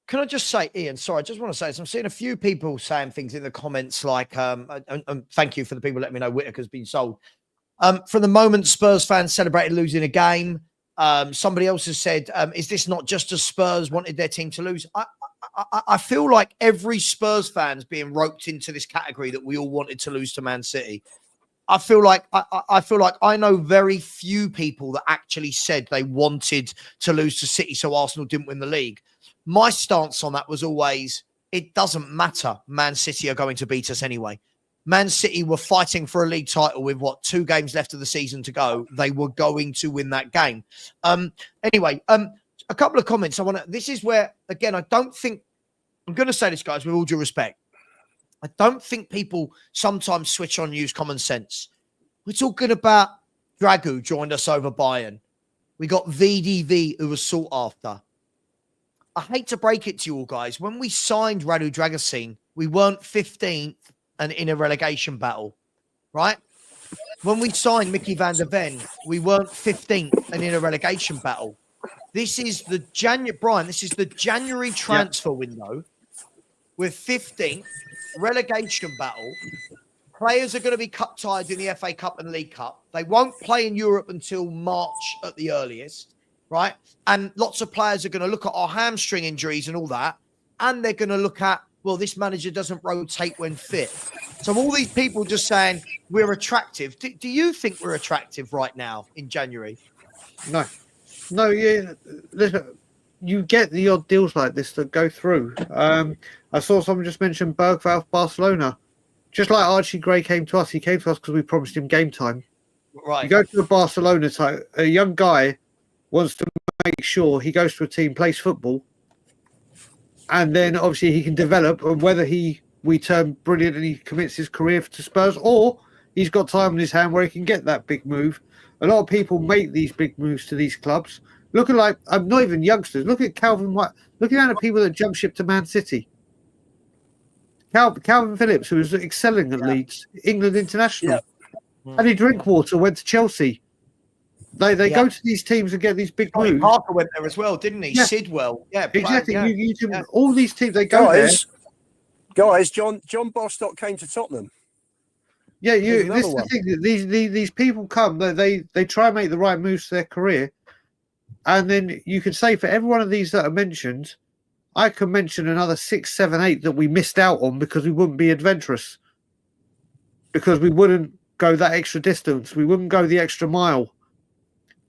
Can I just say, Ian, sorry, I just want to say this. I'm seeing a few people saying things in the comments like, and thank you for the people letting me know Whittaker's been sold. From the moment Spurs fans celebrated losing a game, somebody else has said, is this not just as Spurs wanted their team to lose? I feel like every Spurs fan's being roped into this category that we all wanted to lose to Man City. I feel like I know very few people that actually said they wanted to lose to City so Arsenal didn't win the league. My stance on that was always, it doesn't matter. Man City are going to beat us anyway. Man City were fighting for a league title with 2 games left of the season to go. They were going to win that game. Anyway, a couple of comments. This is where, again, I'm going to say this, guys, with all due respect. I don't think people sometimes switch on, use common sense. We're talking about Dragu joined us over Bayern. We got VDV who was sought after. I hate to break it to you all, guys. When we signed Radu Dragusin, we weren't 15th and in a relegation battle, right? When we signed Mickey van der Ven, we weren't 15th and in a relegation battle. This is the January transfer window. We're 15th, relegation battle. Players are going to be cup tied in the FA Cup and League Cup. They won't play in Europe until March at the earliest, right? And lots of players are going to look at our hamstring injuries and all that. And they're going to look at, well, this manager doesn't rotate when fit. So all these people just saying we're attractive. Do you think we're attractive right now in January? No, yeah. Listen, you get the odd deals like this that go through. I saw someone just mention Bergvall, Barcelona. Just like Archie Gray came to us, he came to us because we promised him game time. Right. You go to a Barcelona type, a young guy wants to make sure he goes to a team, plays football, and then obviously he can develop, and whether we turn brilliant and he commits his career to Spurs, or he's got time in his hand where he can get that big move. A lot of people make these big moves to these clubs. Look at I'm not even youngsters. Look at Calvin White. Look at the people that jump ship to Man City. Calvin Phillips, who was excelling at Leeds, England international. Yeah. Andy Drinkwater went to Chelsea. They go to these teams and get these big moves. Parker went there as well, didn't he? Yeah. Sidwell. Yeah, exactly. All these teams, they go there. Guys, John Bostock came to Tottenham. Yeah, this is the thing. These people come, they try and make the right moves to their career. And then you can say for every one of these that are mentioned, I can mention another 6, 7, 8 that we missed out on because we wouldn't be adventurous. Because we wouldn't go that extra distance. We wouldn't go the extra mile.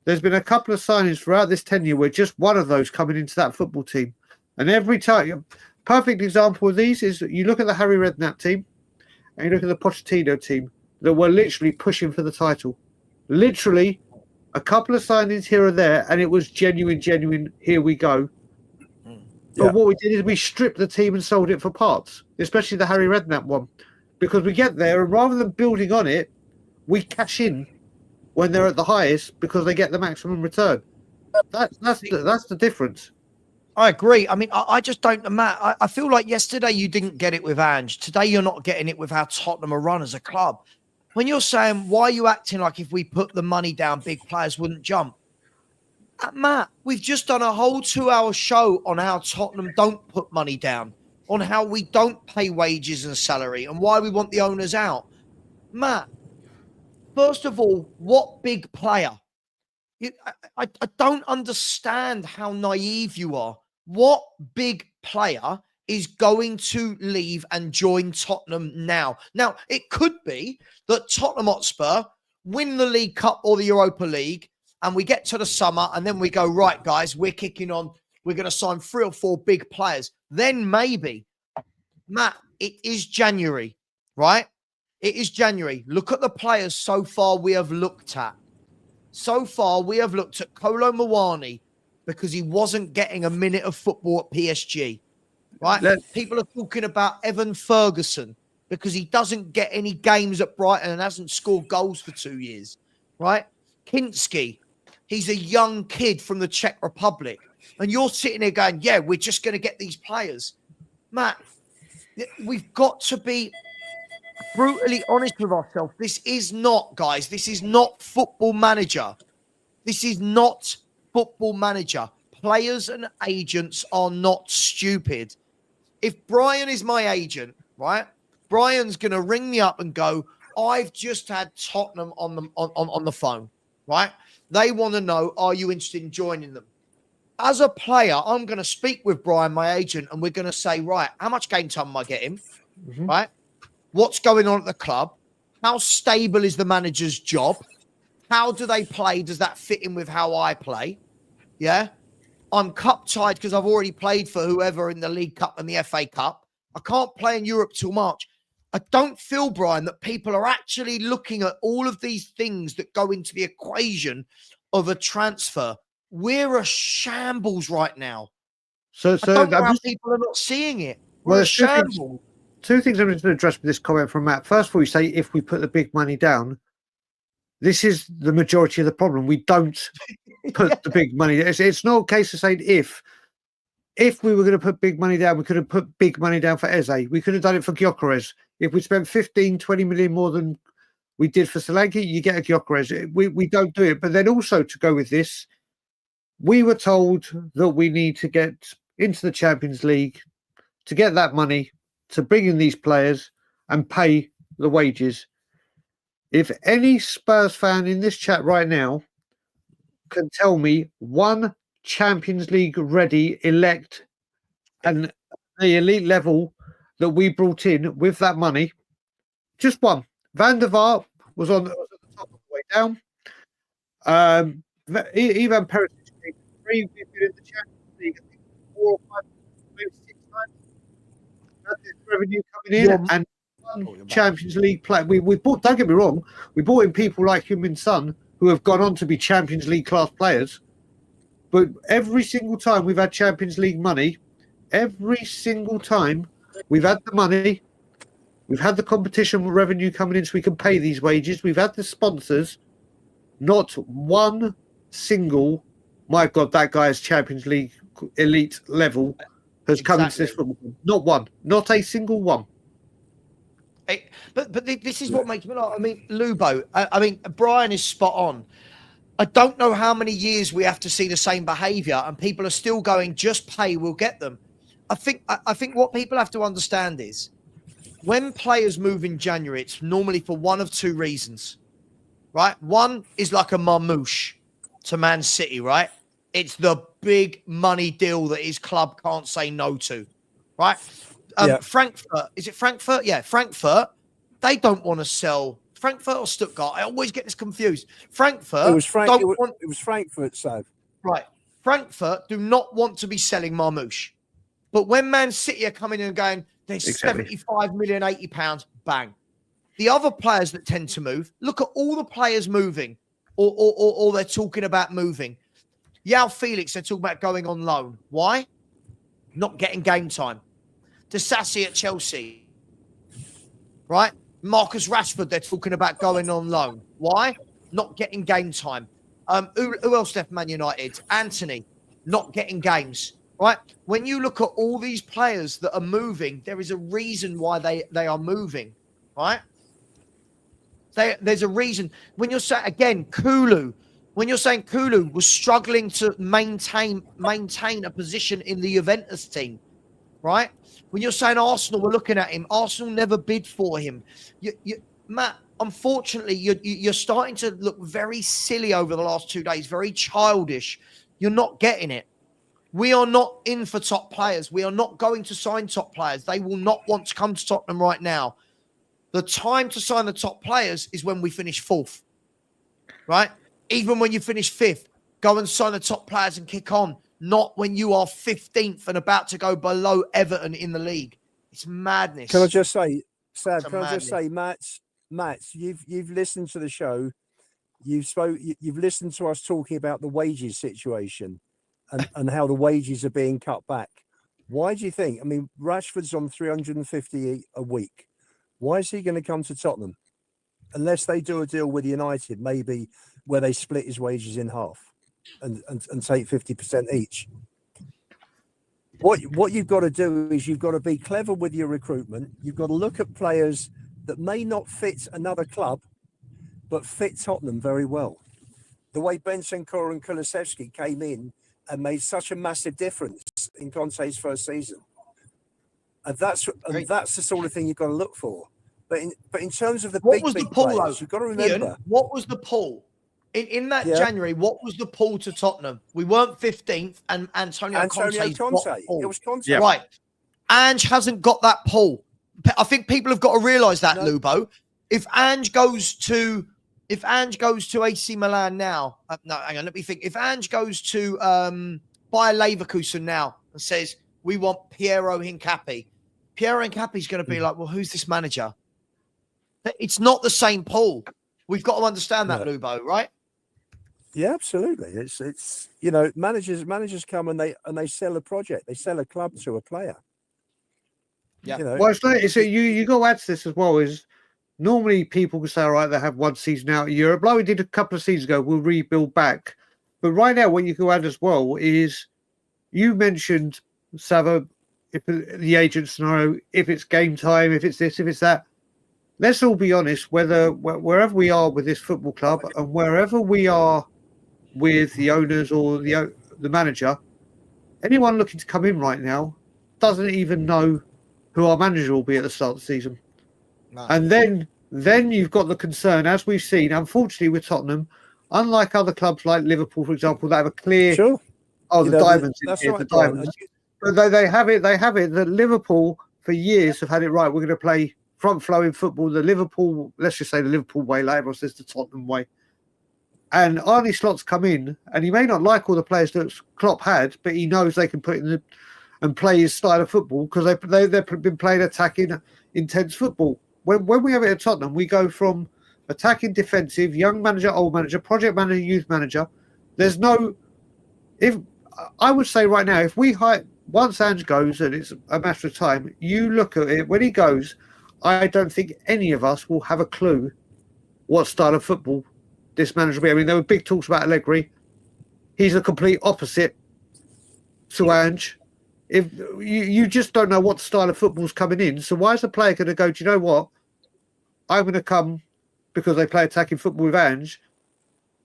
There's been a couple of signings throughout this tenure where just one of those coming into that football team. And every time, perfect example of these is you look at the Harry Redknapp team and you look at the Pochettino team that were literally pushing for the title. Literally a couple of signings here or there, and it was genuine, here we go. But what we did is we stripped the team and sold it for parts, especially the Harry Redknapp one. Because we get there, and rather than building on it, we cash in when they're at the highest because they get the maximum return. That's the difference. I agree. I mean, I just don't, Matt, I feel like yesterday you didn't get it with Ange. Today you're not getting it with how Tottenham are run as a club. When you're saying, why are you acting like if we put the money down, big players wouldn't jump? Matt, we've just done a whole 2-hour show on how Tottenham don't put money down, on how we don't pay wages and salary, and why we want the owners out. Matt, first of all, what big player? I don't understand how naive you are. What big player is going to leave and join Tottenham now? Now, it could be that Tottenham Hotspur win the League Cup or the Europa League, and we get to the summer, and then we go, right, guys, we're kicking on. We're going to sign 3 or 4 big players. Then maybe. Matt, it is January, right? It is January. Look at the players so far we have looked at. So far, we have looked at Kolo Muani because he wasn't getting a minute of football at PSG, right? People are talking about Evan Ferguson because he doesn't get any games at Brighton and hasn't scored goals for 2 years, right? Kinski, he's a young kid from the Czech Republic. And you're sitting there going, yeah, we're just going to get these players. Matt, we've got to be brutally honest with ourselves. This is not, guys, this is not Football Manager. This is not Football Manager. Players and agents are not stupid. If Brian is my agent, right, Brian's going to ring me up and go, I've just had Tottenham on the phone, right? They want to know, are you interested in joining them? as a player, I'm going to speak with Brian, my agent, and we're going to say, right, how much game time am I getting? Mhm. Right? What's going on at the club? How stable is the manager's job? How do they play? Does that fit in with how I play? Yeah. I'm cup tied because I've already played for whoever in the League Cup and the FA Cup. I can't play in Europe till March. I don't feel, Brian, that people are actually looking at all of these things that go into the equation of a transfer. We're a shambles right now. So I don't know I'm how just, people are not seeing it. well, We're a there's shambles. two things I'm just going to address with this comment from Matt. First of all, you say if we put the big money down, this is the majority of the problem. We don't put the big money. It's not a case of saying if. If we were going to put big money down, we could have put big money down for Eze. We could have done it for Gyökeres. If we spent 15, 20 million more than we did for Solanke, you get a Gyökeres. We don't do it. But then also to go with this, we were told that we need to get into the Champions League to get that money, to bring in these players and pay the wages. If any Spurs fan in this chat right now can tell me one Champions League ready elect and the elite level that we brought in with that money, just one. Van der Vaart was at the top of the way down. Ivan Perisic came three. We've been in the Champions League, I think 4 or 5, maybe 6 times. That's this revenue coming in, and one Champions League player. We bought. Don't get me wrong. We bought in people like Heung-min Son who have gone on to be Champions League class players. But every single time we've had Champions League money, every single time we've had the money, we've had the competition revenue coming in so we can pay these wages, we've had the sponsors, not one single, my God, that guy's Champions League elite level has come into this football. Not one. Not a single one. But this is what makes me laugh. I mean, Lubo, I mean, Brian is spot on. I don't know how many years we have to see the same behaviour and people are still going, just pay, we'll get them. I think what people have to understand is when players move in January, it's normally for one of two reasons, right? One is like a marmouche to Man City, right? It's the big money deal that his club can't say no to, right? Frankfurt, is it Frankfurt? Yeah, Frankfurt. They don't want to sell Frankfurt or Stuttgart. I always get this confused. Frankfurt. It was Frankfurt, so. Right. Frankfurt do not want to be selling marmouche. But when Man City are coming in and going, there's 75 million, £80, bang. The other players that tend to move, look at all the players moving or they're talking about moving. Yao Felix, they're talking about going on loan. Why? Not getting game time. Disasi at Chelsea, right? Marcus Rashford, they're talking about going on loan. Why? Not getting game time. Who else left Man United? Anthony, not getting games, right? When you look at all these players that are moving, there is a reason why they are moving, right? There's a reason. When you're saying, again, Kulu, when you're saying Kulu was struggling to maintain a position in the Juventus team, right? When you're saying Arsenal were looking at him, Arsenal never bid for him. Matt, unfortunately, you're starting to look very silly over the last 2 days, very childish. You're not getting it. We are not in for top players. We are not going to sign top players. They will not want to come to Tottenham right now. The time to sign the top players is when we finish 4th, right? Even when you finish 5th, go and sign the top players and kick on. Not when you are 15th and about to go below Everton in the league. It's madness. Can I just say, Sav, Matt, you've listened to the show. You've listened to us talking about the wages situation and how the wages are being cut back. Why do you think? I mean, Rashford's on 350 a week. Why is he going to come to Tottenham? Unless they do a deal with United, maybe where they split his wages in half and take 50% each. What you've got to do is you've got to be clever with your recruitment. You've got to look at players that may not fit another club, but fit Tottenham very well. The way Bentancur and Kulusevski came in and made such a massive difference in Conte's first season. And that's the sort of thing you've got to look for. But in terms of the big players, you've got to remember. Ian, what was the pull? In that January, what was the pull to Tottenham? We weren't 15th, and Antonio Conte. It was Conte. Yeah. Right. Ange hasn't got that pull. I think people have got to realise that, Lubo. If Ange goes to AC Milan now, no, hang on, let me think. If Ange goes to Bayer Leverkusen now and says, we want Piero Hincapié is going to be like, well, who's this manager? It's not the same pull. We've got to understand that, Lubo, right? Yeah, absolutely. It's managers come and they sell a project, they sell a club to a player. Yeah. Well, it's you got to add to this as well. Is normally people can say, all right, they have one season out of Europe, like we did a couple of seasons ago. We'll rebuild back, but right now, what you can add as well is you mentioned Savva, if the agent scenario, if it's game time, if it's this, if it's that. Let's all be honest. Wherever we are with this football club and wherever we are with the owners or the manager, anyone looking to come in right now doesn't even know who our manager will be at the start of the season. No. And then you've got the concern, as we've seen, unfortunately, with Tottenham, unlike other clubs like Liverpool, for example, that have a clear the diamonds in here, the diamonds. But they have it that Liverpool for years have had it right. We're going to play front flowing football, the Liverpool, let's just say the Liverpool way, like everyone says the Tottenham way. And Arne Slot's come in, and he may not like all the players that Klopp had, but he knows they can put in and play his style of football because they've been playing attacking, intense football. When we have it at Tottenham, we go from attacking, defensive, young manager, old manager, project manager, youth manager. There's no. If I would say right now, if we hire once Ange goes, and it's a matter of time, you look at it when he goes. I don't think any of us will have a clue what style of football this manager will be. I mean, there were big talks about Allegri. He's a complete opposite to Ange. If you just don't know what style of football's coming in, so why is the player going to go, do you know what? I'm going to come because they play attacking football with Ange.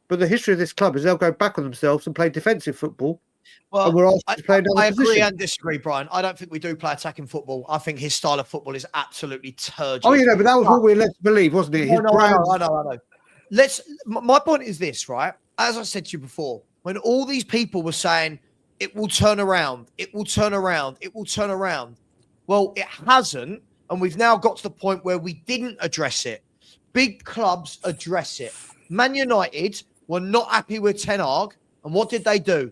But the history of this club is they'll go back on themselves and play defensive football. Well, we're asked to play I agree and disagree, Brian. I don't think we do play attacking football. I think his style of football is absolutely turgid. Oh, but that was what we were led to believe, wasn't it? I know. My point is this, right? As I said to you before, when all these people were saying, it will turn around, it will turn around, it will turn around. Well, it hasn't, and we've now got to the point where we didn't address it. Big clubs address it. Man United were not happy with Ten Hag, and what did they do?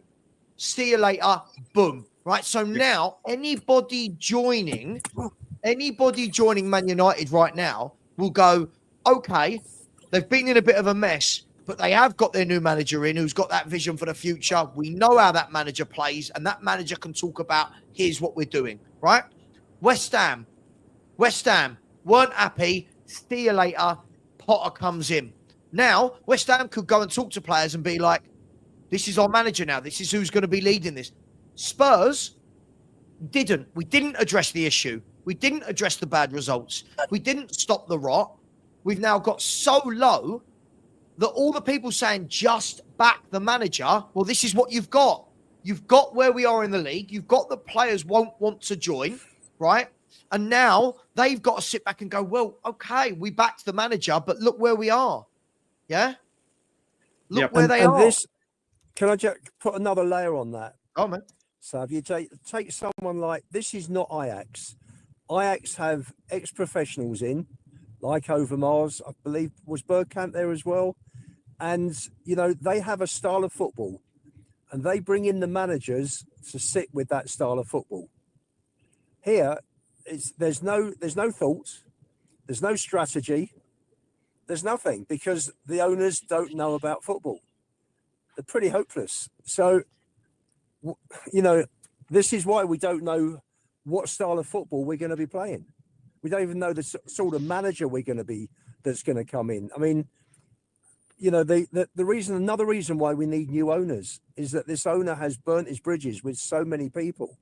See you later, boom. Right, so now anybody joining Man United right now will go, okay, they've been in a bit of a mess, but they have got their new manager in who's got that vision for the future. We know how that manager plays, and that manager can talk about, here's what we're doing, right? West Ham weren't happy. See you later. Potter comes in. Now, West Ham could go and talk to players and be like, this is our manager now. This is who's going to be leading this. Spurs didn't. We didn't address the issue. We didn't address the bad results. We didn't stop the rot. We've now got so low that all the people saying just back the manager, well, this is what you've got. You've got where we are in the league. You've got the players won't want to join, right? And now they've got to sit back and go, well, okay, we backed the manager, but look where we are. Yeah? Look where they are. Can I just put another layer on that? Oh, man. So if you take someone like, this is not Ajax. Ajax have ex-professionals in, like Overmars, I believe was Bergkamp there as well. And, they have a style of football and they bring in the managers to sit with that style of football. Here, there's no thoughts, there's no strategy, there's nothing because the owners don't know about football. They're pretty hopeless. So, this is why we don't know what style of football we're going to be playing. We don't even know the sort of manager we're going to be that's going to come in. I mean, another reason why we need new owners is that this owner has burnt his bridges with so many people.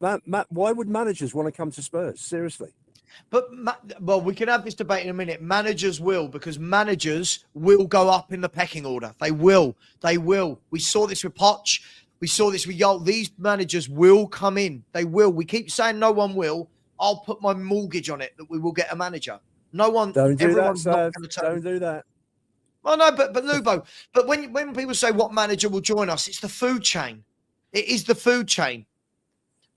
Matt, why would managers want to come to Spurs? Seriously. But, well, we can have this debate in a minute. Managers will, because managers will go up in the pecking order. They will. We saw this with Poch. We saw this with Jol. These managers will come in. They will. We keep saying no one will. I'll put my mortgage on it that we will get a manager. No one. Don't do that, sir. Don't do that. Oh no, but Lubo, but when people say what manager will join us, it's the food chain. It is the food chain.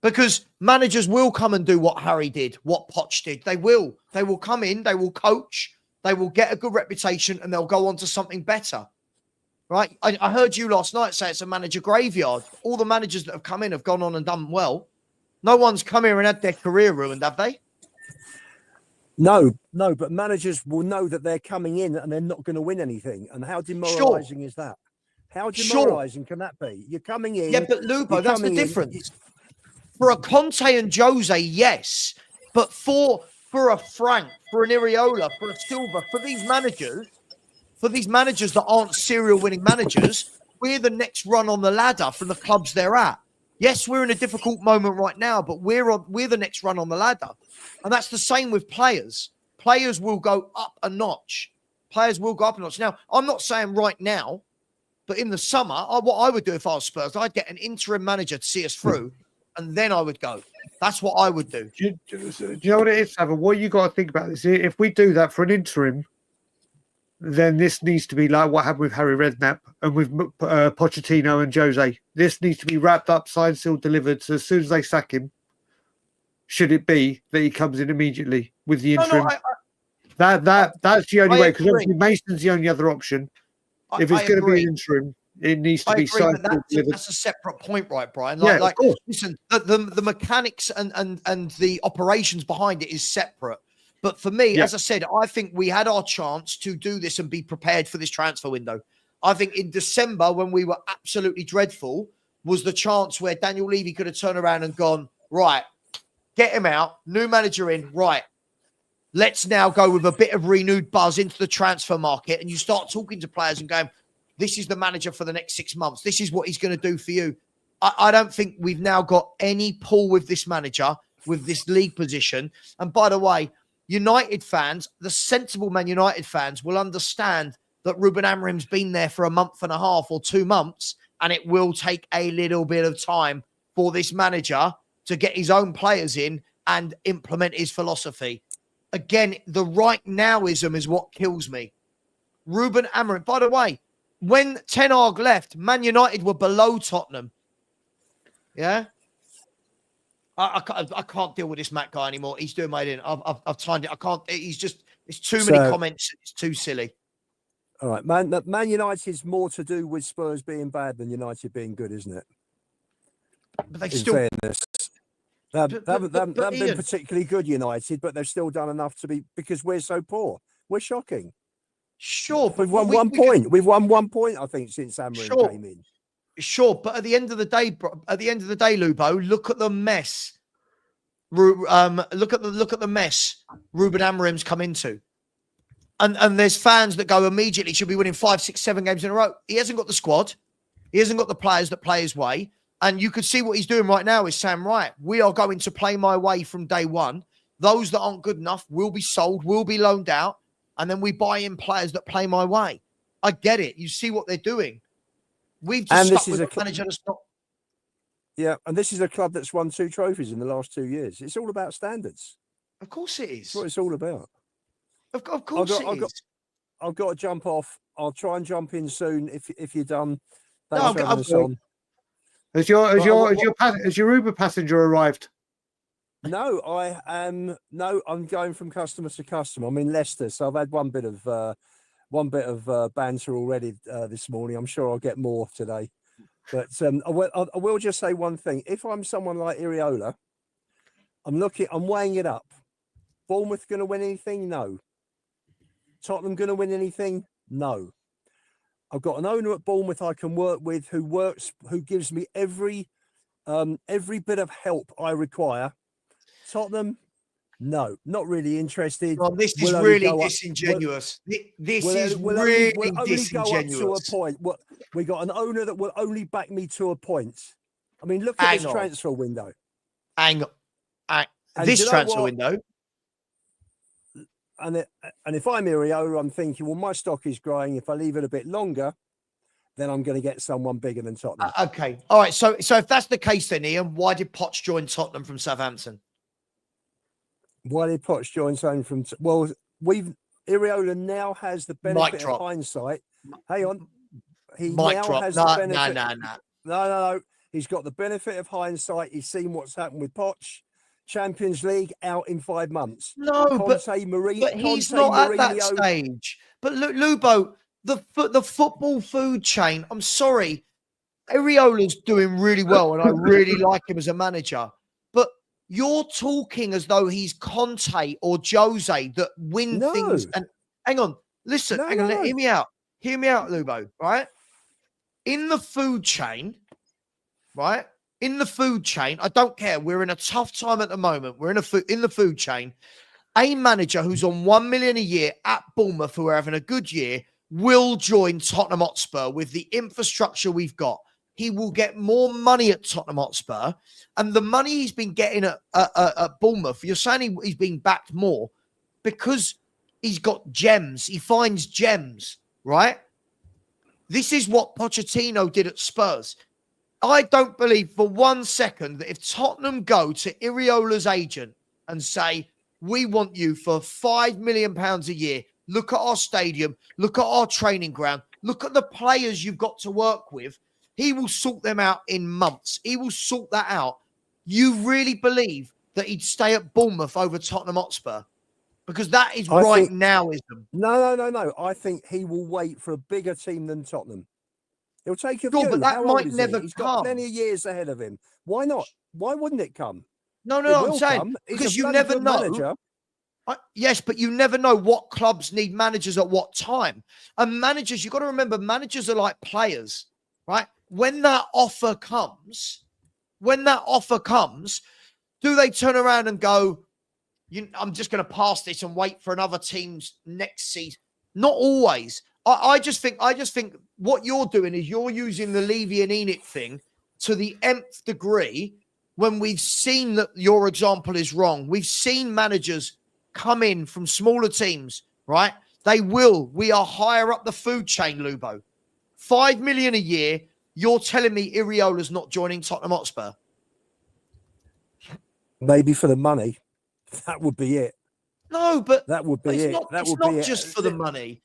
Because managers will come and do what Harry did, what Poch did. They will. They will come in, they will coach, they will get a good reputation, and they'll go on to something better. Right? I heard you last night say it's a manager graveyard. All the managers that have come in have gone on and done well. No one's come here and had their career ruined, have they? No, but managers will know that they're coming in and they're not going to win anything. And how demoralising is that? How demoralising can that be? You're coming in. Yeah, but Lubo, that's the difference. For a Conte and Jose, yes. But for a Frank, for an Iriola, for a Silva, for these managers that aren't serial winning managers, we're the next run on the ladder from the clubs they're at. Yes, we're in a difficult moment right now, but we're the next run on the ladder. And that's the same with players. Players will go up a notch. Now, I'm not saying right now, but in the summer, what I would do if I was Spurs, I'd get an interim manager to see us through, and then I would go. That's what I would do. Do you know what it is, Savva? What you got to think about this? If we do that for an interim, then this needs to be like what happened with Harry Redknapp and with Pochettino and Jose. This needs to be wrapped up, signed, sealed, delivered. So as soon as they sack him, should it be that he comes in immediately with the interim? That's the only way, because obviously Mason's the only other option. If it's going to be an interim, it needs to be signed. That's a separate point, right, Brian? Of course. Listen, the mechanics and the operations behind it is separate. But for me, as I said, I think we had our chance to do this and be prepared for this transfer window. I think in December, when we were absolutely dreadful, was the chance where Daniel Levy could have turned around and gone, right, get him out, new manager in, right. Let's now go with a bit of renewed buzz into the transfer market. And you start talking to players and going, this is the manager for the next 6 months. This is what he's going to do for you. I don't think we've now got any pull with this manager, with this league position. And by the way, United fans, the sensible Man United fans will understand that Ruben Amorim's been there for a month and a half or 2 months, and it will take a little bit of time for this manager to get his own players in and implement his philosophy. Again, the right nowism is what kills me. Ruben Amorim, by the way, when Ten Hag left, Man United were below Tottenham. Yeah? I can't deal with this Matt guy anymore. He's doing my in. I've timed it. I can't. It's too many comments. It's too silly. All right, Man United's more to do with Spurs being bad than United being good, isn't it? But they still. They haven't been particularly good, United, but they've still done enough to be, because we're so poor. We're shocking. Sure, but we've won 1 point. We've won 1 point, I think, since Amorim came in. Sure, but at the end of the day, Lubo, look at the mess. Look at the mess Ruben Amorim's come into, and there's fans that go immediately should be winning 5, 6, 7 games in a row. He hasn't got the squad, he hasn't got the players that play his way, and you could see what he's doing right now is saying, right, we are going to play my way from day one. Those that aren't good enough will be sold, will be loaned out, and then we buy in players that play my way. I get it. You see what they're doing. We've just stuck with a manager that's not. Yeah, and this is a club that's won 2 trophies in the last 2 years. It's all about standards. Of course it is. That's what it's all about. Of course it is. I've got to jump off. I'll try and jump in soon if you're done. Has your Uber passenger arrived? No, I am. No, I'm going from customer to customer. I'm in Leicester, so I've had one bit of banter already this morning. I'm sure I'll get more today. But I will just say one thing. If I'm someone like Iriola, I'm weighing it up. Bournemouth going to win anything? No. Tottenham going to win anything? No. I've got an owner at Bournemouth I can work with who gives me every bit of help I require. Tottenham, no, not really interested. Well, this is really disingenuous. This is really disingenuous. Go up to a point. We got an owner that will only back me to a point. I mean, look at this transfer window. This transfer window. And if I'm Iriola, I'm thinking, well, my stock is growing. If I leave it a bit longer, then I'm going to get someone bigger than Tottenham. Okay, all right. So if that's the case, then Ian, why did Poch join Tottenham from Southampton? Why did Poch join Tottenham from? Well, Iriola now has the Mic benefit drop. of hindsight. Hang on. He Mic now drop. has No, the benefit. no. No. He's got the benefit of hindsight. He's seen what's happened with Poch. Champions League out in 5 months. No, but he's not at that stage. But look, Lubo, the football food chain, I'm sorry, Iriola's doing really well, and I really like him as a manager. But you're talking as though he's Conte or Jose that win things. And hang on, listen, hear me out. Hear me out, Lubo, right? In the food chain, right? In the food chain, I don't care. We're in a tough time at the moment. We're in the food chain. A manager who's on 1 million a year at Bournemouth, who are having a good year, will join Tottenham Hotspur with the infrastructure we've got. He will get more money at Tottenham Hotspur, and the money he's been getting at Bournemouth, you're saying he's being backed more because he's got gems. He finds gems, right? This is what Pochettino did at Spurs. I don't believe for 1 second that if Tottenham go to Iriola's agent and say, we want you for £5 million a year, look at our stadium, look at our training ground, look at the players you've got to work with, he will sort them out in months. He will sort that out. You really believe that he'd stay at Bournemouth over Tottenham Hotspur? Because that is nowism. No. I think he will wait for a bigger team than Tottenham. He'll take a view. But that might never come. He's got plenty of years ahead of him. Why not? Why wouldn't it come? No, I'm saying because you never know. Yes, but you never know what clubs need managers at what time. And managers, you've got to remember, managers are like players, right? When that offer comes, do they turn around and go, I'm just going to pass this and wait for another team's next season? Not always. I just think what you're doing is you're using the Levy and Enic thing to the nth degree when we've seen that your example is wrong. We've seen managers come in from smaller teams, right? We are higher up the food chain, Lubo. 5 million a year. You're telling me Iriola's not joining Tottenham Hotspur? Maybe for the money. That would be it. No, but that would be it. It's not just for the money.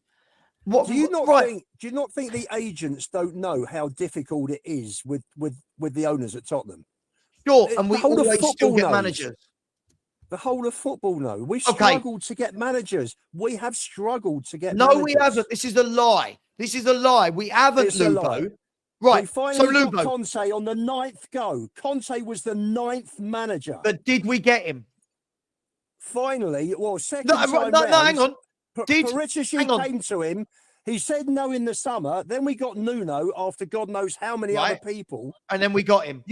Do you not think the agents don't know how difficult it is with the owners at Tottenham? Sure, and we always still get managers. The whole of football know. We've struggled to get managers. We have struggled to get managers. No, we haven't. This is a lie. We haven't, Lubo. Right. We finally got Conte on the 9th go. Conte was the 9th manager. But did we get him? Finally, second time round. Hang on. Paratici came to him. He said no in the summer. Then we got Nuno after God knows how many other people. And then we got him.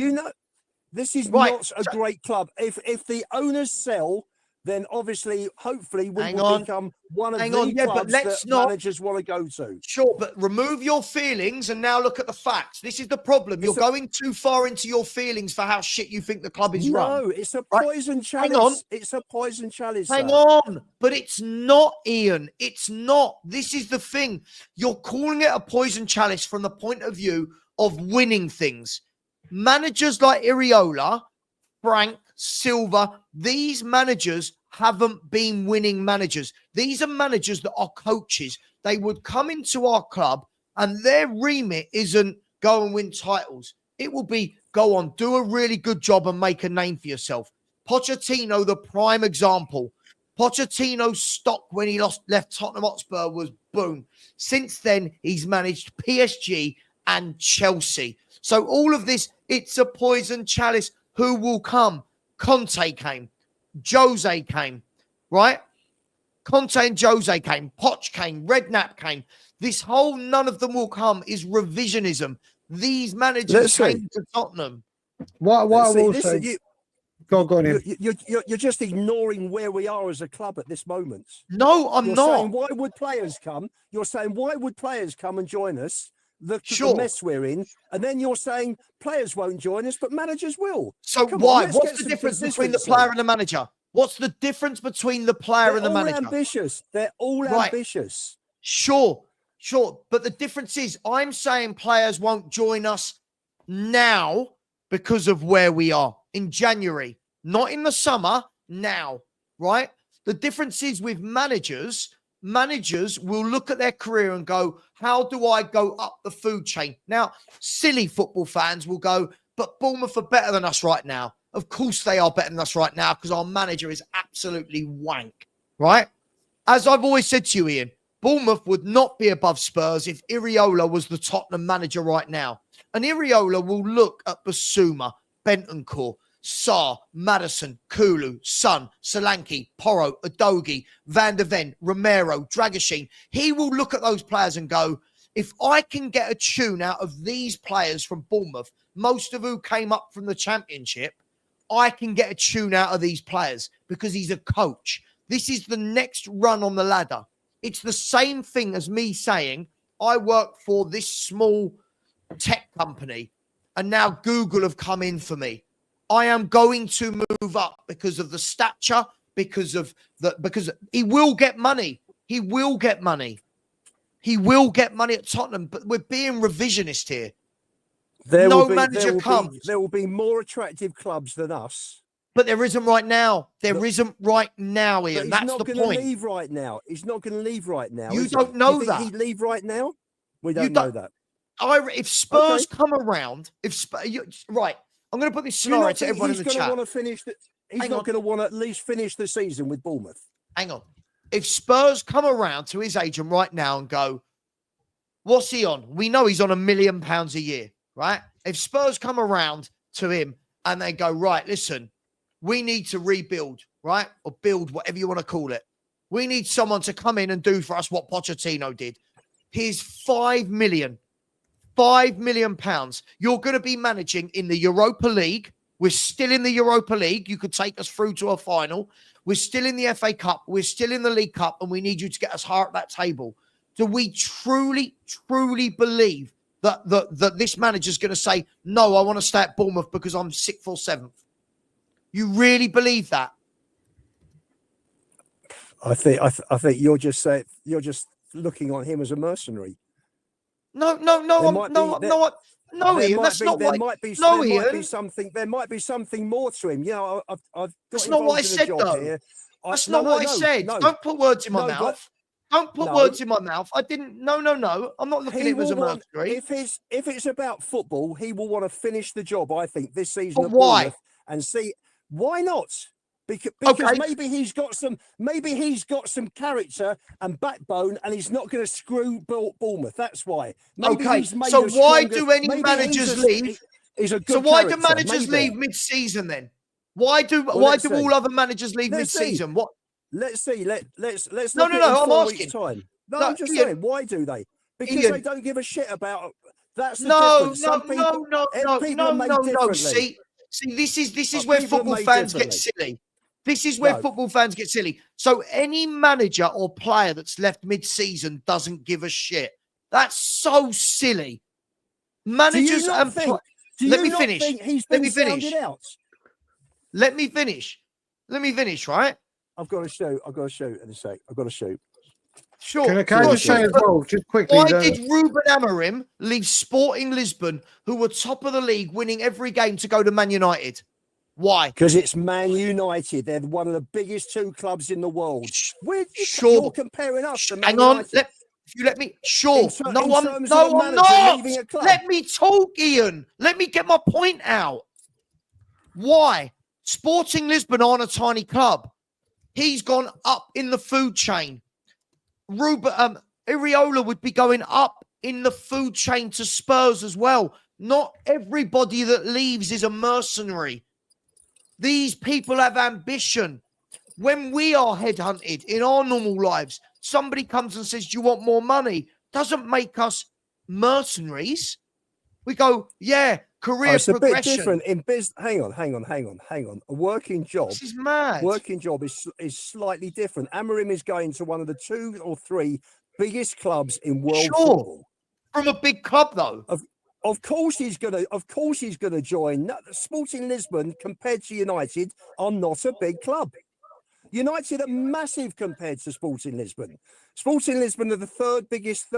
This is not a great club. If the owners sell, then obviously, hopefully, we will become one of the clubs that managers want to go to. Sure, but remove your feelings and now look at the facts. This is the problem. You're going too far into your feelings for how shit you think the club is run. No, it's a poison chalice. Hang on. It's a poison chalice. Hang on. But it's not, Ian. It's not. This is the thing. You're calling it a poison chalice from the point of view of winning things. Managers like Iriola, Frank, Silva, these managers haven't been winning managers. These are managers that are coaches. They would come into our club and their remit isn't go and win titles. It will be go on, do a really good job and make a name for yourself. Pochettino, the prime example. Pochettino's stock when he left Tottenham Hotspur was boom. Since then, he's managed PSG and Chelsea. So all of this, it's a poison chalice. Who will come? Conte came. Jose came, right? Conte and Jose came. Poch came. Redknapp came. This whole none of them will come is revisionism. These managers came to Tottenham. What I will say... Go on, Ian. You're just ignoring where we are as a club at this moment. No, I'm not. Saying, why would players come? You're saying, why would players come and join us? The mess we're in, and then you're saying players won't join us, but managers will. So why? What's the difference between the player and the manager? What's the difference between the player and the manager? They're all ambitious. Sure. But the difference is I'm saying players won't join us now because of where we are in January, not in the summer, now, right? The difference is with managers managers will look at their career and go, how do I go up the food chain? Now, silly football fans will go, but Bournemouth are better than us right now. Of course they are better than us right now because our manager is absolutely wank, right? As I've always said to you, Ian, Bournemouth would not be above Spurs if Iraola was the Tottenham manager right now. And Iraola will look at Basuma, Bentancur, Sarr, Maddison, Kulu, Son, Solanke, Porro, Udogie, Van der Ven, Romero, Dragoshin. He will look at those players and go, if I can get a tune out of these players from Bournemouth, most of who came up from the Championship, I can get a tune out of these players because he's a coach. This is the next run on the ladder. It's the same thing as me saying, I work for this small tech company and now Google have come in for me. I am going to move up because of the stature, because he will get money. He will get money. He will get money at Tottenham, but we're being revisionist here. There will be more attractive clubs than us. But there isn't right now. There isn't right now, Ian. That's the point. He's not going to leave right now. He's not going to leave right now. You don't know that. He'd leave right now? We don't know that. If Spurs come around, right, I'm going to put this scenario to everyone in the chat. He's not going to want to at least finish the season with Bournemouth. Hang on. If Spurs come around to his agent right now and go, what's he on? We know he's on £1 million a year, right? If Spurs come around to him and they go, right, listen, we need to rebuild, right? Or build, whatever you want to call it. We need someone to come in and do for us what Pochettino did. Here's £5 million. £5 million. You're going to be managing in the Europa League. We're still in the Europa League. You could take us through to a final. We're still in the FA Cup. We're still in the League Cup, and we need you to get us higher at that table. Do we truly, truly believe that this manager's going to say, no, I want to stay at Bournemouth because I'm 6th or 7th? You really believe that? I think you're just looking on him as a mercenary. No, Ian, that's not what. There might be something more to him. You know, that's not what I said, though. That's not what I said. Don't put words in my mouth. Don't put words in my mouth. I didn't. No. I'm not looking at him as a mercenary. If it's about football, he will want to finish the job. I think this season. But why? And see why not? Because maybe he's got some character and backbone, and he's not going to screw Bournemouth. That's why. So why do any managers leave? So why do managers leave mid-season then? Why do all other managers leave mid-season? What? Let's see. Let's No. I'm asking. I'm just saying. Why do they? Because they don't give a shit about. That's the difference. No. See, this is where football fans get silly. This is where football fans get silly. So any manager or player that's left mid-season doesn't give a shit. That's so silly. Managers and players. Let me finish. Let me finish, right? I've got to shoot in a sec. I've got to shoot. Sure. Can I just say as well, just quickly? Why did Ruben Amorim leave Sporting Lisbon, who were top of the league, winning every game, to go to Man United? Why? Because it's Man United. They're one of the biggest two clubs in the world. You're comparing us to Man Hang on. United. If you let me... Sure. I'm not. Let me talk, Ian. Let me get my point out. Why? Sporting Lisbon aren't a tiny club. He's gone up in the food chain. Iraola would be going up in the food chain to Spurs as well. Not everybody that leaves is a mercenary. These people have ambition. When we are headhunted in our normal lives, somebody comes and says, do you want more money? Doesn't make us mercenaries. We go, yeah, career it's progression. It's a bit different in business. Hang on. A working job. This is mad. Working job is slightly different. Amorim is going to one of the 2 or 3 biggest clubs in world football. From a big club, though. Of course he's gonna join. Sporting Lisbon compared to United are not a big club. United are massive compared to Sporting Lisbon. Sporting Lisbon are the third biggest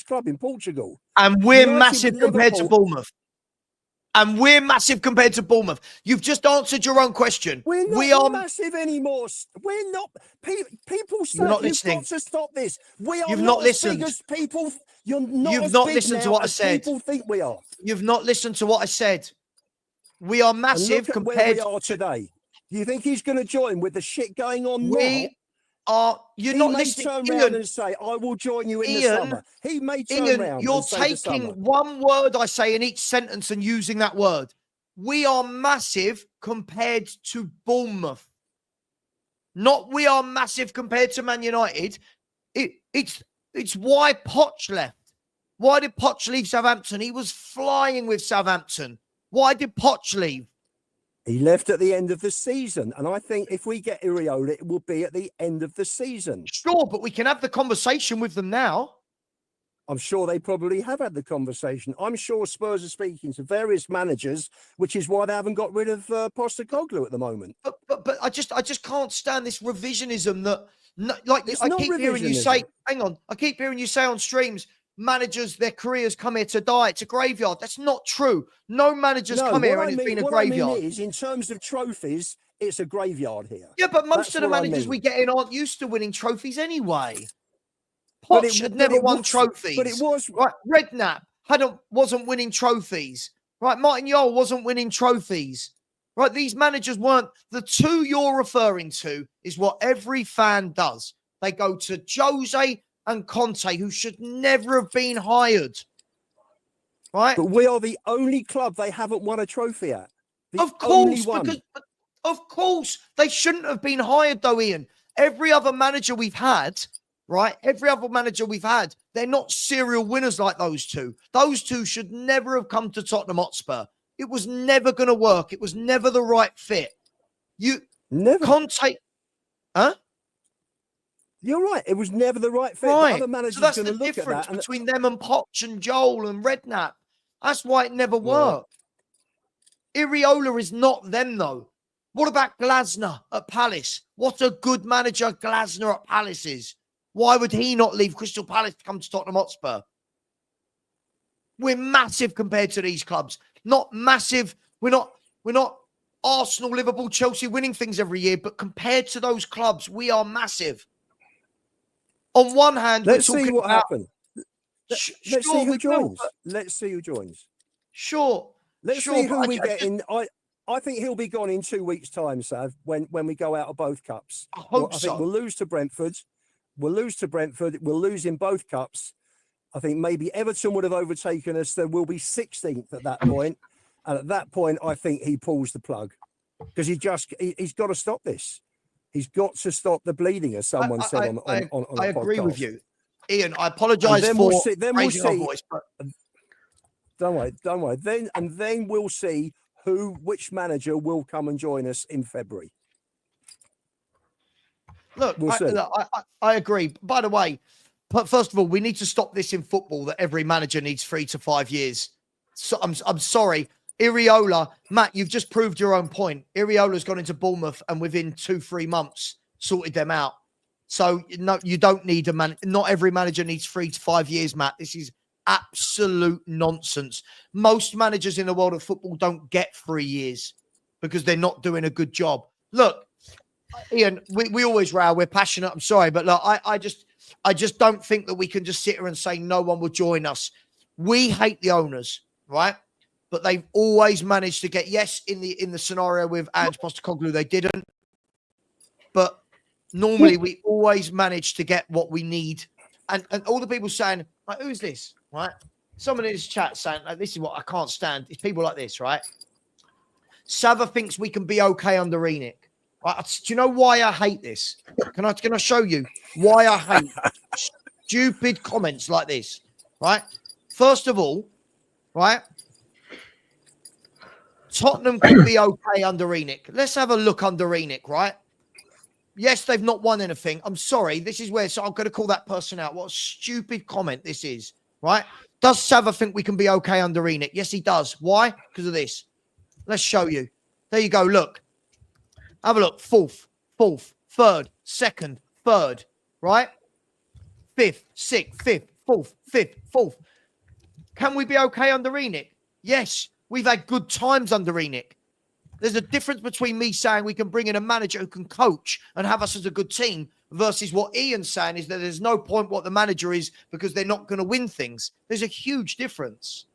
club in Portugal. And we're massive compared to Bournemouth. And we're massive compared to Bournemouth. You've just answered your own question. We're not we are massive anymore. We're not. People say You're not you've listening. got to stop this. We are You've not not as big listened. as people. You're not You've as not big listened to now what I as said. people think we are. You've not listened to what I said. We are And massive look at compared where we are today. Do you think he's going to join with the shit going on now? We are. You're He not may listening. turn Ian, round and say, "I will join you in the summer." He may turn Ian, round you're and say the taking summer. one word I say in each sentence and using that word. We are massive compared to Bournemouth. Not we are massive compared to Man United. It's why Poch left. Why did Poch leave Southampton? He was flying with Southampton. Why did Poch leave? He left at the end of the season. And I think if we get Iraola, it will be at the end of the season. Sure, but we can have the conversation with them now. I'm sure they probably have had the conversation. I'm sure Spurs are speaking to various managers, which is why they haven't got rid of Postecoglou at the moment. But I just can't stand this revisionism that, like, It's I not keep hearing you revisionism. say, hang on, I keep hearing you say on streams, managers, their careers come here to die. It's a graveyard. That's not true. No managers come here and it's been a graveyard. What I mean is, in terms of trophies, it's a graveyard here. Yeah, but most That's of the what I managers mean. we get in aren't used to winning trophies anyway. But Poch it- had but never it won was- trophies. But it was Right, Redknapp wasn't winning trophies. Right, Martin Jol wasn't winning trophies. Right, these managers weren't. The two you're referring to is what every fan does. They go to Jose and Conte, who should never have been hired. Right? But we are the only club they haven't won a trophy at. The Of only course, one. because of course they shouldn't have been hired, though, Ian. Every other manager we've had, right? Every other manager we've had, they're not serial winners like those two. Those two should never have come to Tottenham Hotspur. It was never going to work. It was never the right fit. Never. Conte, huh? You're right. It was never the right fit. Right. But other managers So that's going the to look at difference that. And between them and Poch and Joel and Redknapp. That's why it never Right. worked. Iraola is not them, though. What about Glasner at Palace? What a good manager Glasner at Palace is. Why would he not leave Crystal Palace to come to Tottenham Hotspur? We're massive compared to these clubs. Not massive. We're not Arsenal, Liverpool, Chelsea winning things every year, but compared to those clubs, we are massive. On one hand, let's we're see talking what about, happens. Let's see who we will, joins. but Let's see who joins. sure. Let's sure, see who but we I get just- in. I think he'll be gone in 2 weeks' time, Sav, when we go out of both cups. I hope I so. think we'll lose to Brentford. We'll lose in both cups. I think maybe Everton would have overtaken us. Then we'll be 16th at that point. And at that point, I think he pulls the plug because he's got to stop this. He's got to stop the bleeding, as someone said on I a agree podcast. with you. Ian, I apologise then for we'll see- then we'll raising our see. voice, but Don't worry. Then we'll see which manager will come and join us in February. look, We'll see. I agree. By the way, but first of all, we need to stop this in football that every manager needs 3 to 5 years. So I'm sorry. Iraola, Matt, you've just proved your own point. Iraola's gone into Bournemouth and within 2-3 months sorted them out. So no, you don't need a man. Not every manager needs 3 to 5 years, Matt. This is absolute nonsense. Most managers in the world of football don't get 3 years because they're not doing a good job. Look, Ian, we always row. We're passionate. I'm sorry, but look, I just don't think that we can just sit here and say no one will join us. We hate the owners, right? But they've always managed to get, yes, in the scenario with Ange Postecoglou, they didn't. But normally we always manage to get what we need. And all the people saying, like, who is this? Right? Someone in this chat saying, like, this is what I can't stand. It's people like this, right? Savva thinks we can be okay under Enic. Right? Do you know why I hate this? Can I show you why I hate stupid comments like this? Right? First of all, right? Tottenham can be okay under Enic. Let's have a look under Enic, right? Yes, they've not won anything. I'm sorry. This is where, so I'm going to call that person out. What a stupid comment this is, right? Does Savva think we can be okay under Enic? Yes, he does. Why? Because of this. Let's show you. There you go. Look. Have a look. Fourth, third, second, third, right? Fifth, sixth, fifth, fourth. Can we be okay under Enic? Yes. We've had good times under Enic. There's a difference between me saying we can bring in a manager who can coach and have us as a good team versus what Ian's saying is that there's no point what the manager is because they're not going to win things. There's a huge difference.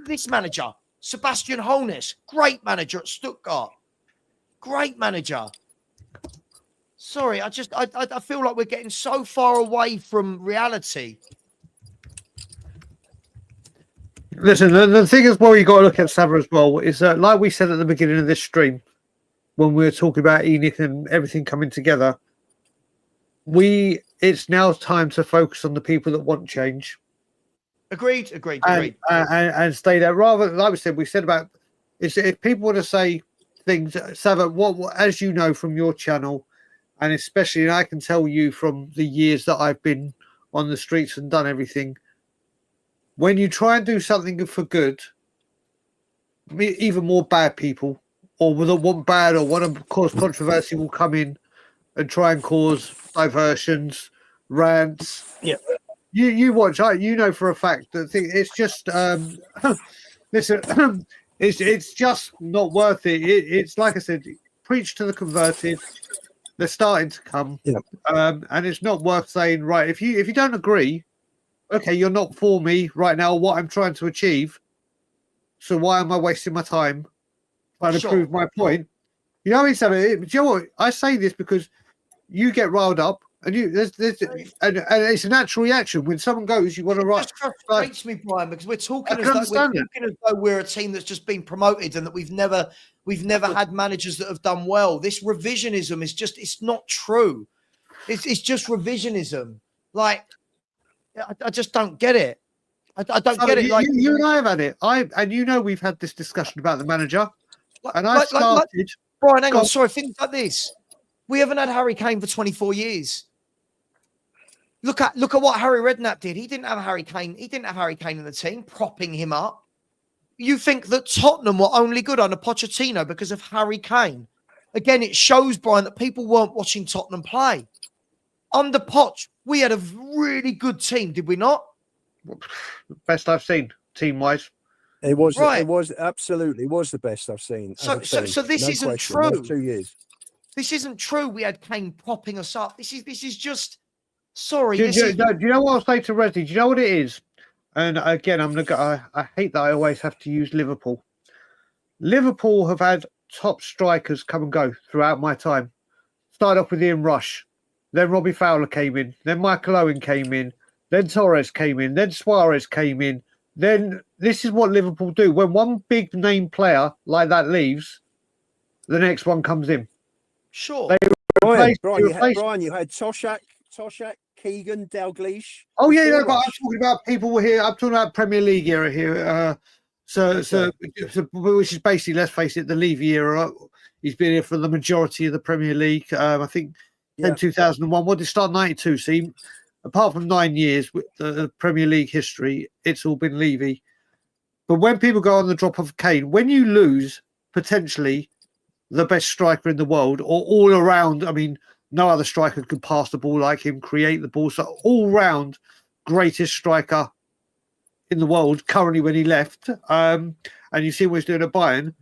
This manager, Sebastian Hoeneß, great manager at Stuttgart. Great manager. Sorry, I feel like we're getting so far away from reality. Listen, the thing is, well, you got to look at Savva as well. Is that, like we said at the beginning of this stream, when we were talking about Enic and everything coming together, it's now time to focus on the people that want change. Agreed. And stay there. Rather, like we said about, if people want to say things, Savva, what as you know from your channel, and especially, and I can tell you from the years that I've been on the streets and done everything, when you try and do something for good, even more bad people or that want bad or want to cause controversy will come in and try and cause diversions, rants. Yeah. You watch, you know for a fact that it's just listen, it's just not worth it. It's like I said, preach to the converted. They're starting to come, and it's not worth saying, right, if you don't agree, okay, you're not for me right now, what I'm trying to achieve. So why am I wasting my time trying to prove my point? You know what I mean, Savva? Do you know what? I say this because you get riled up, and and it's a natural reaction when someone goes, you want to write. It just frustrates me, Brian, because we're talking as though we're a team that's just been promoted and that we've never had managers that have done well. This revisionism is it's not true. It's just revisionism. Like, I just don't get it. I don't get it. Like you and I have had it. And you know we've had this discussion about the manager. And I started. Brian, hang on. Sorry, things like this. We haven't had Harry Kane for 24 years. Look at what Harry Redknapp did. He didn't have Harry Kane. He didn't have Harry Kane in the team, propping him up. You think that Tottenham were only good under Pochettino because of Harry Kane? Again, it shows, Brian, that people weren't watching Tottenham play. Under Poch, we had a really good team, did we not? Best I've seen, team-wise. It was absolutely the best I've seen. So this isn't true. 2 years. This isn't true. We had Kane propping us up. This is just sorry. Do you know what I'll say to Resi? Do you know what it is? And again, I hate that I always have to use Liverpool. Liverpool have had top strikers come and go throughout my time. Started off with Ian Rush. Then Robbie Fowler came in. Then Michael Owen came in. Then Torres came in. Then Suarez came in. Then this is what Liverpool do. When one big name player like that leaves, the next one comes in. Sure. Brian, you had Toshak, Keegan, Dalglish. Oh, yeah, but I'm talking about people were here. I'm talking about Premier League era here. So which is basically, let's face it, the Levy era. He's been here for the majority of the Premier League. I think in 2001. What did it start? 92. See, apart from 9 years with the Premier League history, it's all been Levy. But when people go on the drop of Kane, when you lose potentially the best striker in the world, or all around, I mean, no other striker could pass the ball like him, create the ball. So all round greatest striker in the world currently when he left. And you see what he's doing at Bayern,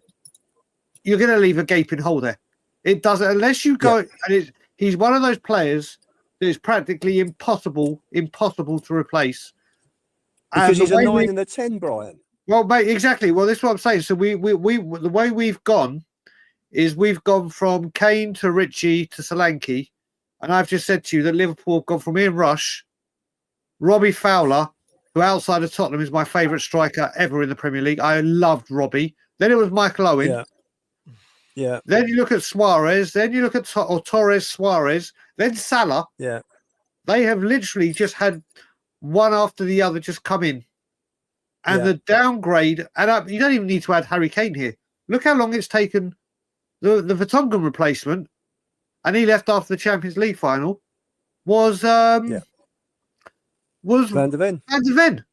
you're going to leave a gaping hole there. It doesn't, unless you go, and he's one of those players that is practically impossible to replace. Because he's a 9 and a 10, Brian. Well, mate, exactly. Well, this is what I'm saying. So we the way we've gone is we've gone from Kane to Ritchie to Solanke, and I've just said to you that Liverpool have gone from Ian Rush, Robbie Fowler, who outside of Tottenham is my favourite striker ever in the Premier League. I loved Robbie. Then it was Michael Owen. Yeah. Then you look at Suarez. Then you look at Torres, Suarez. Then Salah. Yeah. They have literally just had one after the other just come in. And the downgrade, and you don't even need to add Harry Kane here. Look how long it's taken the Vertonghen replacement, and he left after the Champions League final, was Van der Ven.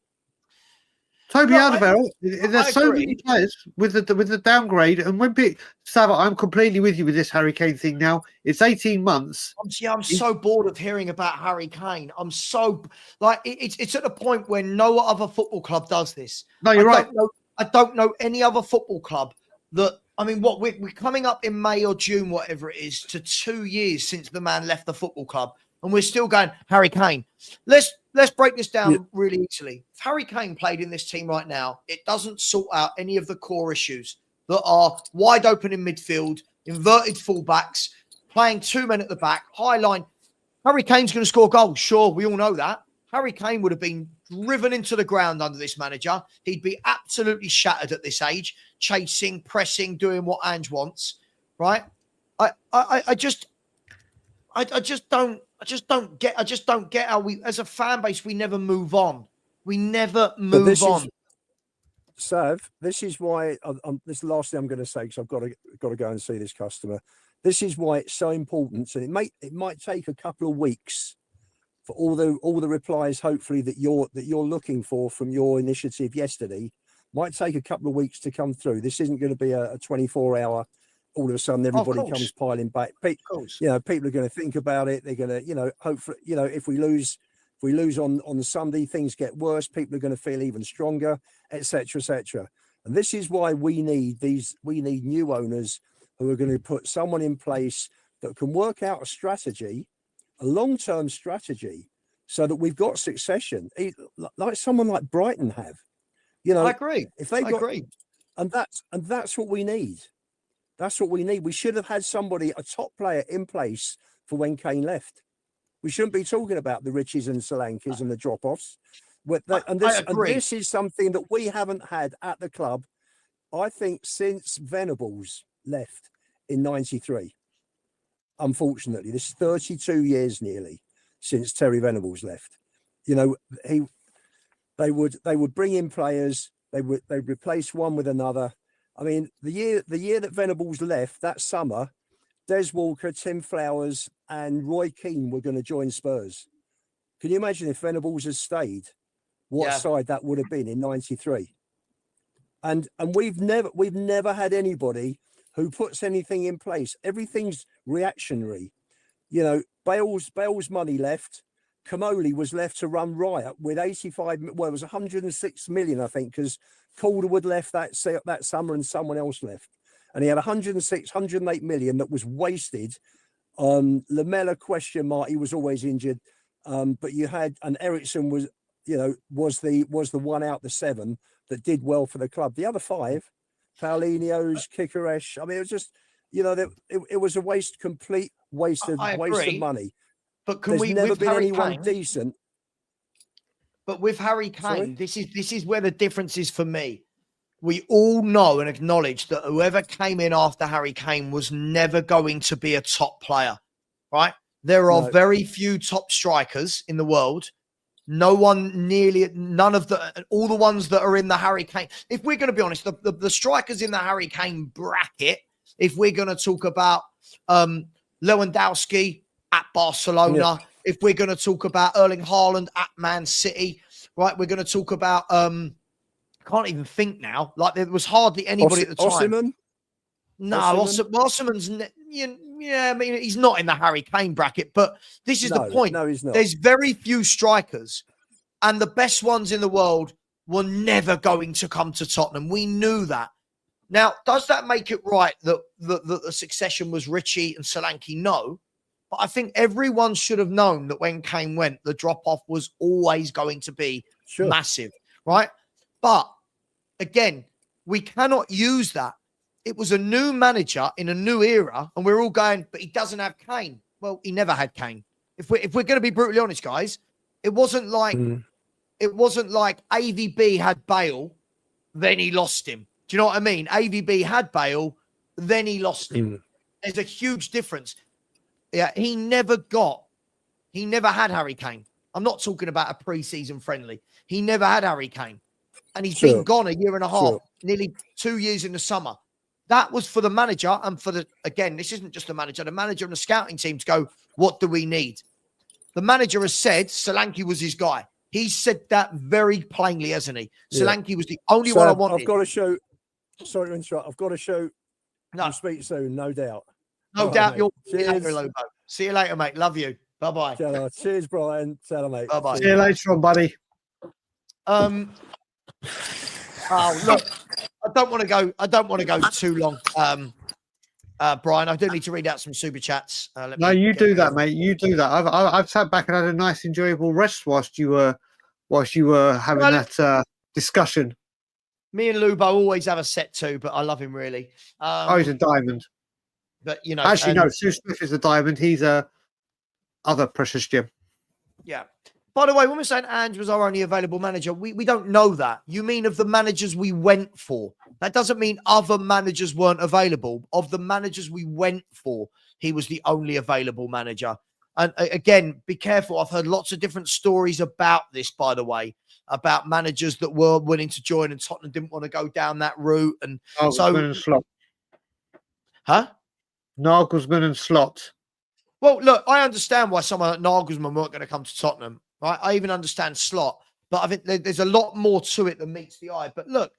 Toby Alderweireld. There's so many players with the downgrade, and when Savva, I'm completely with you with this Harry Kane thing now. It's 18 months. I'm so bored of hearing about Harry Kane. I'm so it's at a point where no other football club does this. No, you're right. I don't know any other football club that. I mean, what we're coming up in May or June, whatever it is, to 2 years since the man left the football club, and we're still going Harry Kane. Let's break this down really easily. If Harry Kane played in this team right now, it doesn't sort out any of the core issues that are wide open in midfield, inverted fullbacks, playing 2 men at the back, high line. Harry Kane's going to score goals. Sure, we all know that. Harry Kane would have been driven into the ground under this manager. He'd be absolutely shattered at this age, chasing, pressing, doing what Ange wants, right? I just don't get how we, as a fan base, we never move on. We never move on. Sav, this is why this is the last thing I'm going to say, because I've got to go and see this customer. This is why it's so important, and it might take a couple of weeks for all the replies, hopefully, that you're looking for from your initiative yesterday. Might take a couple of weeks to come through. This isn't going to be a 24-hour. All of a sudden, everybody comes piling back. People are going to think about it. They're going to, hopefully, if we lose on the Sunday, things get worse. People are going to feel even stronger, etc., etc. And this is why we need new owners who are going to put someone in place that can work out a strategy, a long-term strategy, so that we've got succession, like someone like Brighton have. I agree. I agree. And that's what we need. That's what we need. We should have had a top player in place for when Kane left. We shouldn't be talking about the Richies and Solankis and the drop-offs. And this is something that we haven't had at the club, I think, since Venables left in '93. Unfortunately, this is 32 years nearly since Terry Venables left. They would bring in players. They'd replace one with another. I mean, the year that Venables left, that summer, Des Walker, Tim Flowers, and Roy Keane were going to join Spurs. Can you imagine if Venables had stayed? What side that would have been in '93? And we've never had anybody who puts anything in place. Everything's reactionary. Bale's money left. Kamoli was left to run riot with 85. Well, it was 106 million, I think, because Calderwood left that summer and someone else left. And he had 106, 108 million that was wasted. Lamella, question mark, he was always injured. But you had, and Ericsson was the one out the seven that did well for the club. The other five, Paulinho's, Kikeresh, I mean, it was just, it was a complete waste of money. But there's never been anyone decent. But with Harry Kane, this is where the difference is for me. We all know and acknowledge that whoever came in after Harry Kane was never going to be a top player, right? There are very few top strikers in the world. All the ones that are in the Harry Kane. If we're going to be honest, the strikers in the Harry Kane bracket, if we're going to talk about Lewandowski at Barcelona, if we're going to talk about Erling Haaland at Man City, right? We're going to talk about, I can't even think now. Like there was hardly anybody at the time. Osimhen? No, Osimhen's, I mean, he's not in the Harry Kane bracket, but this is the point. No, he's not. There's very few strikers, and the best ones in the world were never going to come to Tottenham. We knew that. Now, does that make it right that the succession was Richie and Solanke? No. But I think everyone should have known that when Kane went, the drop-off was always going to be massive, right? But, again, we cannot use that. It was a new manager in a new era, and we're all going, but he doesn't have Kane. Well, he never had Kane. If we're going to be brutally honest, guys, it wasn't like AVB had Bale, then he lost him. Do you know what I mean? AVB had Bale, then he lost him. There's a huge difference. Yeah, he never had Harry Kane. I'm not talking about a pre-season friendly. He never had Harry Kane. And he's been gone a year and a half, nearly 2 years in the summer. That was for the manager and again, this isn't just the manager and the scouting team to go, what do we need? The manager has said Solanke was his guy. He said that very plainly, hasn't he? Solanke was the only one I wanted. I've got to show, sorry to interrupt, I've got to show, I'll speak soon, no doubt. No doubt. You'll see you later, mate. Love you. Bye-bye. Cheers, Brian. Tell mate. Bye-bye. See you later on, buddy. Oh, look. don't want to go too long. Brian, I do need to read out some super chats. No, you do that, mate. You do that. I've sat back and had a nice, enjoyable rest whilst you were having that discussion. Me and Lubo always have a set too, but I love him really. He's a diamond. But you know, actually, no, Sue Smith is a diamond. He's a other precious gem. Yeah. By the way, when we're saying Ange was our only available manager, we don't know that. You mean of the managers we went for. That doesn't mean other managers weren't available. Of the managers we went for, he was the only available manager. And again, be careful. I've heard lots of different stories about this, by the way, about managers that were willing to join and Tottenham didn't want to go down that route. And Nagelsmann and Slot. Huh? Nagelsmann and Slot. Well, look, I understand why someone like Nagelsmann weren't going to come to Tottenham. Right? I even understand Slot, but I think there's a lot more to it than meets the eye. But look,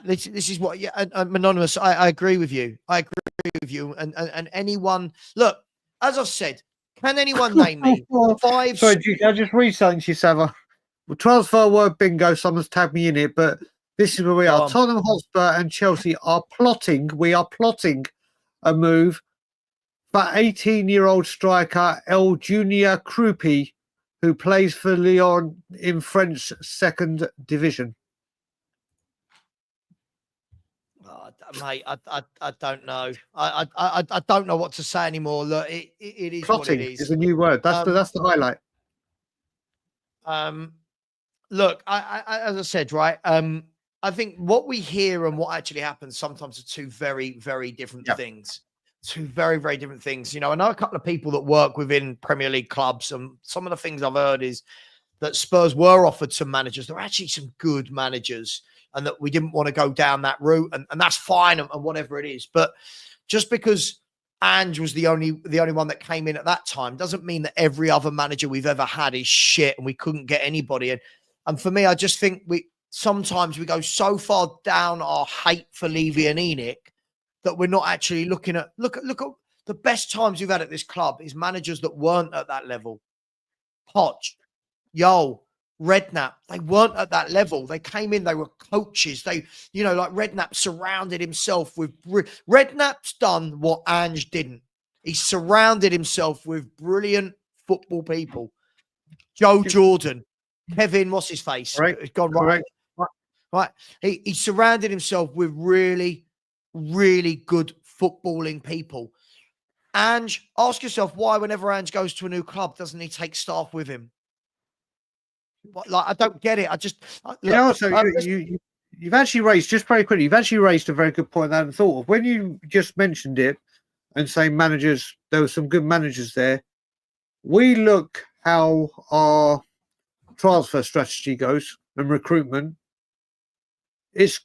this is what, Anonymous, I agree with you. I agree with you. And anyone, look, as I've said, can anyone name me five? Sorry, I'll just read something to you, Savva. Well, transfer word bingo, someone's tagged me in it, but this is where we are. Tottenham Hotspur and Chelsea are plotting a move for 18-year-old striker El Junior Kroupi, who plays for Lyon in French second division. Oh, mate, I don't know. I don't know what to say anymore. Look, it is plotting what it is a new word. That's the highlight. Look, I as I said, right. I think what we hear and what actually happens sometimes are two very, very different things. Two very, very different things. You know, I know a couple of people that work within Premier League clubs, and some of the things I've heard is that Spurs were offered some managers. There are actually some good managers, and that we didn't want to go down that route, and that's fine, and whatever it is. But just because Ange was the only one that came in at that time doesn't mean that every other manager we've ever had is shit and we couldn't get anybody. And for me, I just think sometimes we go so far down our hate for Levy and Enic that we're not actually looking at look at the best times we've had at this club is managers that weren't at that level. Poch, Jol, Redknapp, they weren't at that level. They came in, they were coaches. They, like Redknapp surrounded himself with Redknapp's done what Ange didn't. He surrounded himself with brilliant football people. Joe Jordan, Kevin, what's his face? Right. It's gone right. Right. He surrounded himself with really, really good footballing people. Ange, ask yourself why whenever Ange goes to a new club, doesn't he take staff with him? Like, I don't get it. You've actually raised, just very quickly, you've actually raised a very good point that I hadn't thought of. When you just mentioned it and saying managers, there were some good managers there. We look how our transfer strategy goes and recruitment. It's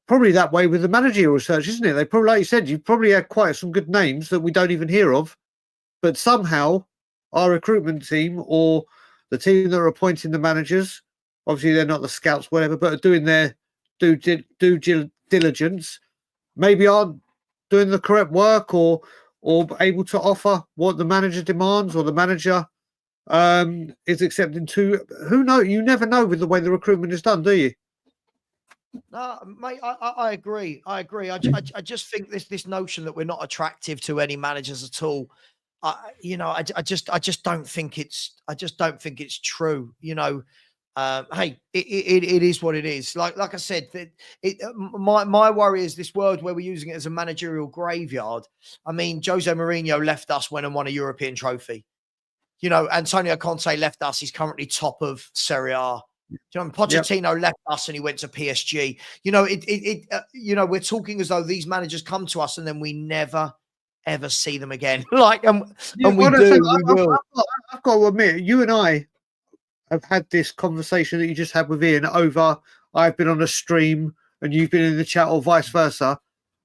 probably that way with the managerial research, isn't it? They probably, like you said, you probably had quite some good names that we don't even hear of, but somehow our recruitment team or the team that are appointing the managers, obviously they're not the scouts, whatever, but are doing their due diligence, maybe aren't doing the correct work or able to offer what the manager demands or the manager is accepting to. Who knows? You never know with the way the recruitment is done, do you? No, mate, I agree. I just think this notion that we're not attractive to any managers at all. I just don't think it's true. Hey, it is what it is. Like I said, my worry is this word where we're using it as a managerial graveyard. I mean, Jose Mourinho left us when and won a European trophy. Antonio Conte left us. He's currently top of Serie A. Pochettino left us and he went to PSG. We're talking as though these managers come to us and then we never ever see them again. We will. I've got to admit, you and I have had this conversation that you just had with Ian over. I've been on a stream and you've been in the chat, or vice versa,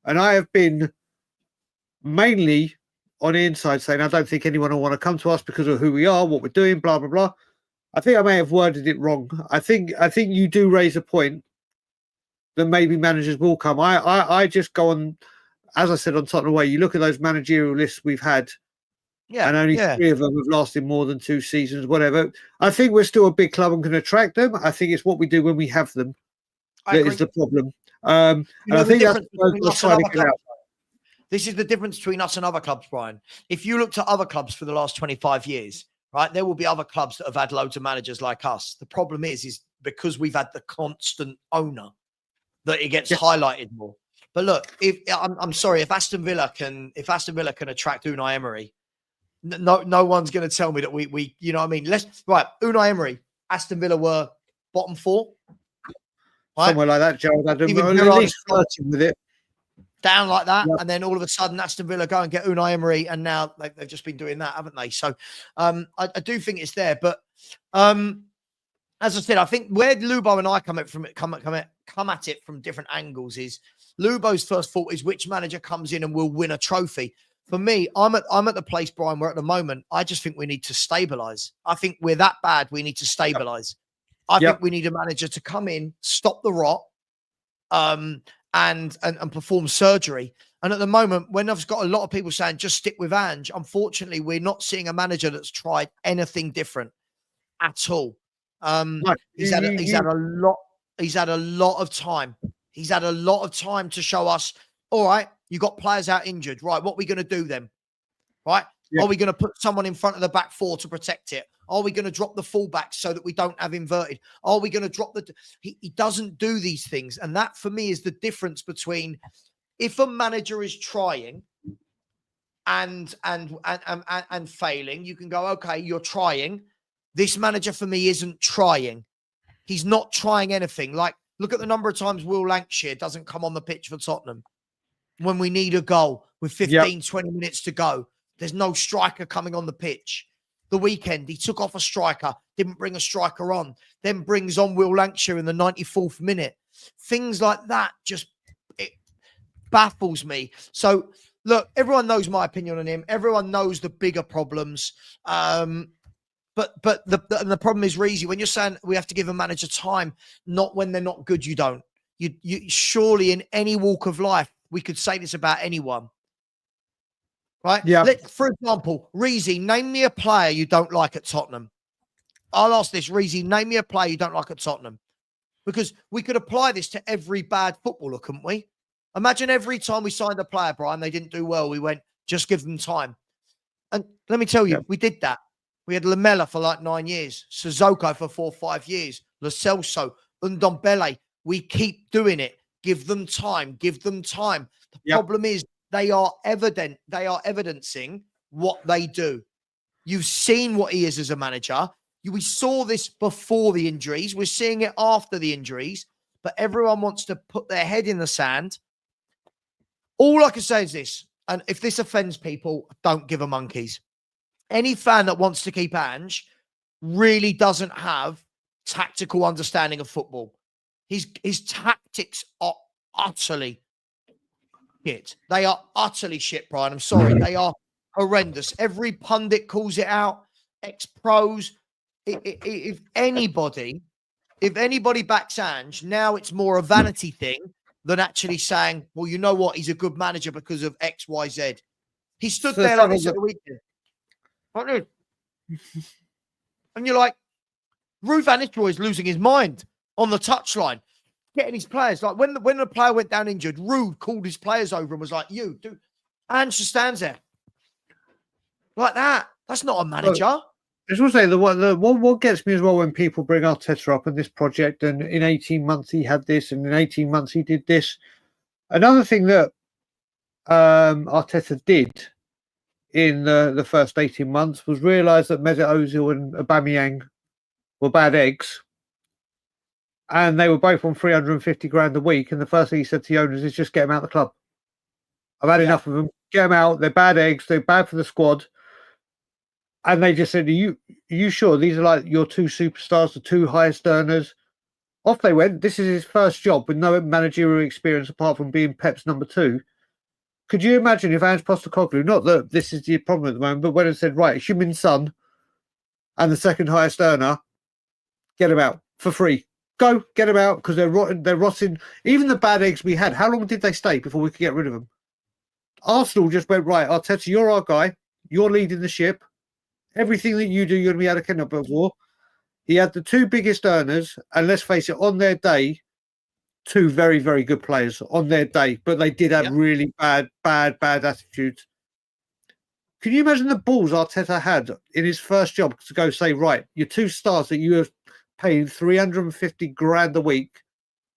and I have been mainly on the inside saying I don't think anyone will want to come to us because of who we are, what we're doing, blah blah blah. I think I may have worded it wrong. I think you do raise a point that maybe managers will come. I just go on, as I said on Tottenham Way, you look at those managerial lists we've had Yeah, and only 3 of them have lasted more than 2 seasons, whatever. I think we're still a big club and can attract them. I think it's what we do when we have them that is the problem. And I think that's what I was trying to get out. This is the difference between us and other clubs, Brian. If you looked at other clubs for the last 25 years, right, there will be other clubs that have had loads of managers like us. The problem is because we've had the constant owner that it gets highlighted more. But look, I'm sorry, if Aston Villa can attract Unai Emery, no one's going to tell me that we you know what I mean. Unai Emery, Aston Villa were bottom 4, right? Somewhere like that, Gerald. At least flirting with it. Down like that, and then all of a sudden Aston Villa go and get Unai Emery, and now they've just been doing that, haven't they? So I do think it's there, but as I said, I think where Lubo and I come at it from different angles is Lubo's first thought is which manager comes in and will win a trophy. For me, I'm at the place, Brian, where at the moment I just think we need to stabilize. I think we're that bad. We need to stabilize. I think we need a manager to come in, stop the rot, and perform surgery. And at the moment, when I've got a lot of people saying just stick with Ange, unfortunately, we're not seeing a manager that's tried anything different at all. He's had a lot of time. He's had a lot of time to show us, all right, you got players out injured. Right, what are we going to do then? Right? Are we going to put someone in front of the back 4 to protect it? Are we going to drop the fullbacks so that we don't have inverted? Are we going to drop the... He doesn't do these things. And that, for me, is the difference between if a manager is trying and failing, you can go, okay, you're trying. This manager, for me, isn't trying. He's not trying anything. Like, look at the number of times Will Lancashire doesn't come on the pitch for Tottenham when we need a goal with 15, 20 minutes to go. There's no striker coming on the pitch. The weekend, he took off a striker, didn't bring a striker on, then brings on Will Lancashire in the 94th minute. Things like that it baffles me. So, look, everyone knows my opinion on him. Everyone knows the bigger problems. But the problem is, Reezy, when you're saying we have to give a manager time, not when they're not good, you don't. You surely in any walk of life, we could say this about anyone. Right? Yeah. For example, Reezy, name me a player you don't like at Tottenham. I'll ask this, Reezy, name me a player you don't like at Tottenham. Because we could apply this to every bad footballer, couldn't we? Imagine every time we signed a player, Brian, they didn't do well. We went, just give them time. And let me tell you, we did that. We had Lamela for like 9 years, Sissoko for 4 or 5 years, Lo Celso, Ndombele. We keep doing it. Give them time. Give them time. The problem is they are evidencing what they do. You've seen what he is as a manager. We saw this before the injuries. We're seeing it after the injuries. But everyone wants to put their head in the sand. All I can say is this, and if this offends people, don't give a monkeys. Any fan that wants to keep Ange really doesn't have tactical understanding of football. His tactics are utterly shit. They are utterly shit, Brian. I'm sorry. They are horrendous. Every pundit calls it out. Ex-pros. If anybody backs Ange, now it's more a vanity thing than actually saying, well, you know what? He's a good manager because of X, Y, Z. He stood there like this at the weekend. And you're like, Ruud van Nistelrooy is losing his mind on the touchline, getting his players. Like when the player went down injured, Ruud called his players over and was like, you, dude. Ange just stands there. Like that. That's not a manager. I just want to say, what gets me as well when people bring Arteta up in this project, and in 18 months he had this, and in 18 months he did this. Another thing that Arteta did in the first 18 months was realise that Mesut Ozil and Aubameyang were bad eggs, and they were both on 350 grand a week. And the first thing he said to the owners is just get them out of the club. I've had enough of them. Get them out. They're bad eggs. They're bad for the squad. And they just said, are you sure these are like your 2 superstars, the 2 highest earners? Off they went. This is his first job with no managerial experience apart from being Pep's number 2. Could you imagine if Ange Postecoglou, not that this is the problem at the moment, but when it said, right, Heung-min Son and the 2nd highest earner, get them out for free. Go, get them out, because they're rotting. Even the bad eggs we had, how long did they stay before we could get rid of them? Arsenal just went, right, Arteta, you're our guy. you're leading the ship. Everything that you do, you're going to be accountable for. He had the 2 biggest earners, and let's face it, on their day, 2 very, very good players on their day, but they did have really bad attitudes. Can you imagine the balls Arteta had in his first job to go say, right, your 2 stars that you have paid 350 grand a week,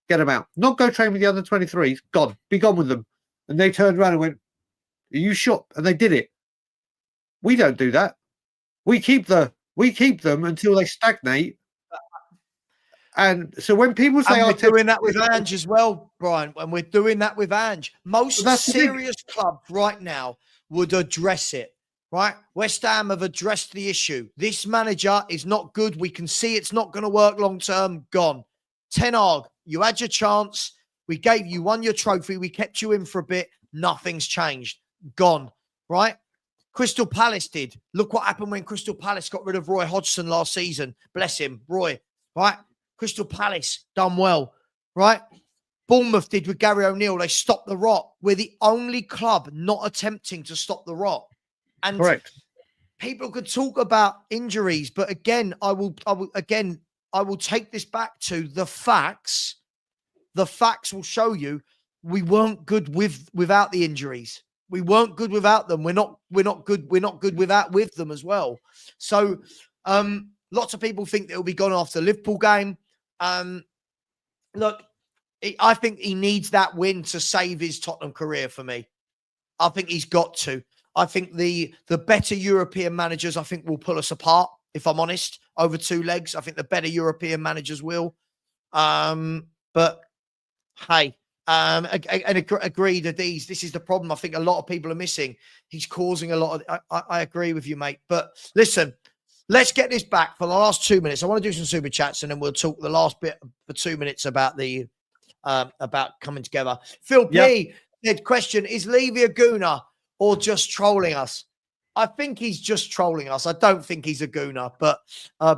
get them out. Not go train with the other 23s. Gone. Be gone with them. And they turned around and went, are you sure? And they did it. We don't do that. We keep them until they stagnate. And so when people say, we're doing that with Ange as well, Brian, and we're doing that with Ange. Most serious clubs right now would address it, right? West Ham have addressed the issue. This manager is not good. We can see it's not going to work long term. Gone. Ten Hag, you had your chance. We gave you, won your trophy. We kept you in for a bit. Nothing's changed. Gone, right? Crystal Palace did. Look what happened when Crystal Palace got rid of Roy Hodgson last season. Bless him, Roy, right? Crystal Palace done well, right? Bournemouth did with Gary O'Neill. They stopped the rot. We're the only club not attempting to stop the rot. And correct. People could talk about injuries, but again, I will take this back to the facts. The facts will show you we weren't good without the injuries. We weren't good without them. We're not good with them as well. So lots of people think that it'll be gone after the Liverpool game. Look, I think he needs that win to save his Tottenham career for me. I think he's got to. I think the better European managers, I think, will pull us apart, if I'm honest, over 2 legs. I think the better European managers will. But hey, and agree that this is the problem I think a lot of people are missing. He's causing a lot of, I agree with you, mate. But listen, let's get this back for the last 2 minutes. I want to do some super chats and then we'll talk the last bit for 2 minutes about the about coming together. Phil P said, question, is Levy a gooner or just trolling us? I think he's just trolling us. I don't think he's a gooner, but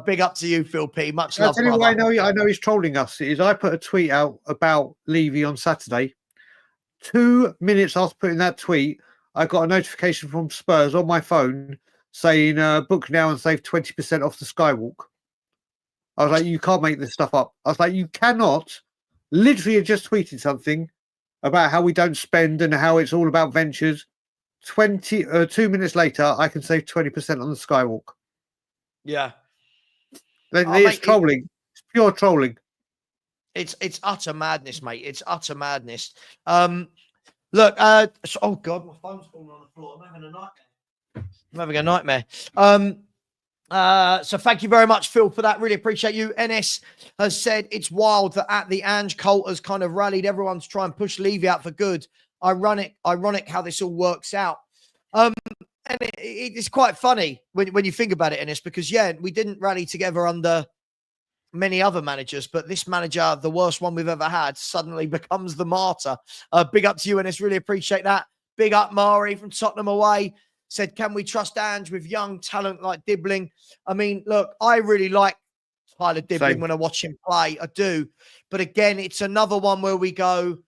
big up to you, Phil P. Much love, brother. I know he's trolling us. Is I put a tweet out about Levy on Saturday. 2 minutes after putting that tweet, I got a notification from Spurs on my phone saying, book now and save 20% off the Skywalk. I was like, you can't make this stuff up. I was like, you cannot. Literally just tweeted something about how we don't spend and how it's all about ventures. 2 minutes later, I can save 20% on the Skywalk. Yeah. It's trolling. It's pure trolling. It's utter madness, mate. It's utter madness. Look, oh God, my phone's falling on the floor. I'm having a nightmare. So thank you very much, Phil, for that. Really appreciate you. NS has said it's wild that at the Ange cult has kind of rallied everyone to try and push Levy out for good. Ironic how this all works out. And it's quite funny when you think about it, NS, because we didn't rally together under many other managers, but this manager, the worst one we've ever had, suddenly becomes the martyr. Big up to you, NS. Really appreciate that. Big up, Mari from Tottenham away. Said, can we trust Ange with young talent like Dibbling? I mean, look, I really like Tyler Dibbling when I watch him play. I do. But again, it's another one where we go,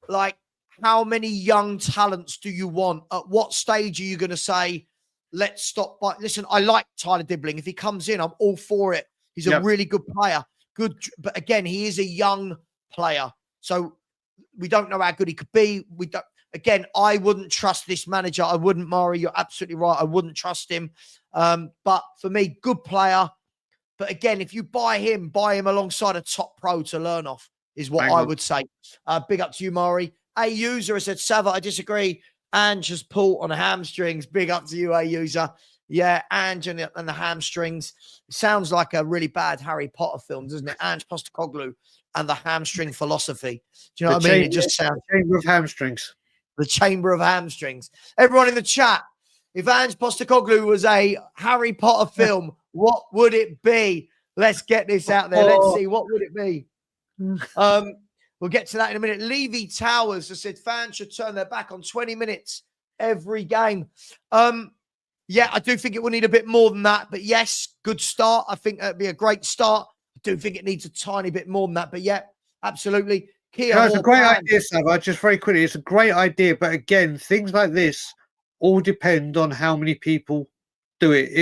like, how many young talents do you want? At what stage are you going to say, let's stop? Listen, I like Tyler Dibbling. If he comes in, I'm all for it. He's a really good player. Good. But again, he is a young player. So we don't know how good he could be. We don't. Again, I wouldn't trust this manager. I wouldn't, Mari. You're absolutely right. I wouldn't trust him. But for me, good player. But again, if you buy him alongside a top pro to learn off, is what I would say. Big up to you, Mari. A user has said, Savva, I disagree. Ange has pulled on the hamstrings. Big up to you, A user. Yeah, Ange and the hamstrings. It sounds like a really bad Harry Potter film, doesn't it? Angepostecoglou and the hamstring philosophy. Do you know what I mean? It just sounds. The Chamber of Hamstrings. The Chamber of Hamstrings. Everyone in the chat, if Angepostecoglou was a Harry Potter film, what would it be? Let's get this out there. Let's see. What would it be? We'll get to that in a minute. Levy Towers has said fans should turn their back on 20 minutes every game. Yeah, I do think it will need a bit more than that. But yes, good start. I think that'd be a great start. I do think it needs a tiny bit more than that. But yeah, absolutely. It's a great idea, Savva. Just very quickly, it's a great idea. But again, things like this all depend on how many people do it.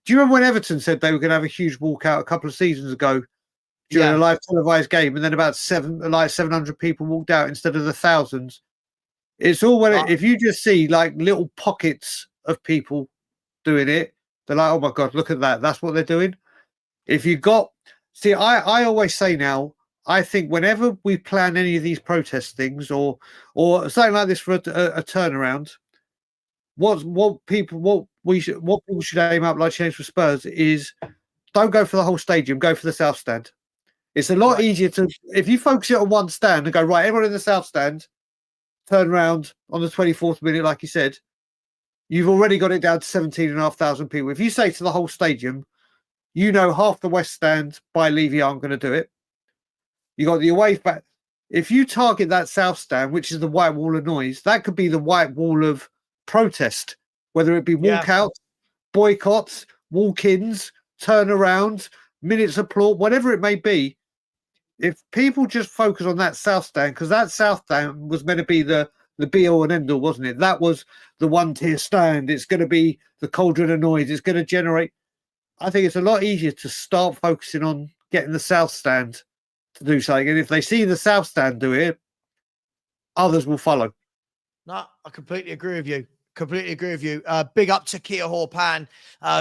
Do you remember when Everton said they were going to have a huge walkout a couple of seasons ago during a live televised game, and then about 700 people walked out instead of the thousands? It's all if you just see like little pockets of people doing it, they're like, oh my God, look at that. That's what they're doing. If you got, see, I always say now, I think whenever we plan any of these protest things or something like this for a turnaround, what people should aim up, like change for Spurs, is don't go for the whole stadium, go for the south stand. It's a lot easier to, if you focus it on one stand and go, right, everyone in the south stand, turn around on the 24th minute, like you said, you've already got it down to 17,500 people. If you say to the whole stadium, you know half the west stand by Levy aren't going to do it. You got the away back. If you target that south stand, which is the white wall of noise, that could be the white wall of protest, whether it be walkouts, boycotts, walk-ins, turnarounds, minutes applaud, whatever it may be. If people just focus on that south stand, because that south stand was meant to be the be-all and end-all, wasn't it? That was the one-tier stand. It's going to be the cauldron of noise. It's going to generate. I think it's a lot easier to start focusing on getting the south stand to do something. And if they see the south stand do it, others will follow. No, I completely agree with you. Completely agree with you. Big up to Kia Horpan,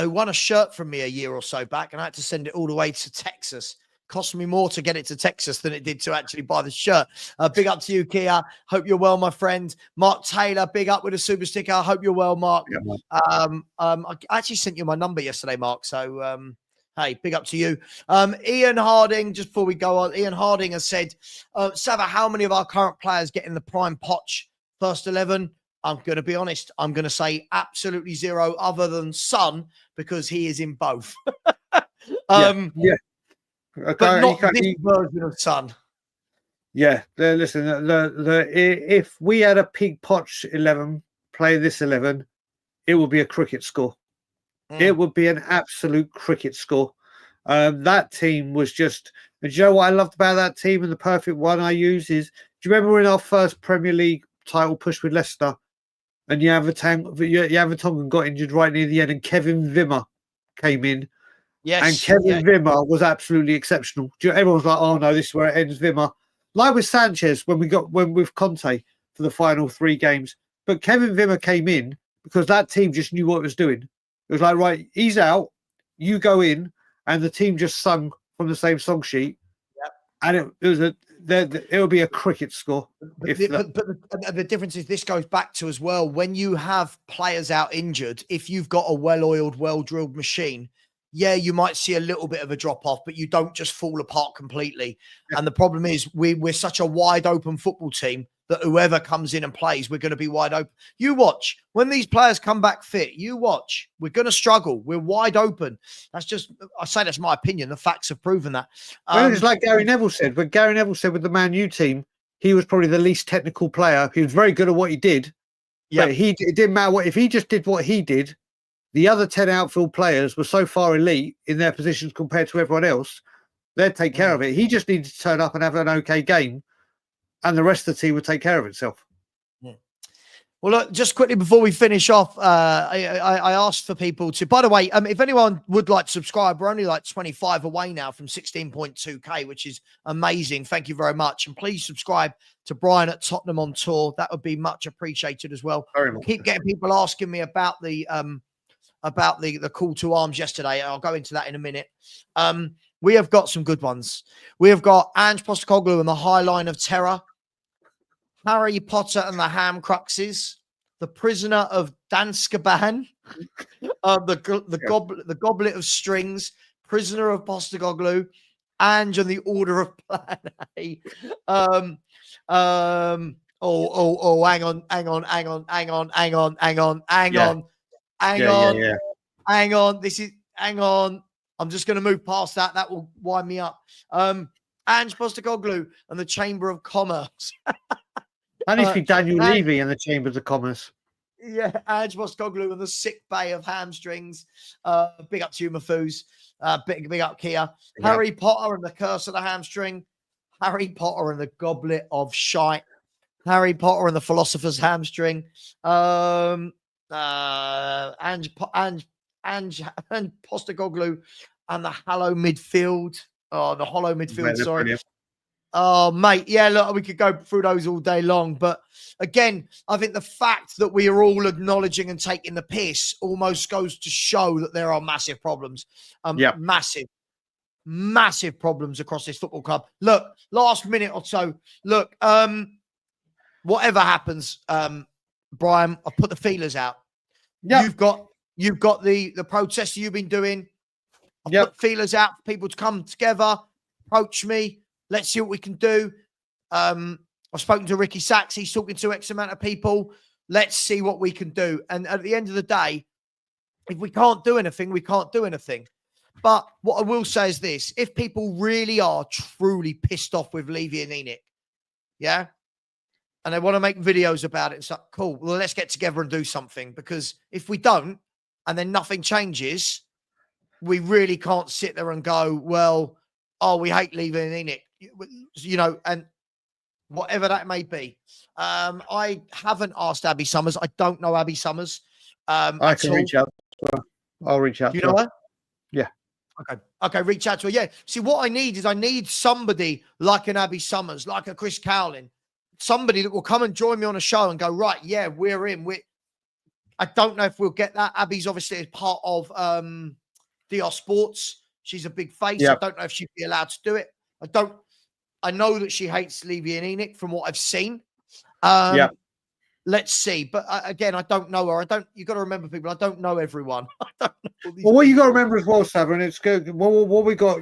who won a shirt from me a year or so back, and I had to send it all the way to Texas. Cost me more to get it to Texas than it did to actually buy the shirt. Big up to you, Kia. Hope you're well, my friend. Mark Taylor, big up with a super sticker. I hope you're well, Mark. Yeah, I actually sent you my number yesterday, Mark. So, hey, big up to you. Ian Harding, just before we go on, Ian Harding has said, Savva, how many of our current players get in the prime Poch first 11? I'm going to be honest. I'm going to say absolutely zero, other than Son, because he is in both. Okay, but not this version of Son. Yeah, listen. If we had a peak Poch 11 play this 11, it would be a cricket score. It would be an absolute cricket score. That team was just. And do you know what I loved about that team? And the perfect one I use is. Do you remember in our first Premier League title push with Leicester, and Tongan got injured right near the end, and Kevin Wimmer came in. Yes, and Kevin Wimmer was absolutely exceptional. Everyone was like, "Oh no, this is where it ends." Wimmer, like with Sanchez when with Conte for the final 3 games, but Kevin Wimmer came in because that team just knew what it was doing. It was like, right, he's out, you go in, and the team just sung from the same song sheet, and it would be a cricket score. But the difference is this goes back to as well when you have players out injured. If you've got a well-oiled, well-drilled machine. Yeah, you might see a little bit of a drop-off, but you don't just fall apart completely. Yeah. And the problem is we're such a wide-open football team that whoever comes in and plays, we're going to be wide open. You watch. When these players come back fit, you watch. We're going to struggle. We're wide open. That's just, I say that's my opinion. The facts have proven that. It's like Gary Neville said. But Gary Neville said with the Man U team, he was probably the least technical player. He was very good at what he did. Yeah. But it didn't matter what, if he just did what he did, the other 10 outfield players were so far elite in their positions compared to everyone else, they'd take care of it. He just needed to turn up and have an okay game, and the rest of the team would take care of itself. Yeah. Well, look, just quickly before we finish off, I asked for people to, by the way, if anyone would like to subscribe, we're only like 25 away now from 16.2K, which is amazing. Thank you very much. And please subscribe to Brian at Tottenham on Tour. That would be much appreciated as well. Keep getting people asking me about the call to arms yesterday. I'll go into that in a minute. We have got some good ones. We have got Angepostecoglou and the High Line of Terror, Harry Potter and the Ham Cruxes, the Prisoner of Danskaban, the Goblet of Strings, Prisoner of Postecoglou, Ange and the Order of Plan A. Hang on. I'm just going to move past that. That will wind me up. Ange Postecoglou and the Chamber of Commerce. That needs to be Daniel Levy and the Chambers of Commerce. Yeah, Ange Postecoglou and the Sick Bay of Hamstrings. Big up to you, Mafoos. Big up, Kia. Yeah. Harry Potter and the Curse of the Hamstring. Harry Potter and the Goblet of Shite. Harry Potter and the Philosopher's Hamstring. Postecoglou and the hollow midfield. Oh, the hollow midfield, sorry. Brilliant. Oh, mate. Yeah, look, we could go through those all day long. But again, I think the fact that we are all acknowledging and taking the piss almost goes to show that there are massive problems. Massive problems across this football club. Look, last minute or so. Look, whatever happens, Brian, I've put the feelers out. Yeah. You've got the protests you've been doing. I've put feelers out for people to come together, approach me. Let's see what we can do. I've spoken to Ricky Sachs. He's talking to X amount of people. Let's see what we can do. And at the end of the day, if we can't do anything, we can't do anything. But what I will say is this. If people really are truly pissed off with Levy and Enic, yeah, and they want to make videos about it, it's like, cool, well, let's get together and do something. Because if we don't, and then nothing changes, we really can't sit there and go, well, oh, we hate Levy and Enic, you know, and whatever that may be. I haven't asked Abby Summers. I don't know Abby Summers. I can reach out to her. I'll reach out to her. Do you know her? Yeah. Okay, reach out to her. Yeah. See, what I need is I need somebody like an Abby Summers, like a Chris Cowling, somebody that will come and join me on a show and go, right, yeah, we're in. I don't know if we'll get that. Abby's obviously as part of DR Sports. She's a big face. Yep. I don't know if she'd be allowed to do it. I know that she hates Levy and Enic from what I've seen. Yeah. Let's see. But again, I don't know her. You got to remember, people, I don't know everyone. I don't know well, what you got to remember as well, Savva, and it's good. What we got,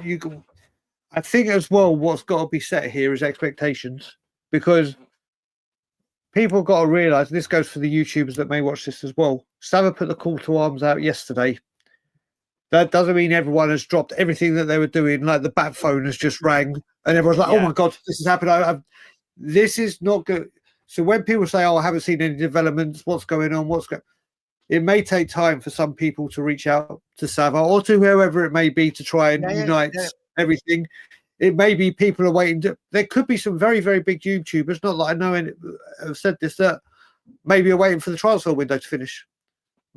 I think as well, what's got to be set here is expectations, because people got to realize, and this goes for the YouTubers that may watch this as well. Savva put the call to arms out yesterday. That doesn't mean everyone has dropped everything that they were doing. Like the bat phone has just rang, and everyone's like, "Oh my god, this has happened." This is not good. So when people say, "Oh, I haven't seen any developments. What's going on? It may take time for some people to reach out to Savva or to whoever it may be to try and unite everything. It may be people are waiting. There could be some very, very big YouTubers, not that I know and have said this, that maybe are waiting for the transfer window to finish.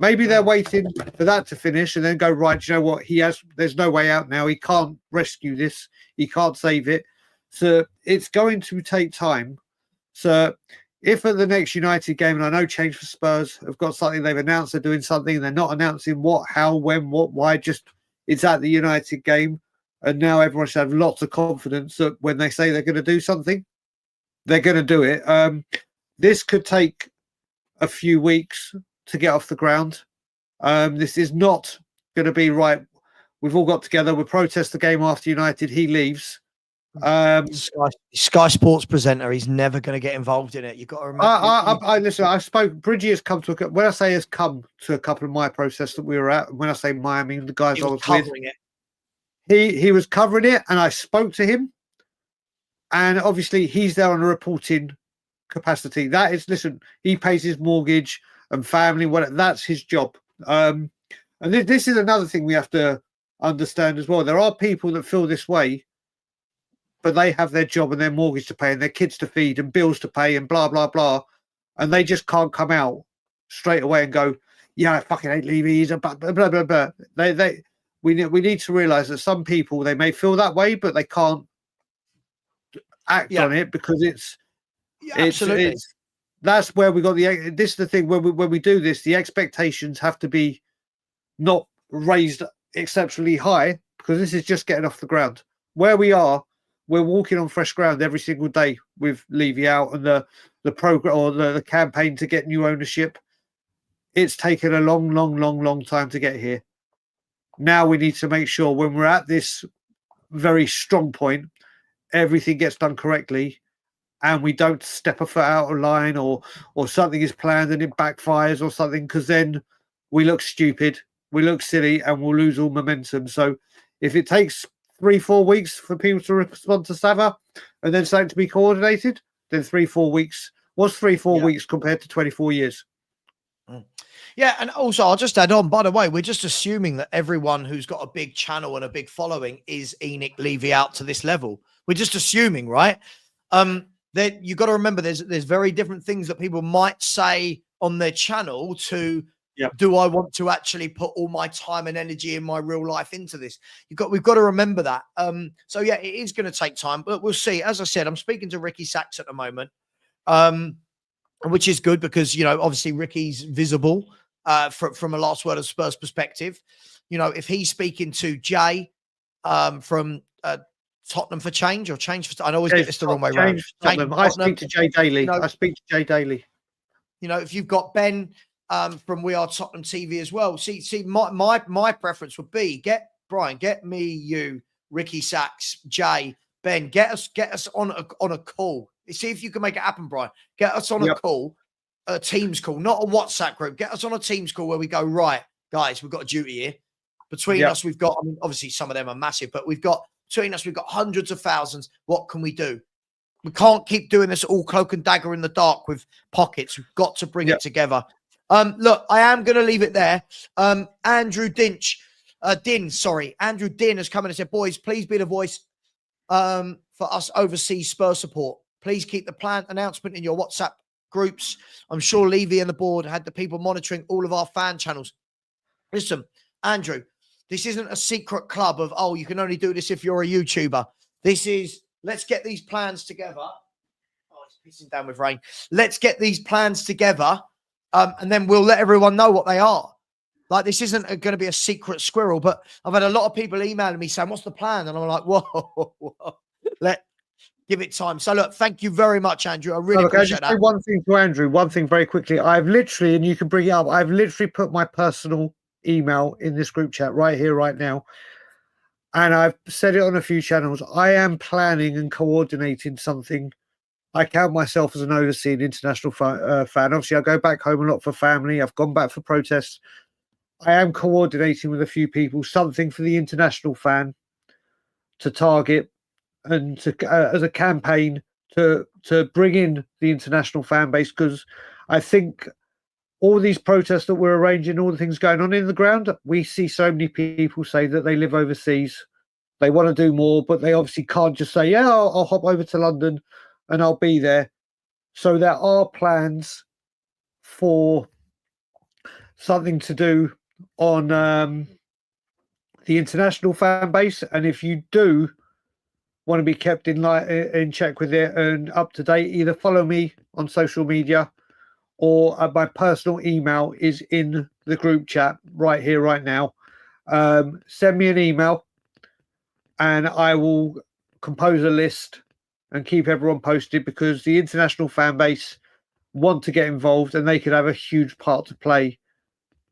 Maybe they're waiting for that to finish and then go, right, you know what? There's no way out now. He can't rescue this. He can't save it. So it's going to take time. So if at the next United game, and I know Change for Spurs have got something they've announced, they're doing something, and they're not announcing what, how, when, what, why, just it's at the United game. And now everyone should have lots of confidence that when they say they're going to do something, they're going to do it. This could take a few weeks to get off the ground. This is not going to be right. We've all got together. We protest the game after United. He leaves. Sky Sports presenter. He's never going to get involved in it. You've got to remember. Listen. I spoke. Bridgie has come to when I say has come to a couple of my protests that we were at. When I say my, I mean the guys I was covering with. It. He was covering it, and I spoke to him. And obviously, he's there on a reporting capacity. That is, listen. He pays his mortgage and family. That's his job. And this is another thing we have to understand as well. There are people that feel this way, but they have their job and their mortgage to pay and their kids to feed and bills to pay and blah, blah, blah. And they just can't come out straight away and go, yeah, I fucking hate Levy. He's a blah, blah, blah, blah. We need to realize that some people, they may feel that way, but they can't act on it because absolutely. That's where we got this is the thing when we do this, the expectations have to be not raised exceptionally high because this is just getting off the ground. Where we are, we're walking on fresh ground every single day with Levy out and the program or the campaign to get new ownership. It's taken a long time to get here. Now we need to make sure when we're at this very strong point, everything gets done correctly and we don't step a foot out of line or something is planned and it backfires or something, because then we look stupid, we look silly and we'll lose all momentum. So if it takes 3-4 weeks for people to respond to Savva and then something to be coordinated, then 3-4 weeks. What's 3-4 weeks compared to 24 years? Yeah, and also I'll just add on, by the way, we're just assuming that everyone who's got a big channel and a big following is Enic Levy out to this level. We're just assuming, right? That you got to remember there's very different things that people might say on their channel to do I want to actually put all my time and energy in my real life into this? We've got to remember that. So yeah, it is going to take time, but we'll see. As I said, I'm speaking to Ricky Sachs at the moment, which is good because, you know, obviously Ricky's visible from a last word of Spurs perspective. You know, if he's speaking to Jay from Tottenham for Change or Change for, I always get this the wrong way around. I speak to Jay daily. You know, I speak to Jay daily. You know, if you've got Ben from We Are Tottenham TV as well, see, my preference would be get me, you, Ricky Sachs, Jay, Ben, get us on a call. See if you can make it happen, Brian. Get us on a call, a Teams call, not a WhatsApp group. Get us on a Teams call where we go, right, guys, we've got a duty here. Between us, we've got, I mean, obviously some of them are massive, but between us, we've got hundreds of thousands. What can we do? We can't keep doing this all cloak and dagger in the dark with pockets. We've got to bring it together. Look, I am going to leave it there. Andrew Din has come in and said, boys, please be the voice for us overseas Spurs support. Please keep the plan announcement in your WhatsApp groups. I'm sure Levy and the board had the people monitoring all of our fan channels. Listen, Andrew, this isn't a secret club of, oh, you can only do this if you're a YouTuber. This is, let's get these plans together. Oh, it's pissing down with rain. Let's get these plans together, and then we'll let everyone know what they are. Like, this isn't going to be a secret squirrel, but I've had a lot of people emailing me saying, what's the plan? And I'm like, whoa. Give it time. So, look, thank you very much, Andrew. I really appreciate that. One thing to Andrew, one thing very quickly. I've literally, and you can bring it up, I've literally put my personal email in this group chat right here, right now. And I've said it on a few channels. I am planning and coordinating something. I count myself as an overseas international fan. Obviously, I go back home a lot for family. I've gone back for protests. I am coordinating with a few people, something for the international fan to target and to as a campaign to bring in the international fan base, because I think all these protests that we're arranging, all the things going on in the ground, we see so many people say that they live overseas, they want to do more, but they obviously can't just say, yeah, I'll hop over to London and I'll be there. So there are plans for something to do on the international fan base, and if you do want to be kept in check with it and up to date, either follow me on social media, or my personal email is in the group chat right here, right now. Send me an email and I will compose a list and keep everyone posted, because the international fan base want to get involved and they could have a huge part to play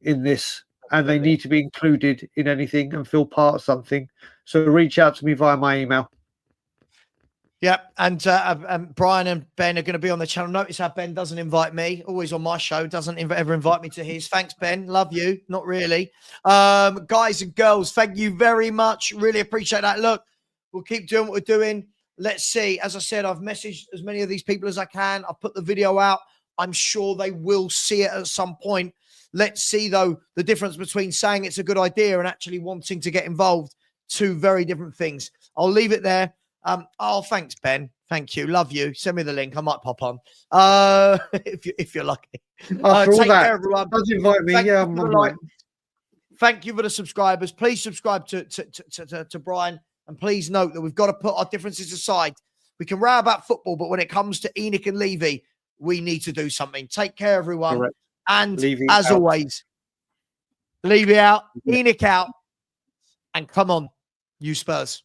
in this, and they need to be included in anything and feel part of something. So reach out to me via my email. Yeah, and Brian and Ben are going to be on the channel. Notice how Ben doesn't invite me. Always on my show, doesn't ever invite me to his. Thanks, Ben. Love you. Not really. Guys and girls, thank you very much. Really appreciate that. Look, we'll keep doing what we're doing. Let's see. As I said, I've messaged as many of these people as I can. I've put the video out. I'm sure they will see it at some point. Let's see, though, the difference between saying it's a good idea and actually wanting to get involved. Two very different things. I'll leave it there. Oh, thanks, Ben. Thank you. Love you. Send me the link. I might pop on. If you're lucky. Take care, everyone. Does invite me. Thank you for the subscribers. Please subscribe to Brian, and please note that we've got to put our differences aside. We can row about football, but when it comes to Enic and Levy, we need to do something. Take care, everyone. Correct. And Levy as out. always, Levy out, Enic out, and come on, you Spurs.